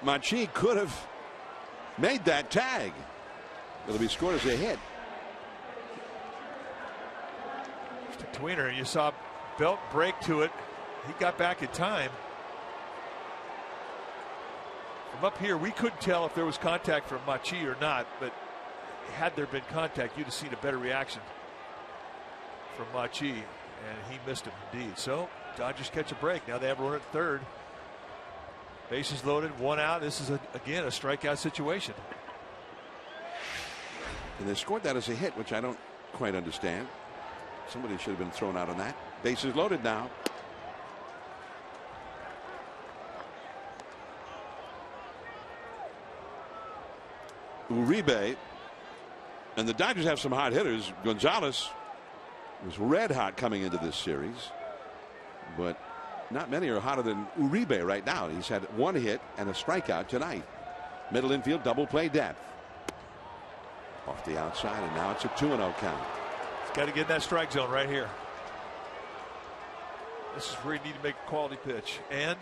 Machi could have made that tag. It'll be scored as a hit. Mr. Tweener, you saw Belt break to it. He got back in time. From up here, we couldn't tell if there was contact from Machi or not, but had there been contact, you'd have seen a better reaction from Machi, and he missed him indeed. So Dodgers catch a break. Now they have a run at third. Bases loaded, 1 out. This is again a strikeout situation. And they scored that as a hit, which I don't quite understand. Somebody should have been thrown out on that. Bases loaded now. Uribe, and the Dodgers have some hot hitters. Gonzalez was red hot coming into this series, but not many are hotter than Uribe right now. He's had 1 hit and a strikeout tonight. Middle infield double play depth. Off the outside, and now it's a 2-0 count. He's got to get in that strike zone right here. This is where you need to make a quality pitch and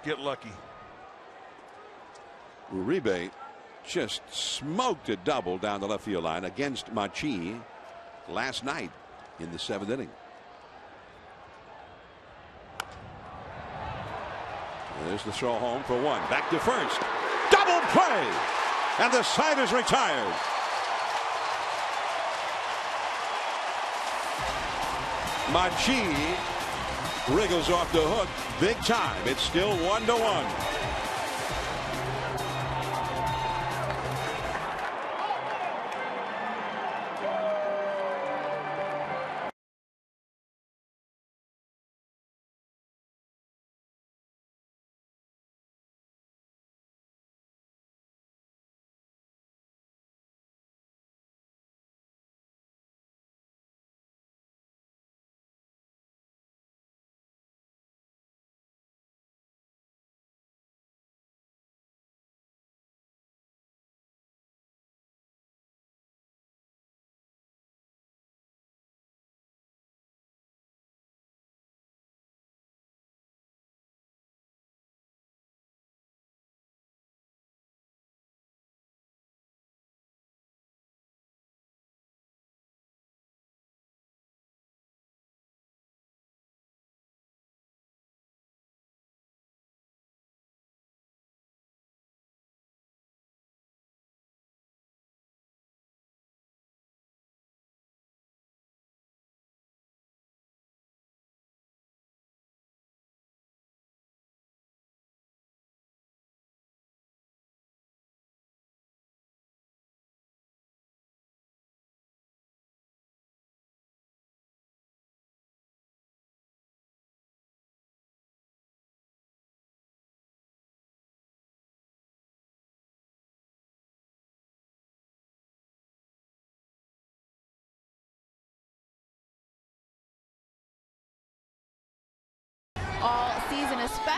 get lucky. Uribe just smoked a double down the left field line against Machi last night in the 7th inning. There's the throw home for 1. Back to first. Double play! And the side is retired. Machi wriggles off the hook big time. It's still 1-1.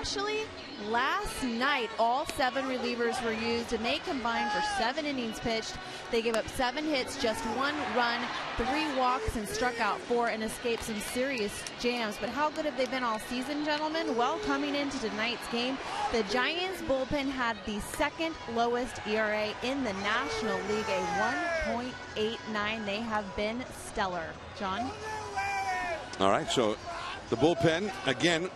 especially last night. All 7 relievers were used, and they combined for 7 innings pitched. They gave up 7 hits, just 1 run, 3 walks, and struck out 4 and escaped some serious jams. But how good have they been all season, gentlemen? Well, coming into tonight's game, the Giants bullpen had the 2nd lowest ERA in the National League, a 1.89. They have been stellar. John? All right, so the bullpen, again,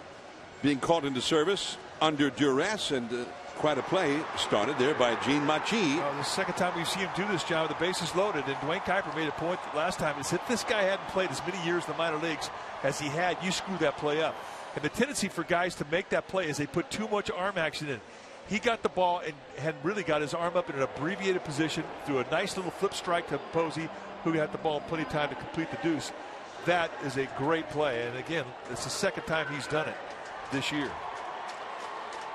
being called into service under duress, and quite a play started there by Gene Machi. The second time we've seen him do this, John, with the bases loaded. And Dwayne Kuiper made a point last time. He said, if this guy hadn't played as many years in the minor leagues as he had, you screw that play up. And the tendency for guys to make that play is they put too much arm action in. He got the ball and had really got his arm up in an abbreviated position through a nice little flip strike to Posey, who had the ball plenty of time to complete the deuce. That is a great play. And again, it's the second time he's done it this year.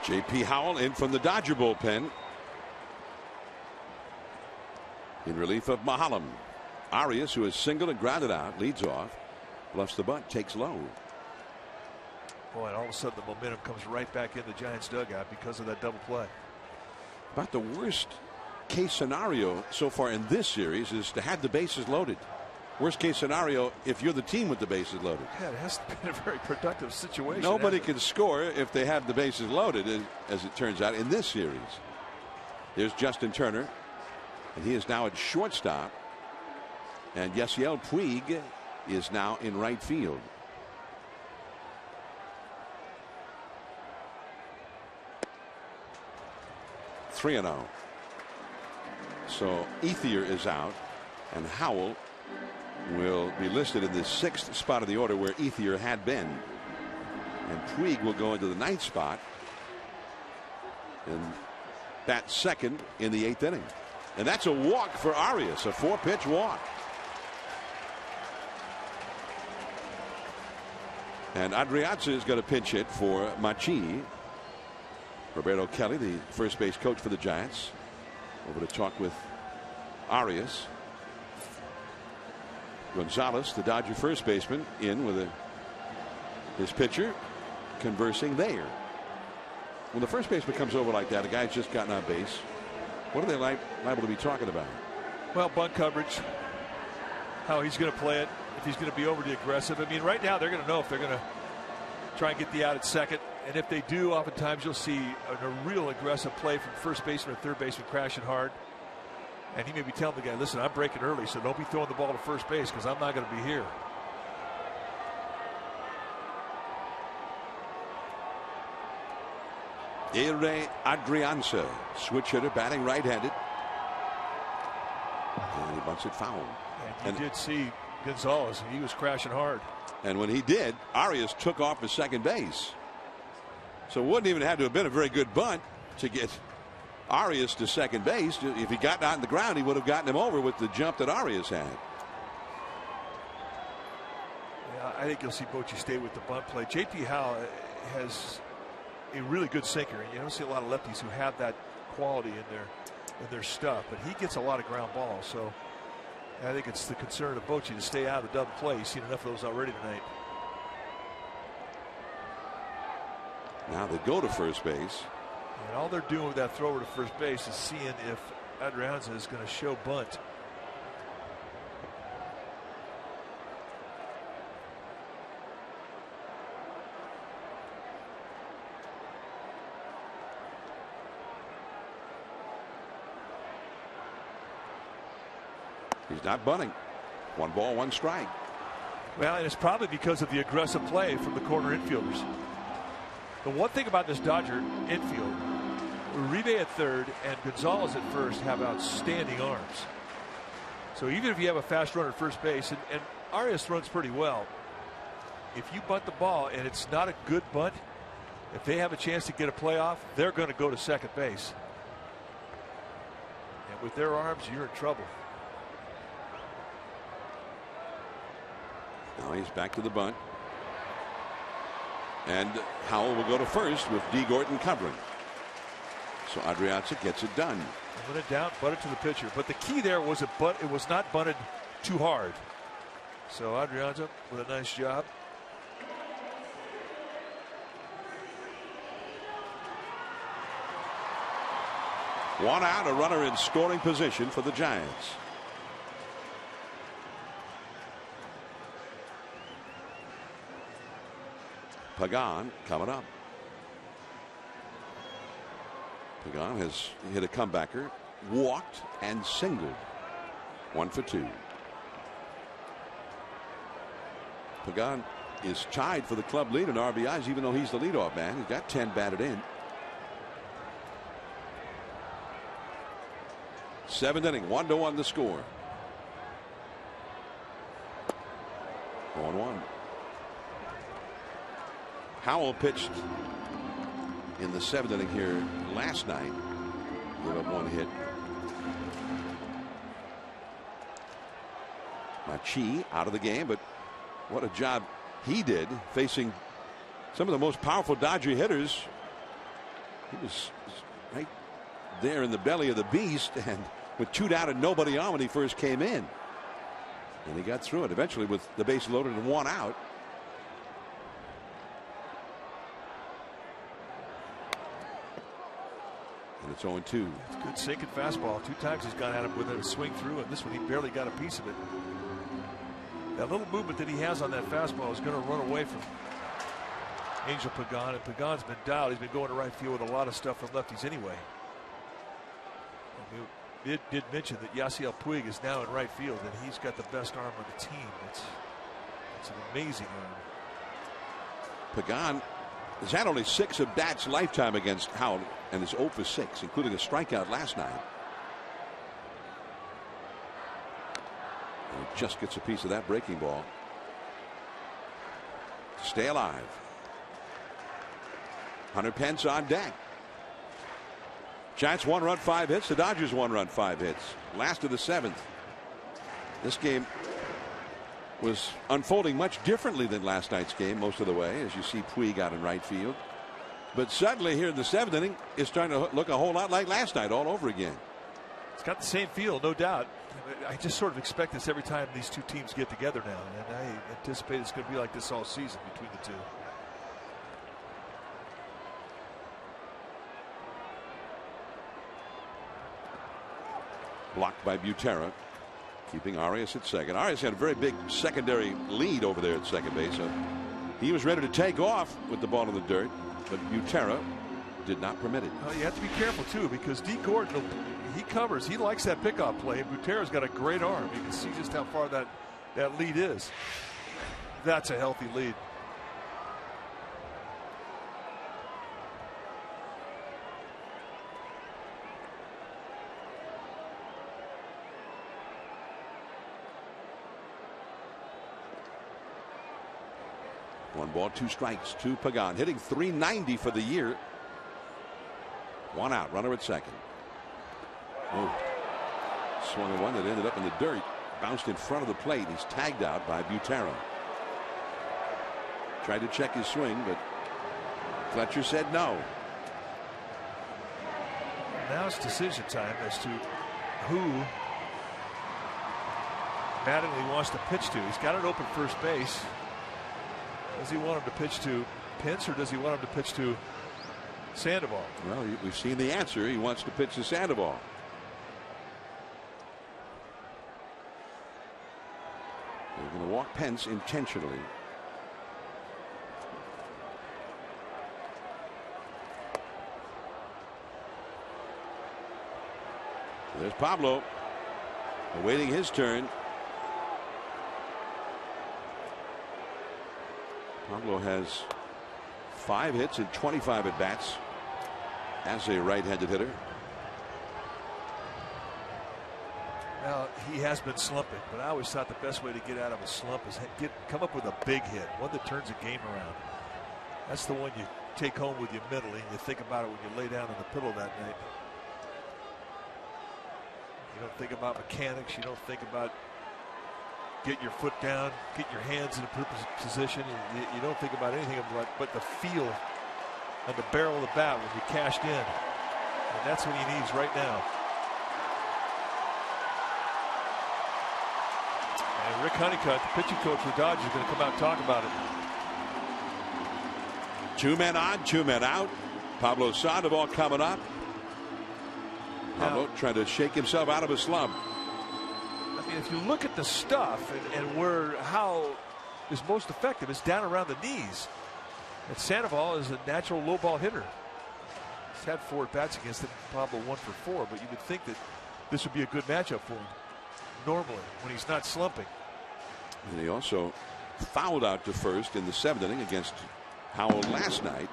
J.P. Howell in from the Dodger bullpen in relief of Mahalam. Arias, who is singled and grounded out, leads off, bluffs the bunt, takes low. Boy, and all of a sudden the momentum comes right back in the Giants dugout because of that double play. About the worst case scenario so far in this series is to have the bases loaded. Worst case scenario, if you're the team with the bases loaded. Yeah, it hasn't been a very productive situation. Nobody can score if they have the bases loaded, as it turns out, in this series. There's Justin Turner, and he is now at shortstop. And Yasiel Puig is now in right field. (3-0). So Ethier is out, and Howell will be listed in the 6th spot of the order where Ethier had been. And Puig will go into the 9th spot and bat second in the 8th inning. And that's a walk for Arias, a 4-pitch walk. And Adrianza is going to pinch hit for Machi. Roberto Kelly, the first base coach for the Giants, over to talk with Arias. Gonzalez, the Dodger first baseman, in with his pitcher, conversing there. When the first baseman comes over like that, a guy's just gotten on base, what are they liable to be talking about? Well, bunt coverage, how he's going to play it, if he's going to be overly aggressive. I mean, right now they're going to know if they're going to try and get the out at second. And if they do, oftentimes you'll see a real aggressive play from first baseman or third baseman crashing hard. And he may be telling the guy, listen, I'm breaking early, so don't be throwing the ball to first base because I'm not going to be here. Ere Adrianza, switch hitter, batting right-handed. And he bunts it foul. And you did see Gonzalez, he was crashing hard. And when he did, Arias took off for second base. So it wouldn't even have to have been a very good bunt to get Arias to second base. If he got out on the ground, he would have gotten him over with the jump that Arias had. Yeah, I think you'll see Bochy stay with the bunt play. J.P. Howell has a really good sinker, and you don't see a lot of lefties who have that quality in their stuff. But he gets a lot of ground balls, so I think it's the concern of Bochy to stay out of the double play. You've seen enough of those already tonight. Now they go to first base. And all they're doing with that throw over to first base is seeing if Adrianza is going to show bunt. He's not bunting. 1 ball, 1 strike. Well, and it's probably because of the aggressive play from the corner infielders. The one thing about this Dodger infield, Uribe at third and Gonzalez at first have outstanding arms. So even if you have a fast runner at first base, and Arias runs pretty well, if you bunt the ball and it's not a good bunt, if they have a chance to get a playoff, they're going to go to second base. And with their arms, you're in trouble. Now he's back to the bunt. And Howell will go to first with D. Gordon covering. So Adrianza gets it done. Put it down, butt it to the pitcher. But the key there was it was not bunted too hard. So Adrianza with a nice job. One out, a runner in scoring position for the Giants. Pagan coming up. Pagan has hit a comebacker, walked and singled. 1 for 2. Pagan is tied for the club lead in RBIs, even though he's the leadoff man. He's got 10 batted in. 7th inning, 1-1 the score. 1-1. Howell pitched in the 7th inning here last night. Gave up 1 hit. Machi out of the game, but what a job he did facing some of the most powerful Dodger hitters. He was right there in the belly of the beast, and with 2 down and nobody on when he first came in. And he got through it eventually with the base loaded and 1 out. And it's 0-2. It's a good sinking fastball. 2 times he's gone at him with it, a swing through, and this one he barely got a piece of it. That little movement that he has on that fastball is going to run away from Angel Pagan, and Pagan's been dialed. He's been going to right field with a lot of stuff from lefties anyway. We did mention that Yasiel Puig is now in right field, and he's got the best arm on the team. It's an amazing arm. Pagan has had only 6 at-bats lifetime against Howell, and is 0 for 6, including a strikeout last night. And he just gets a piece of that breaking ball. Stay alive. Hunter Pence on deck. Giants 1 run, 5 hits. The Dodgers 1 run, 5 hits. Last of the 7th. This game was unfolding much differently than last night's game most of the way, as you see Puig out in right field. But suddenly here in the 7th inning, it's starting to look a whole lot like last night all over again. It's got the same feel, no doubt. I just sort of expect this every time these 2 teams get together now, and I anticipate it's going to be like this all season between the 2. Blocked by Butera, keeping Arias at second. Arias had a very big secondary lead over there at second base, so he was ready to take off with the ball in the dirt, but Butera did not permit it. Well, you have to be careful too, because D. Gordon, he covers. He likes that pickoff play. Butera's got a great arm. You can see just how far that lead is. That's a healthy lead. One ball, 2 strikes to Pagan, hitting .390 for the year. 1 out, runner at second. Oh, swung at one that ended up in the dirt, bounced in front of the plate. He's tagged out by Butera. Tried to check his swing, but Fletcher said no. Now it's decision time as to who Mattingly wants to pitch to. He's got an open first base. Does he want him to pitch to Pence, or does he want him to pitch to Sandoval? Well, we've seen the answer. He wants to pitch to Sandoval. They're going to walk Pence intentionally. There's Pablo awaiting his turn. Pablo has 5 hits and 25 at bats as a right-handed hitter. Well, he has been slumping, but I always thought the best way to get out of a slump is come up with a big hit, one that turns a game around. That's the one you take home with you mentally, and you think about it when you lay down in the pillow that night. You don't think about mechanics. You don't think about getting your foot down, getting your hands in a position. You don't think about anything but the feel of the barrel of the bat when you cashed in. And that's what he needs right now. And Rick Honeycutt, the pitching coach for the Dodgers, is going to come out and talk about it. 2 men on, 2 men out. Pablo Sandoval coming up. Pablo trying to shake himself out of a slump. I mean, if you look at the stuff and how is most effective, it's down around the knees. And Sandoval is a natural low ball hitter. He's had 4 at-bats against him. Pablo 1 for 4, but you would think that this would be a good matchup for him normally when he's not slumping. And he also fouled out to first in the 7th inning against Howell last night.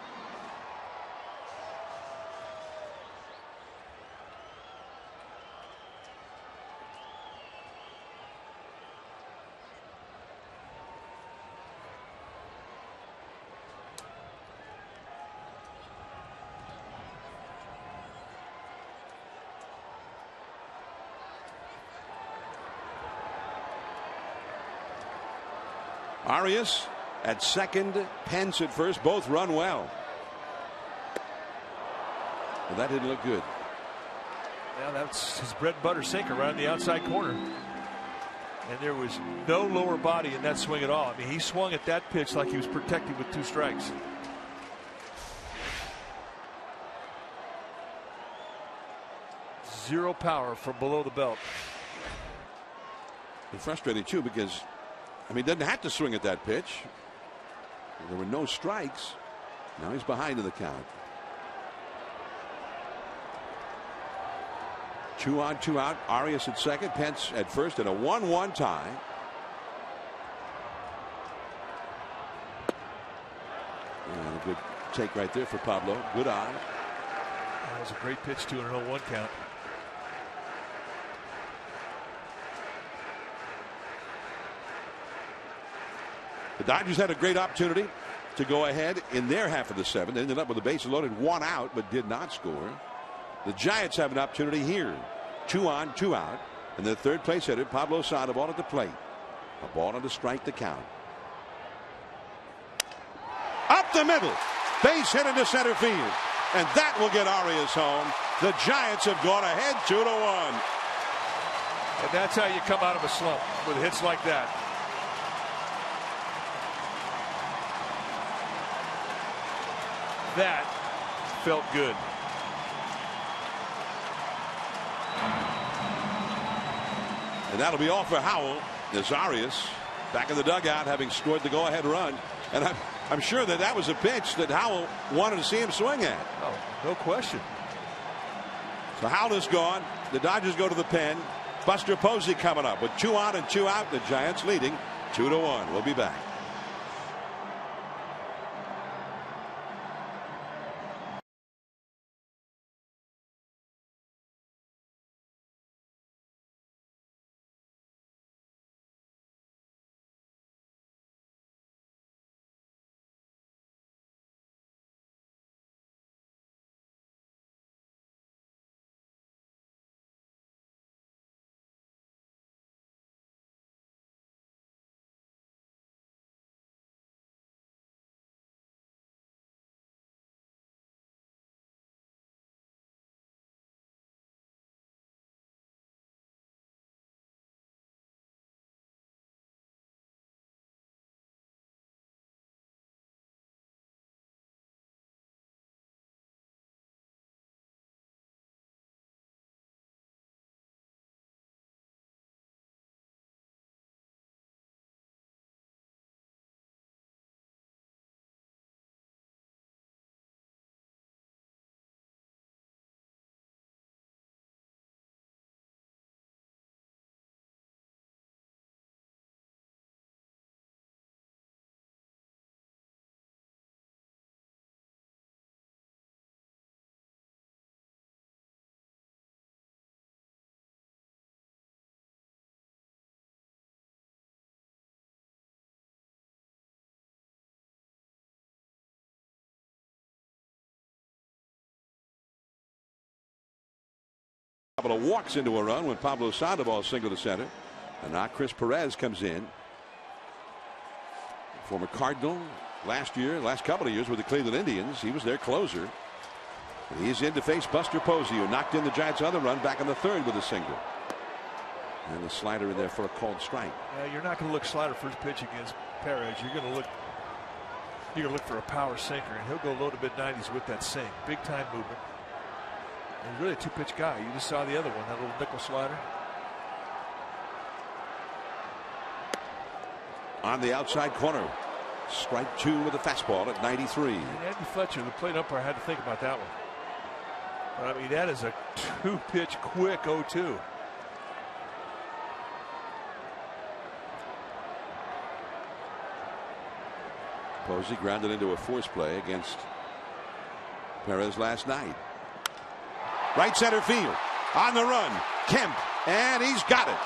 Arias at second, Pence at first, both run well. Well, that didn't look good. Yeah, that's his bread and butter sinker right in the outside corner. And there was no lower body in that swing at all. I mean, he swung at that pitch like he was protected with 2 strikes. Zero power from below the belt. And frustrating too, because I mean, he doesn't have to swing at that pitch. There were no strikes. Now he's behind in the count. 2 on, 2 out. Arias at second, Pence at first, and a 1-1 tie. And a good take right there for Pablo. Good eye. That was a great pitch to an 0-1 count. The Dodgers had a great opportunity to go ahead in their half of the 7th. They ended up with a base loaded, 1 out, but did not score. The Giants have an opportunity here. 2 on, 2 out. And the third place hitter, Pablo Sandoval at the plate. A ball on to strike the count. Up the middle. Base hit into center field. And that will get Arias home. The Giants have gone ahead 2-1. And that's how you come out of a slump, with hits like that. That felt good. And that'll be all for Howell. As Arias back in the dugout, having scored the go-ahead run. And I'm sure that was a pitch that Howell wanted to see him swing at. Oh, no question. So Howell is gone. The Dodgers go to the pen. Buster Posey coming up with 2 on and 2 out. The Giants leading 2-1. We'll be back. Couple of walks into a run when Pablo Sandoval single to center. And now Chris Perez comes in. Former Cardinal last couple of years with the Cleveland Indians. He was their closer. And he's in to face Buster Posey, who knocked in the Giants' other run back in the 3rd with a single. And the slider in there for a called strike. You're not going to look slider first pitch against Perez. You're going to look for a power sinker, and he'll go low to mid-90s with that sink. Big time movement. He's really a two-pitch guy. You just saw the other one, that little nickel slider. On the outside corner. Strike 2 with a fastball at 93. And Andy Fletcher, the plate umpire, had to think about that one. But I mean, that is a two-pitch quick 0-2. Posey grounded into a force play against Perez last night. Right center field. On the run. Kemp. And he's got it.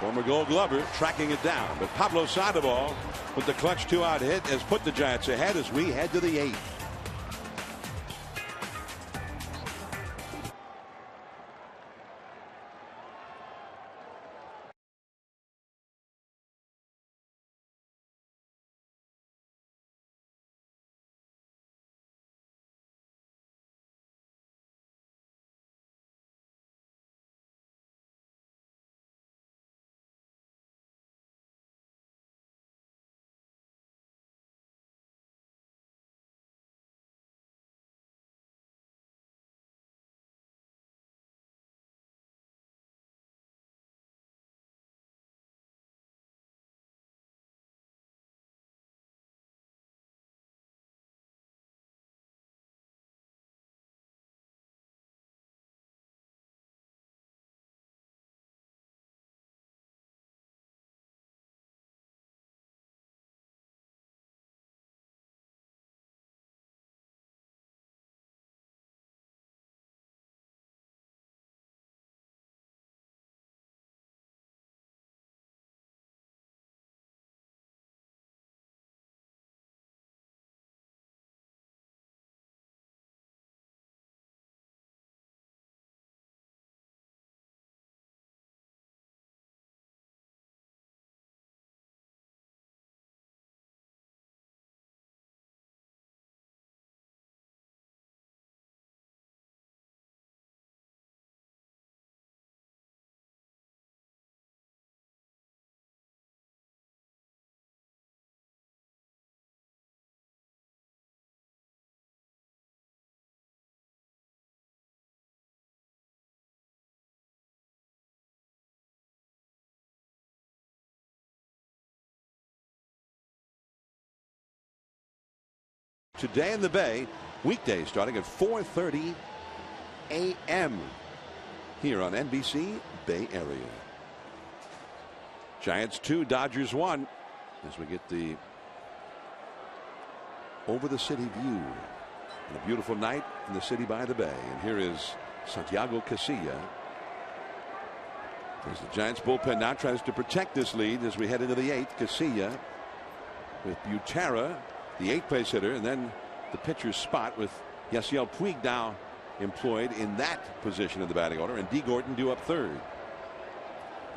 Former Gold Glover tracking it down. But Pablo Sandoval with the clutch 2-out hit has put the Giants ahead as we head to the 8th. Today in the Bay, weekday starting at 4:30 a.m. here on NBC Bay Area. Giants 2, Dodgers 1 as we get the over the city view on a beautiful night in the city by the bay. And here is Santiago Casilla as the Giants bullpen now tries to protect this lead as we head into the 8th. Casilla with Butera, the 8th place hitter, and then the pitcher's spot with Yasiel Puig now employed in that position in the batting order, and D. Gordon due up 3rd.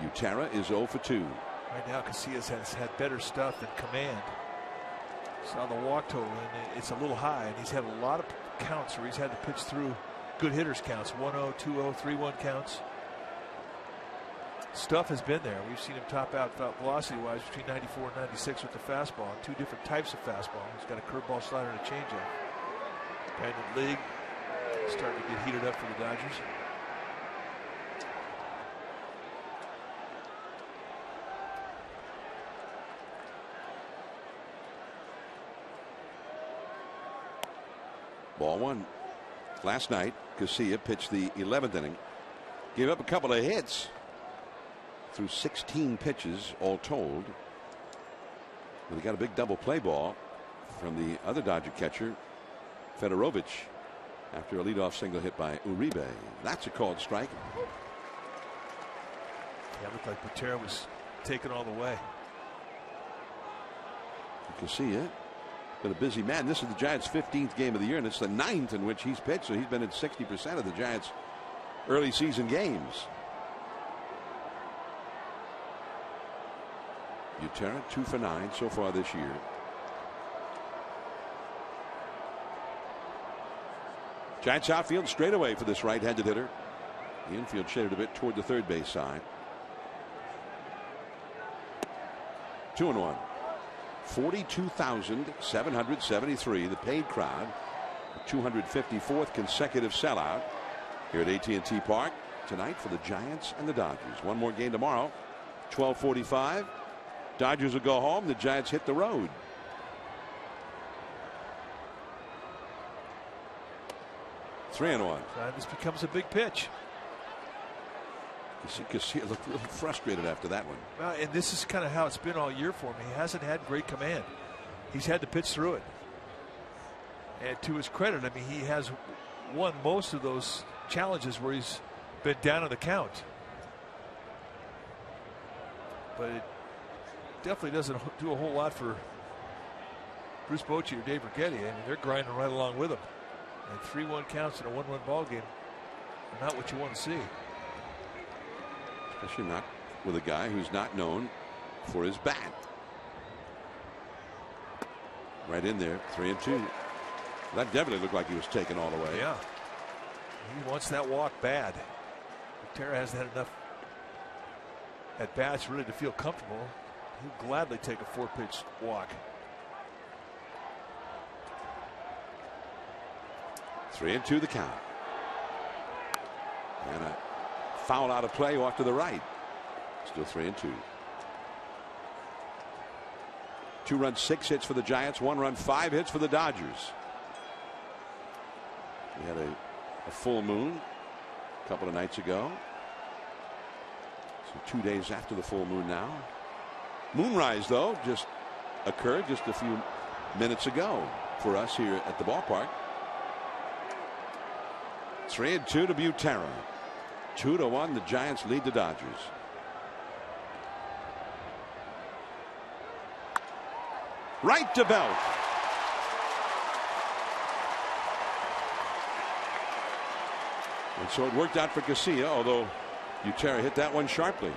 Butera is 0 for 2. Right now, Casillas has had better stuff than command. Saw the walk total, and it's a little high, and he's had a lot of counts where he's had to pitch through good hitters counts, 1-0, 2-0, 3-1 counts. Stuff has been there. We've seen him top out velocity-wise between 94 and 96 with the fastball, and 2 different types of fastball. He's got a curveball, slider, and a changeup. Independent league starting to get heated up for the Dodgers. Ball 1. Last night, Casilla pitched the 11th inning, gave up a couple of hits through 16 pitches all told. But he got a big double play ball from the other Dodger catcher, Fedorovich, after a leadoff single hit by Uribe. That's a called strike. Yeah, it looked like Butera was taken all the way. Casilla been a busy man. This is the Giants' 15th game of the year, and it's the 9th in which he's pitched, so he's been in 60% of the Giants' early season games. Butera 2 for 9 so far this year. Giants outfield straight away for this right-handed hitter. The infield shaded a bit toward the third base side. 2-1. 42,773, the paid crowd 254th consecutive sellout here at AT&T Park tonight for the Giants and the Dodgers. One more game tomorrow, 12:45. Dodgers will go home. The Giants hit the road. Three and one. This becomes a big pitch. Casilla looked really frustrated after that one. Well, and this is kind of how it's been all year for him. He hasn't had great command. He's had to pitch through it. And to his credit, I mean, he has won most of those challenges where he's been down on the count. But it definitely doesn't do a whole lot for Bruce Bochy or Dave Rigetti. I mean, they're grinding right along with him. And 3-1 counts in a 1-run ball game are not what you want to see. Especially not with a guy who's not known for his bat. Right in there, 3-2. That definitely looked like he was taken all the way. Yeah. He wants that walk bad. Terra hasn't had enough at bats really to feel comfortable. He'll gladly take a 4-pitch walk. 3-2 the count. And a foul out of play off to the right. Still 3-2. 2 runs, 6 hits for the Giants. 1 run, 5 hits for the Dodgers. We had a full moon a couple of nights ago. So 2 days after the full moon now. Moonrise, though, just occurred just a few minutes ago for us here at the ballpark. 3-2 to Butera. 2-1, the Giants lead the Dodgers. Right to Belt. And so it worked out for Casilla, although Butera hit that one sharply.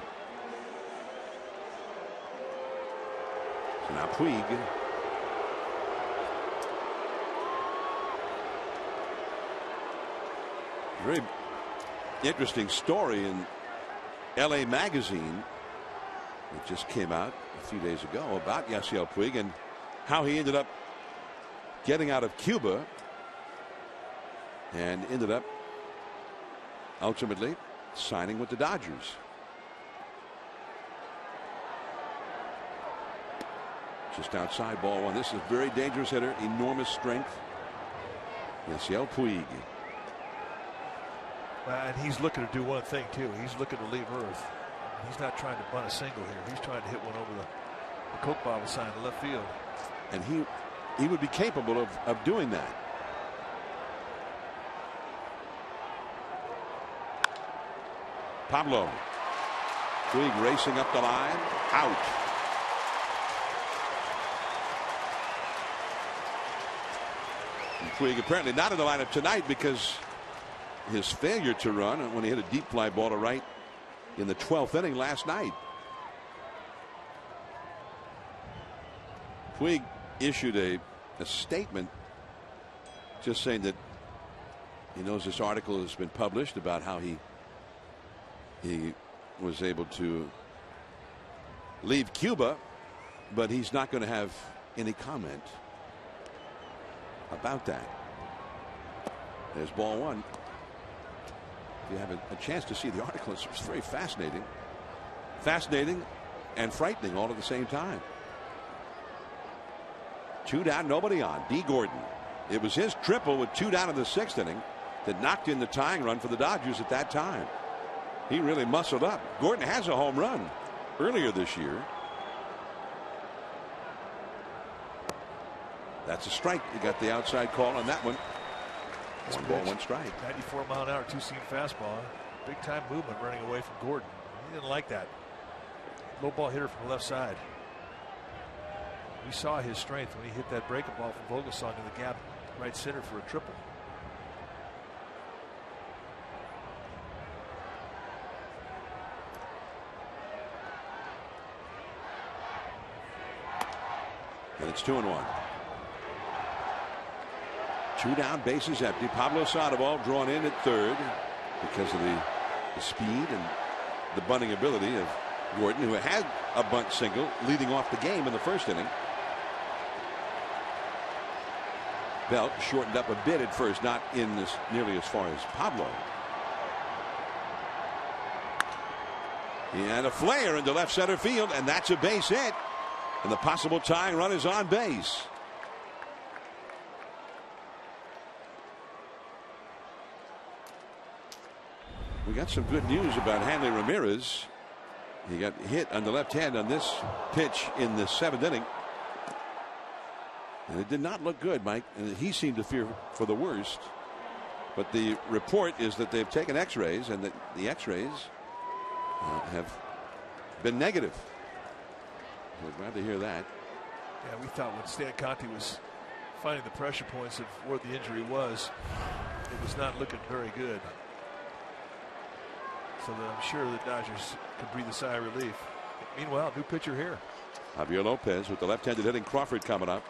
So now Puig. Very interesting story in LA Magazine. It just came out a few days ago about Yasiel Puig and how he ended up getting out of Cuba and ended up ultimately signing with the Dodgers. Just outside, ball one. This is a very dangerous hitter, enormous strength. Yasiel Puig. And he's looking to do one thing too. He's looking to leave Earth. He's not trying to bunt a single here. He's trying to hit one over the Coke bottle sign in left field. And he would be capable of doing that. Pablo. Puig racing up the line. Out. And Puig apparently not in the lineup tonight because his failure to run when he hit a deep fly ball to right in the 12th inning last night. Puig issued a statement just saying that he knows this article has been published about how he was able to leave Cuba, but he's not going to have any comment about that. There's ball one. If you have a chance to see the article, it's very fascinating. Fascinating and frightening all at the same time. 2 down, nobody on. D. Gordon. It was his triple with 2 down in the 6th inning that knocked in the tying run for the Dodgers at that time. He really muscled up. Gordon has a home run earlier this year. That's a strike. You got the outside call on that one. 1 ball, 1 strike. 94 mile an hour, 2-seam fastball. Big time movement running away from Gordon. He didn't like that. Low ball hitter from the left side. We saw his strength when he hit that breaking ball from Vogelsong in the gap right center for a triple. And it's 2-1. 2 down, bases empty. Pablo Sandoval drawn in at third because of the speed and the bunting ability of Gordon, who had a bunt single leading off the game in the 1st inning. Belt shortened up a bit at first, not in this nearly as far as Pablo. And a flare into left center field, and that's a base hit. And the possible tying run is on base. We got some good news about Hanley Ramirez. He got hit on the left hand on this pitch in the 7th inning. And it did not look good, Mike. And he seemed to fear for the worst. But the report is that they've taken x-rays and that the x-rays have been negative. We're glad to hear that. Yeah, we thought when Stan Conte was finding the pressure points of where the injury was, it was not looking very good. So that I'm sure the Dodgers could breathe a sigh of relief. Meanwhile, new pitcher here. Javier Lopez with the left-handed hitting Crawford coming up.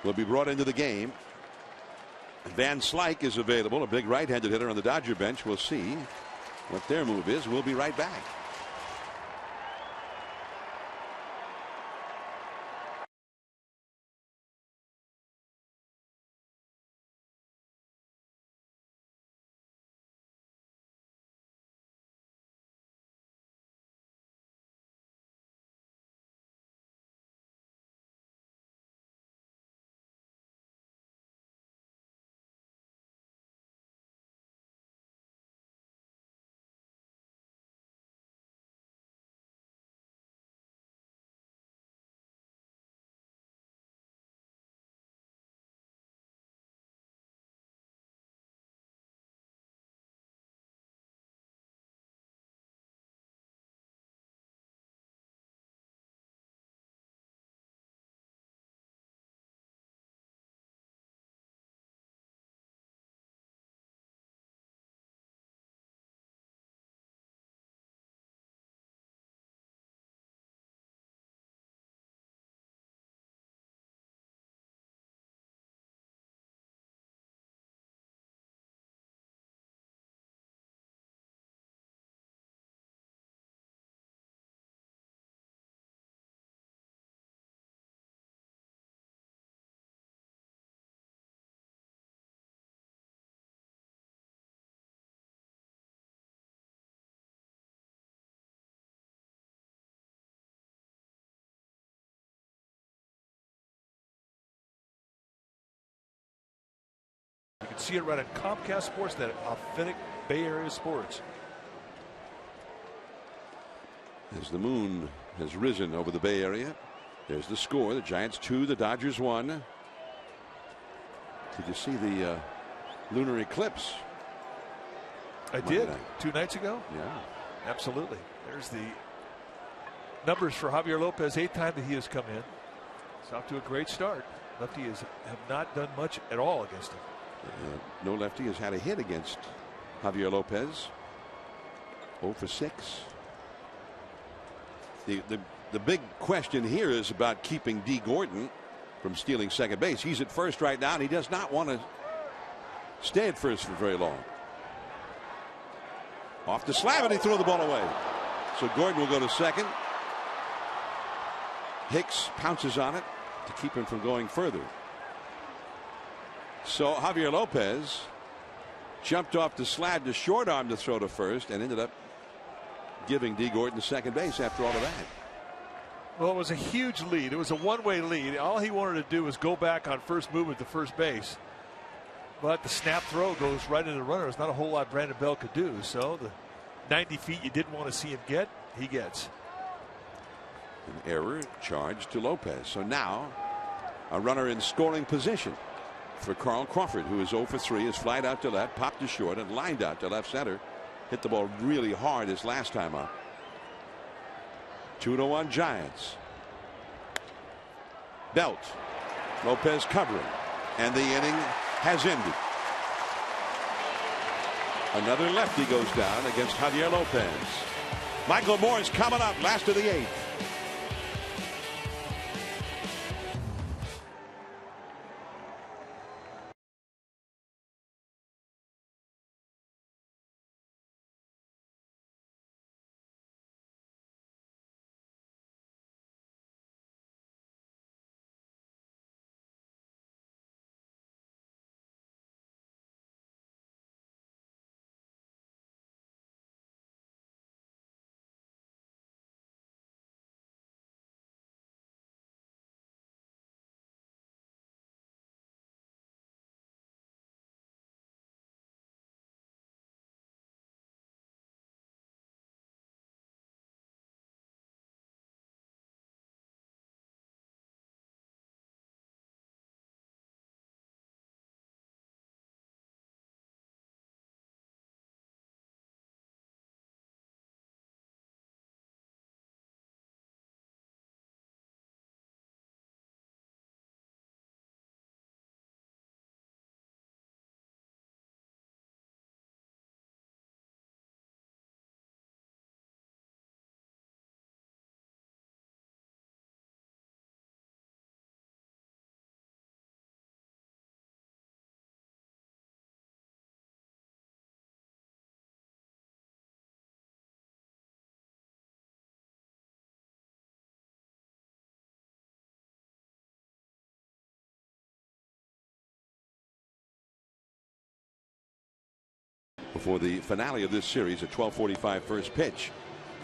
Will be brought into the game. Van Slyke is available, a big right-handed hitter on the Dodger bench. We'll see what their move is. We'll be right back. You can see it right on Comcast Sportsnet, authentic Bay Area sports. As the moon has risen over the Bay Area, there's the score. The Giants 2, the Dodgers 1. Did you see the lunar eclipse? I did. 2 nights ago? Yeah. Absolutely. There's the numbers for Javier Lopez. 8th time that he has come in. It's off to a great start. Lefties have not done much at all against him. No lefty has had a hit against Javier Lopez. 0 for 6. The big question here is about keeping D. Gordon from stealing second base. He's at first right now, and he does not want to stay at first for very long. Off the slab, and he threw the ball away. So Gordon will go to second. Hicks pounces on it to keep him from going further. So Javier Lopez jumped off the slab to short arm to throw to first and ended up giving D. Gordon second base after all of that. Well, it was a huge lead. It was a one-way lead. All he wanted to do was go back on first movement to first base. But the snap throw goes right into the runner. There's not a whole lot Brandon Belt could do. So the 90 feet you didn't want to see him get, he gets. An error charged to Lopez. So now a runner in scoring position for Carl Crawford, who is 0 for 3, is flied out to left, popped to short, and lined out to left center. Hit the ball really hard his last time up. 2-1 Giants. Belt. Lopez covering. And the inning has ended. Another lefty goes down against Javier Lopez. Michael Moore's coming up, last of the 8th. before the finale of this series at 12:45 first pitch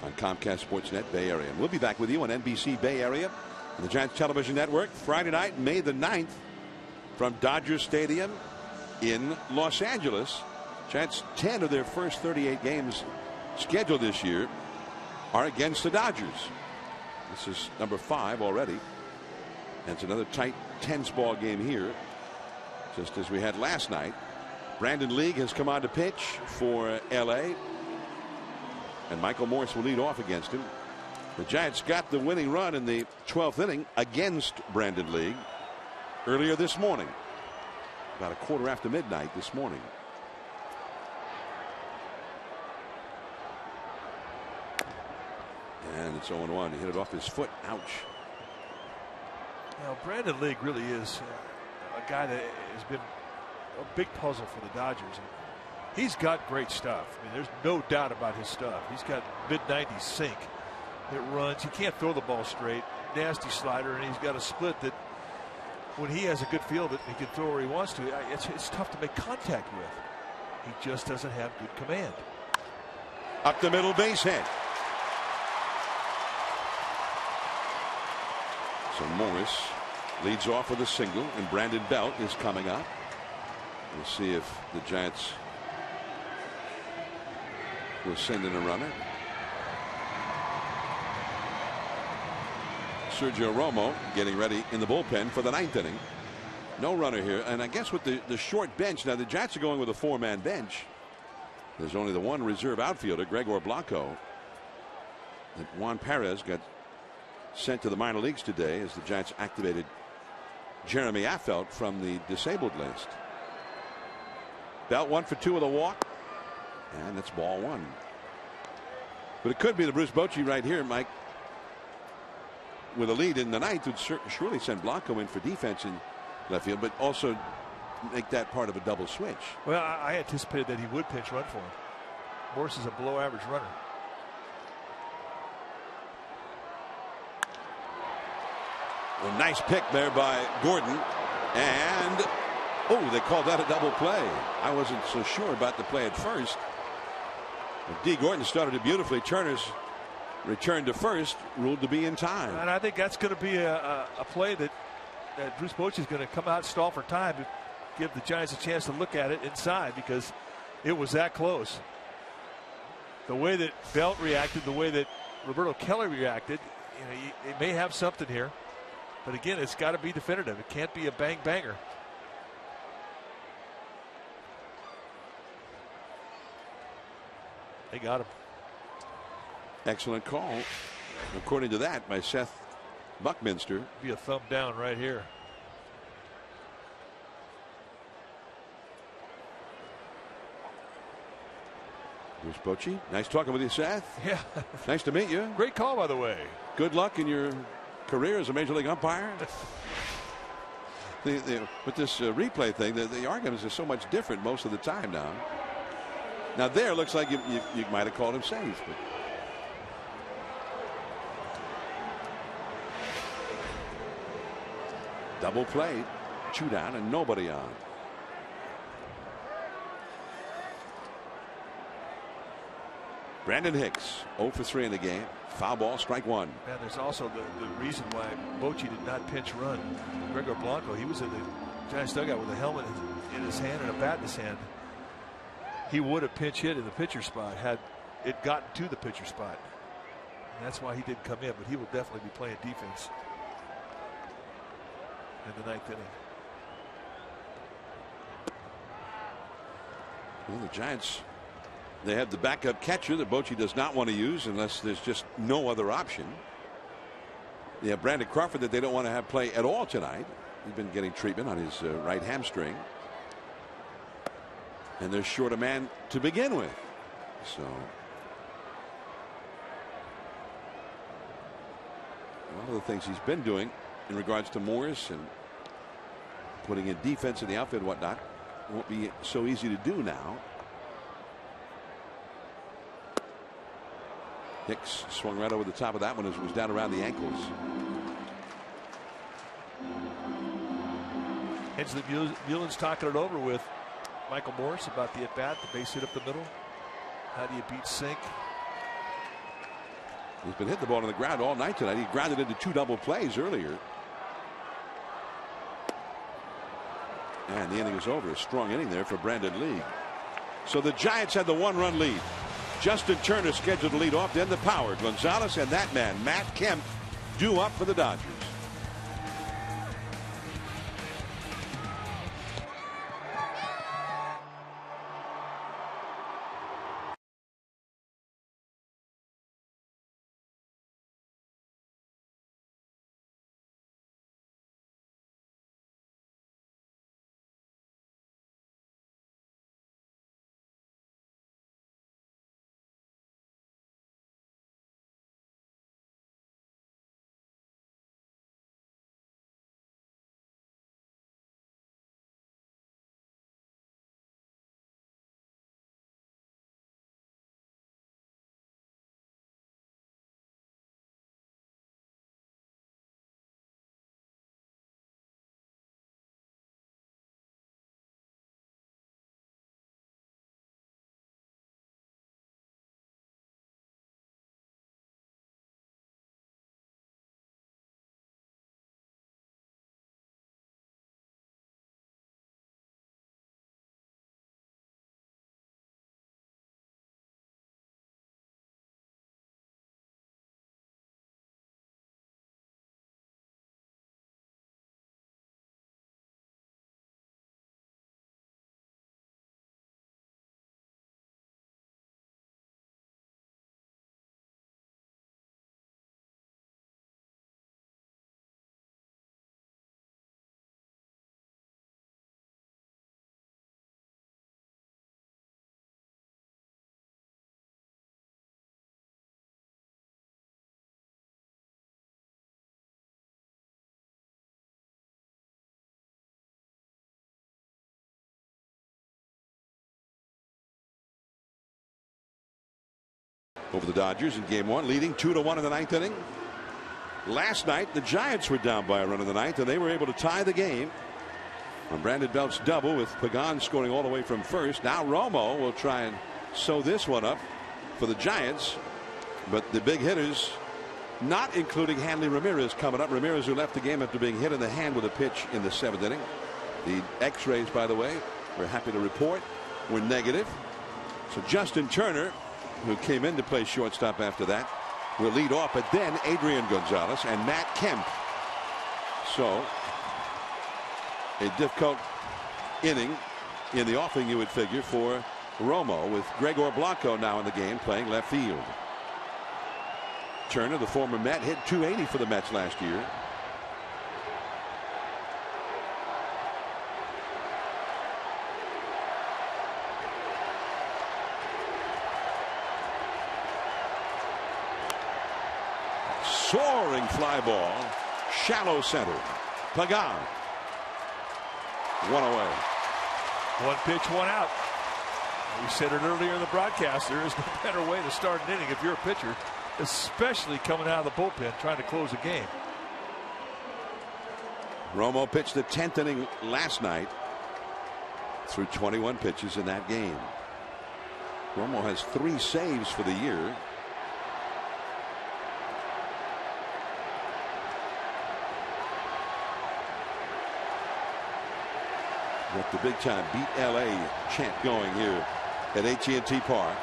on Comcast Sportsnet Bay Area. And we'll be back with you on NBC Bay Area and the Giants Television Network Friday night, May the 9th, from Dodger Stadium in Los Angeles. Giants, 10 of their first 38 games scheduled this year are against the Dodgers. This is number 5 already. And it's another tight, tense ball game here, just as we had last night. Brandon League has come on to pitch for LA, and Michael Morse will lead off against him. The Giants got the winning run in the 12th inning against Brandon League earlier this morning, about a quarter after midnight this morning. And it's 0-1. He hit it off his foot. Ouch. Now, Brandon League really is a guy that has been a big puzzle for the Dodgers. He's got great stuff. I mean, there's no doubt about his stuff. He's got mid-90s sink. It runs. He can't throw the ball straight. Nasty slider, and he's got a split that when he has a good feel of it, he can throw where he wants to. It's tough to make contact with. He just doesn't have good command. Up the middle, base hit. So Morris leads off with a single, and Brandon Belt is coming up. We'll see if the Giants will send in a runner. Sergio Romo getting ready in the bullpen for the 9th inning. No runner here, and I guess with the short bench, now the Giants are going with a 4-man bench. There's only the one reserve outfielder, Gregor Blanco. And Juan Perez got sent to the minor leagues today as the Giants activated Jeremy Affeldt from the disabled list. Belt 1 for 2 with a walk, and that's ball 1. But it could be the Bruce Bochy right here, Mike, with a lead in the 9th, would surely send Blanco in for defense in left field, but also make that part of a double switch. Well, I anticipated that he would pinch run for him. Morse is a below average runner. A nice pick there by Gordon, and they called that a double play. I wasn't so sure about the play at first. But D. Gordon started it beautifully. Turner's return to first ruled to be in time. And I think that's going to be a play that Bruce Bochy is going to come out, stall for time to give the Giants a chance to look at it inside, because it was that close. The way that Belt reacted, the way that Roberto Kelly reacted, it may have something here. But again, it's got to be definitive. It can't be a bang banger. They got him. Excellent call, according to that, by Seth Buckminster. Be a thumb down right here. Bruce Bochy, nice talking with you, Seth. Yeah. Nice to meet you. Great call, by the way. Good luck in your career as a major league umpire. With this replay thing, the arguments are so much different most of the time now. Now there looks like you might have called him safe, but double play, chew down, and nobody on. Brandon Hicks 0 for 3 in the game. Foul ball, strike 1. Man, there's also the reason why Bochy did not pinch run. Gregor Blanco, he was in the Giants dugout with a helmet in his hand and a bat in his hand. He would have pinch hit in the pitcher spot had it gotten to the pitcher spot. And that's why he didn't come in, but he will definitely be playing defense in the 9th inning. Well, the Giants, they have the backup catcher that Bochy does not want to use unless there's just no other option. They have Brandon Crawford that they don't want to have play at all tonight. He's been getting treatment on his right hamstring. And they're short a man to begin with. So one of the things he's been doing in regards to Morris and putting in defense in the outfield and whatnot won't be so easy to do now. Hicks swung right over the top of that one as it was down around the ankles. Hensley Muellen's talking it over with Michael Morse about the at-bat, the base hit up the middle. How do you beat Sink? He's been hitting the ball on the ground all night tonight. He grounded into 2 double plays earlier. And the inning is over. A strong inning there for Brandon Lee. So the Giants had the 1-run lead. Justin Turner scheduled to lead off, then the power. Gonzalez and that man, Matt Kemp, due up for the Dodgers. Over the Dodgers in game 1, leading 2-1 in the 9th inning. Last night the Giants were down by a run in the 9th, and they were able to tie the game on Brandon Belt's double, with Pagan scoring all the way from first. Now Romo will try and sew this one up for the Giants, but the big hitters, not including Hanley Ramirez, coming up. Ramirez, who left the game after being hit in the hand with a pitch in the 7th inning. The x-rays, by the way, we're happy to report, were negative. So Justin Turner, who came in to play shortstop after that, will lead off, but then Adrian Gonzalez and Matt Kemp. So a difficult inning in the offing, you would figure, for Romo, with Gregor Blanco now in the game playing left field. Turner, the former Met, hit .280 for the Mets last year. Soaring fly ball, shallow center. Pagan. One away. 1 pitch, 1 out. We said it earlier in the broadcast. There is no better way to start an inning if you're a pitcher, especially coming out of the bullpen trying to close a game. Romo pitched the 10th inning last night, through 21 pitches in that game. Romo has 3 saves for the year. Got the big time beat LA chant going here at AT&T Park.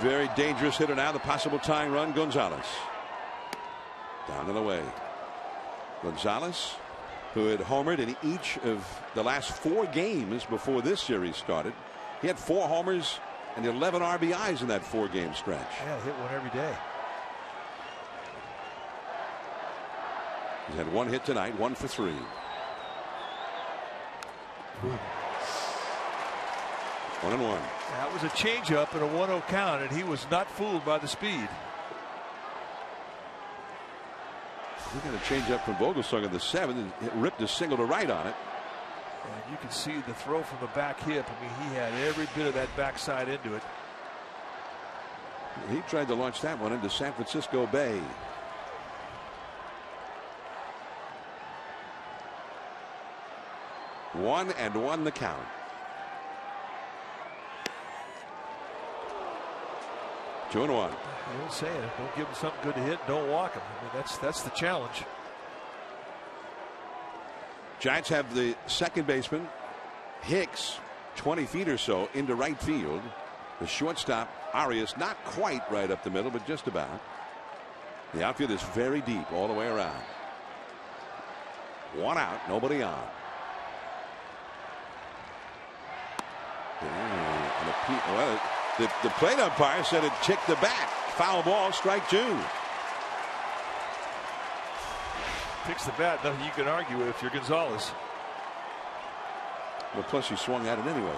Very dangerous hitter now, the possible tying run, Gonzalez. Down and away. Gonzalez, who had homered in each of the last 4 games before this series started. He had 4 homers and 11 RBIs in that 4-game stretch. Yeah, hit one every day. He's had 1 hit tonight, 1 for 3. Good. 1-1. That was a changeup and a 1-0 count, and he was not fooled by the speed. He got a changeup from Vogelsong in the 7th and ripped a single to right on it. And you can see the throw from the back hip. I mean, he had every bit of that backside into it. He tried to launch that one into San Francisco Bay. 1-1 the count. Two and one. You don't say it. Don't give him something good to hit. Don't walk him. I mean, that's the challenge. Giants have the second baseman, Hicks, 20 feet or so into right field. The shortstop, Arias, not quite right up the middle, but just about. The outfield is very deep all the way around. One out, nobody on. Well, the plate umpire said it ticked the bat. Foul ball, strike two. Picks the bat. Nothing you can argue with if you're Gonzalez. Well, plus he swung at it anyway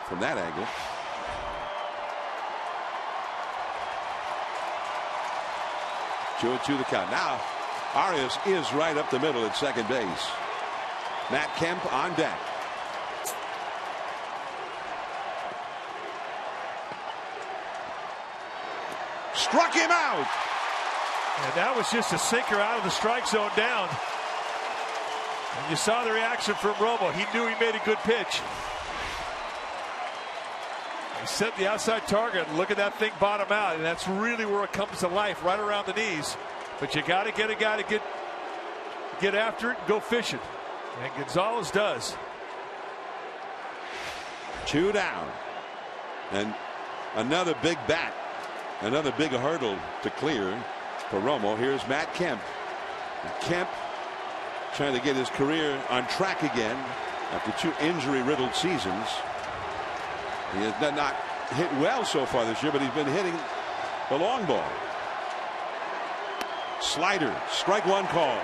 from that angle. Two and two the count. Now Arias is right up the middle at second base. Matt Kemp on deck. Struck him out. And that was just a sinker out of the strike zone down. And you saw the reaction from Romo. He knew he made a good pitch. He set the outside target. Look at that thing bottom out. And that's really where it comes to life, right around the knees. But you got to get a guy to get after it and go fishing. And Gonzalez does. Two down. And another big bat. Another big hurdle to clear for Romo. Here's Matt Kemp. Kemp trying to get his career on track again after two injury-riddled seasons. He has not hit well so far this year, but he's been hitting the long ball. Slider, strike one call.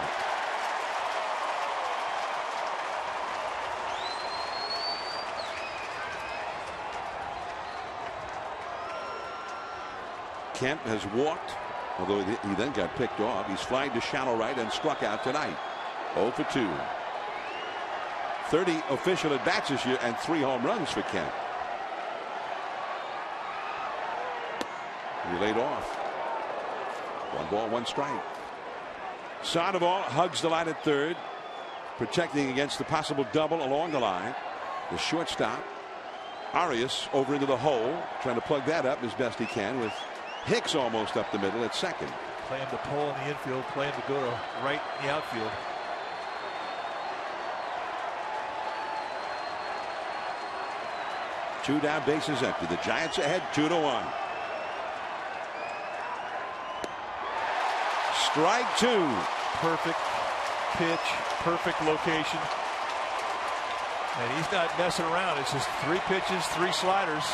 Kemp has walked, although he then got picked off. He's flying to shallow right and struck out tonight. 0 for 2. 30 official at bats this year and 3 home runs for Kemp. He laid off. 1 ball, 1 strike. Sandoval hugs the line at third, protecting against the possible double along the line. The shortstop, Arias, over into the hole, trying to plug that up as best he can with Hicks almost up the middle at second. Play him to pull in the infield, play him to go to right in the outfield. Two down, bases empty. The Giants ahead 2-1. Strike two. Perfect pitch, perfect location. And he's not messing around. It's just 3 pitches, 3 sliders.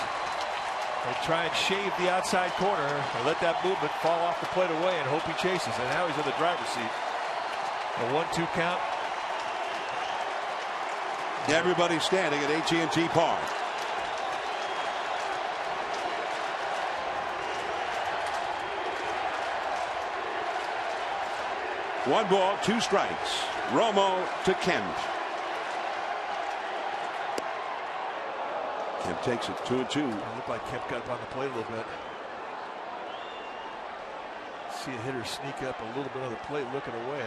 They try and shave the outside corner and let that movement fall off the plate away and hope he chases. And now he's in the driver's seat. A 1-2 count. Everybody standing at AT&T Park. One ball, 2 strikes. Romo to Kemp. Kemp takes it 2-2. It looked like Kemp got up on the plate a little bit. See a hitter sneak up a little bit on the plate looking away.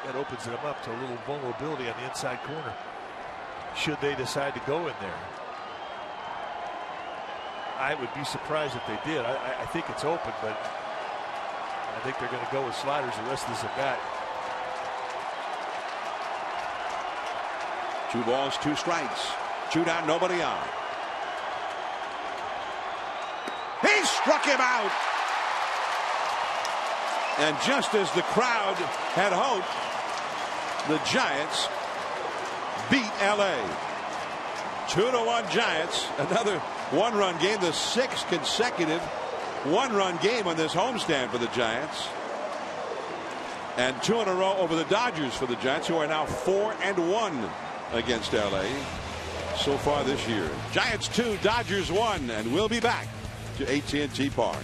That opens them up to a little vulnerability on the inside corner. Should they decide to go in there? I would be surprised if they did. I think it's open, but I think they're going to go with sliders the rest of this at bat. 2 balls, 2 strikes. 2 down, nobody on. He struck him out. And just as the crowd had hoped, the Giants beat LA. 2-1 Giants. Another 1-run game, the 6th consecutive 1-run game on this homestand for the Giants. And 2 in a row over the Dodgers for the Giants, who are now 4-1 against LA so far this year. Giants 2, Dodgers 1, and we'll be back to AT&T Park.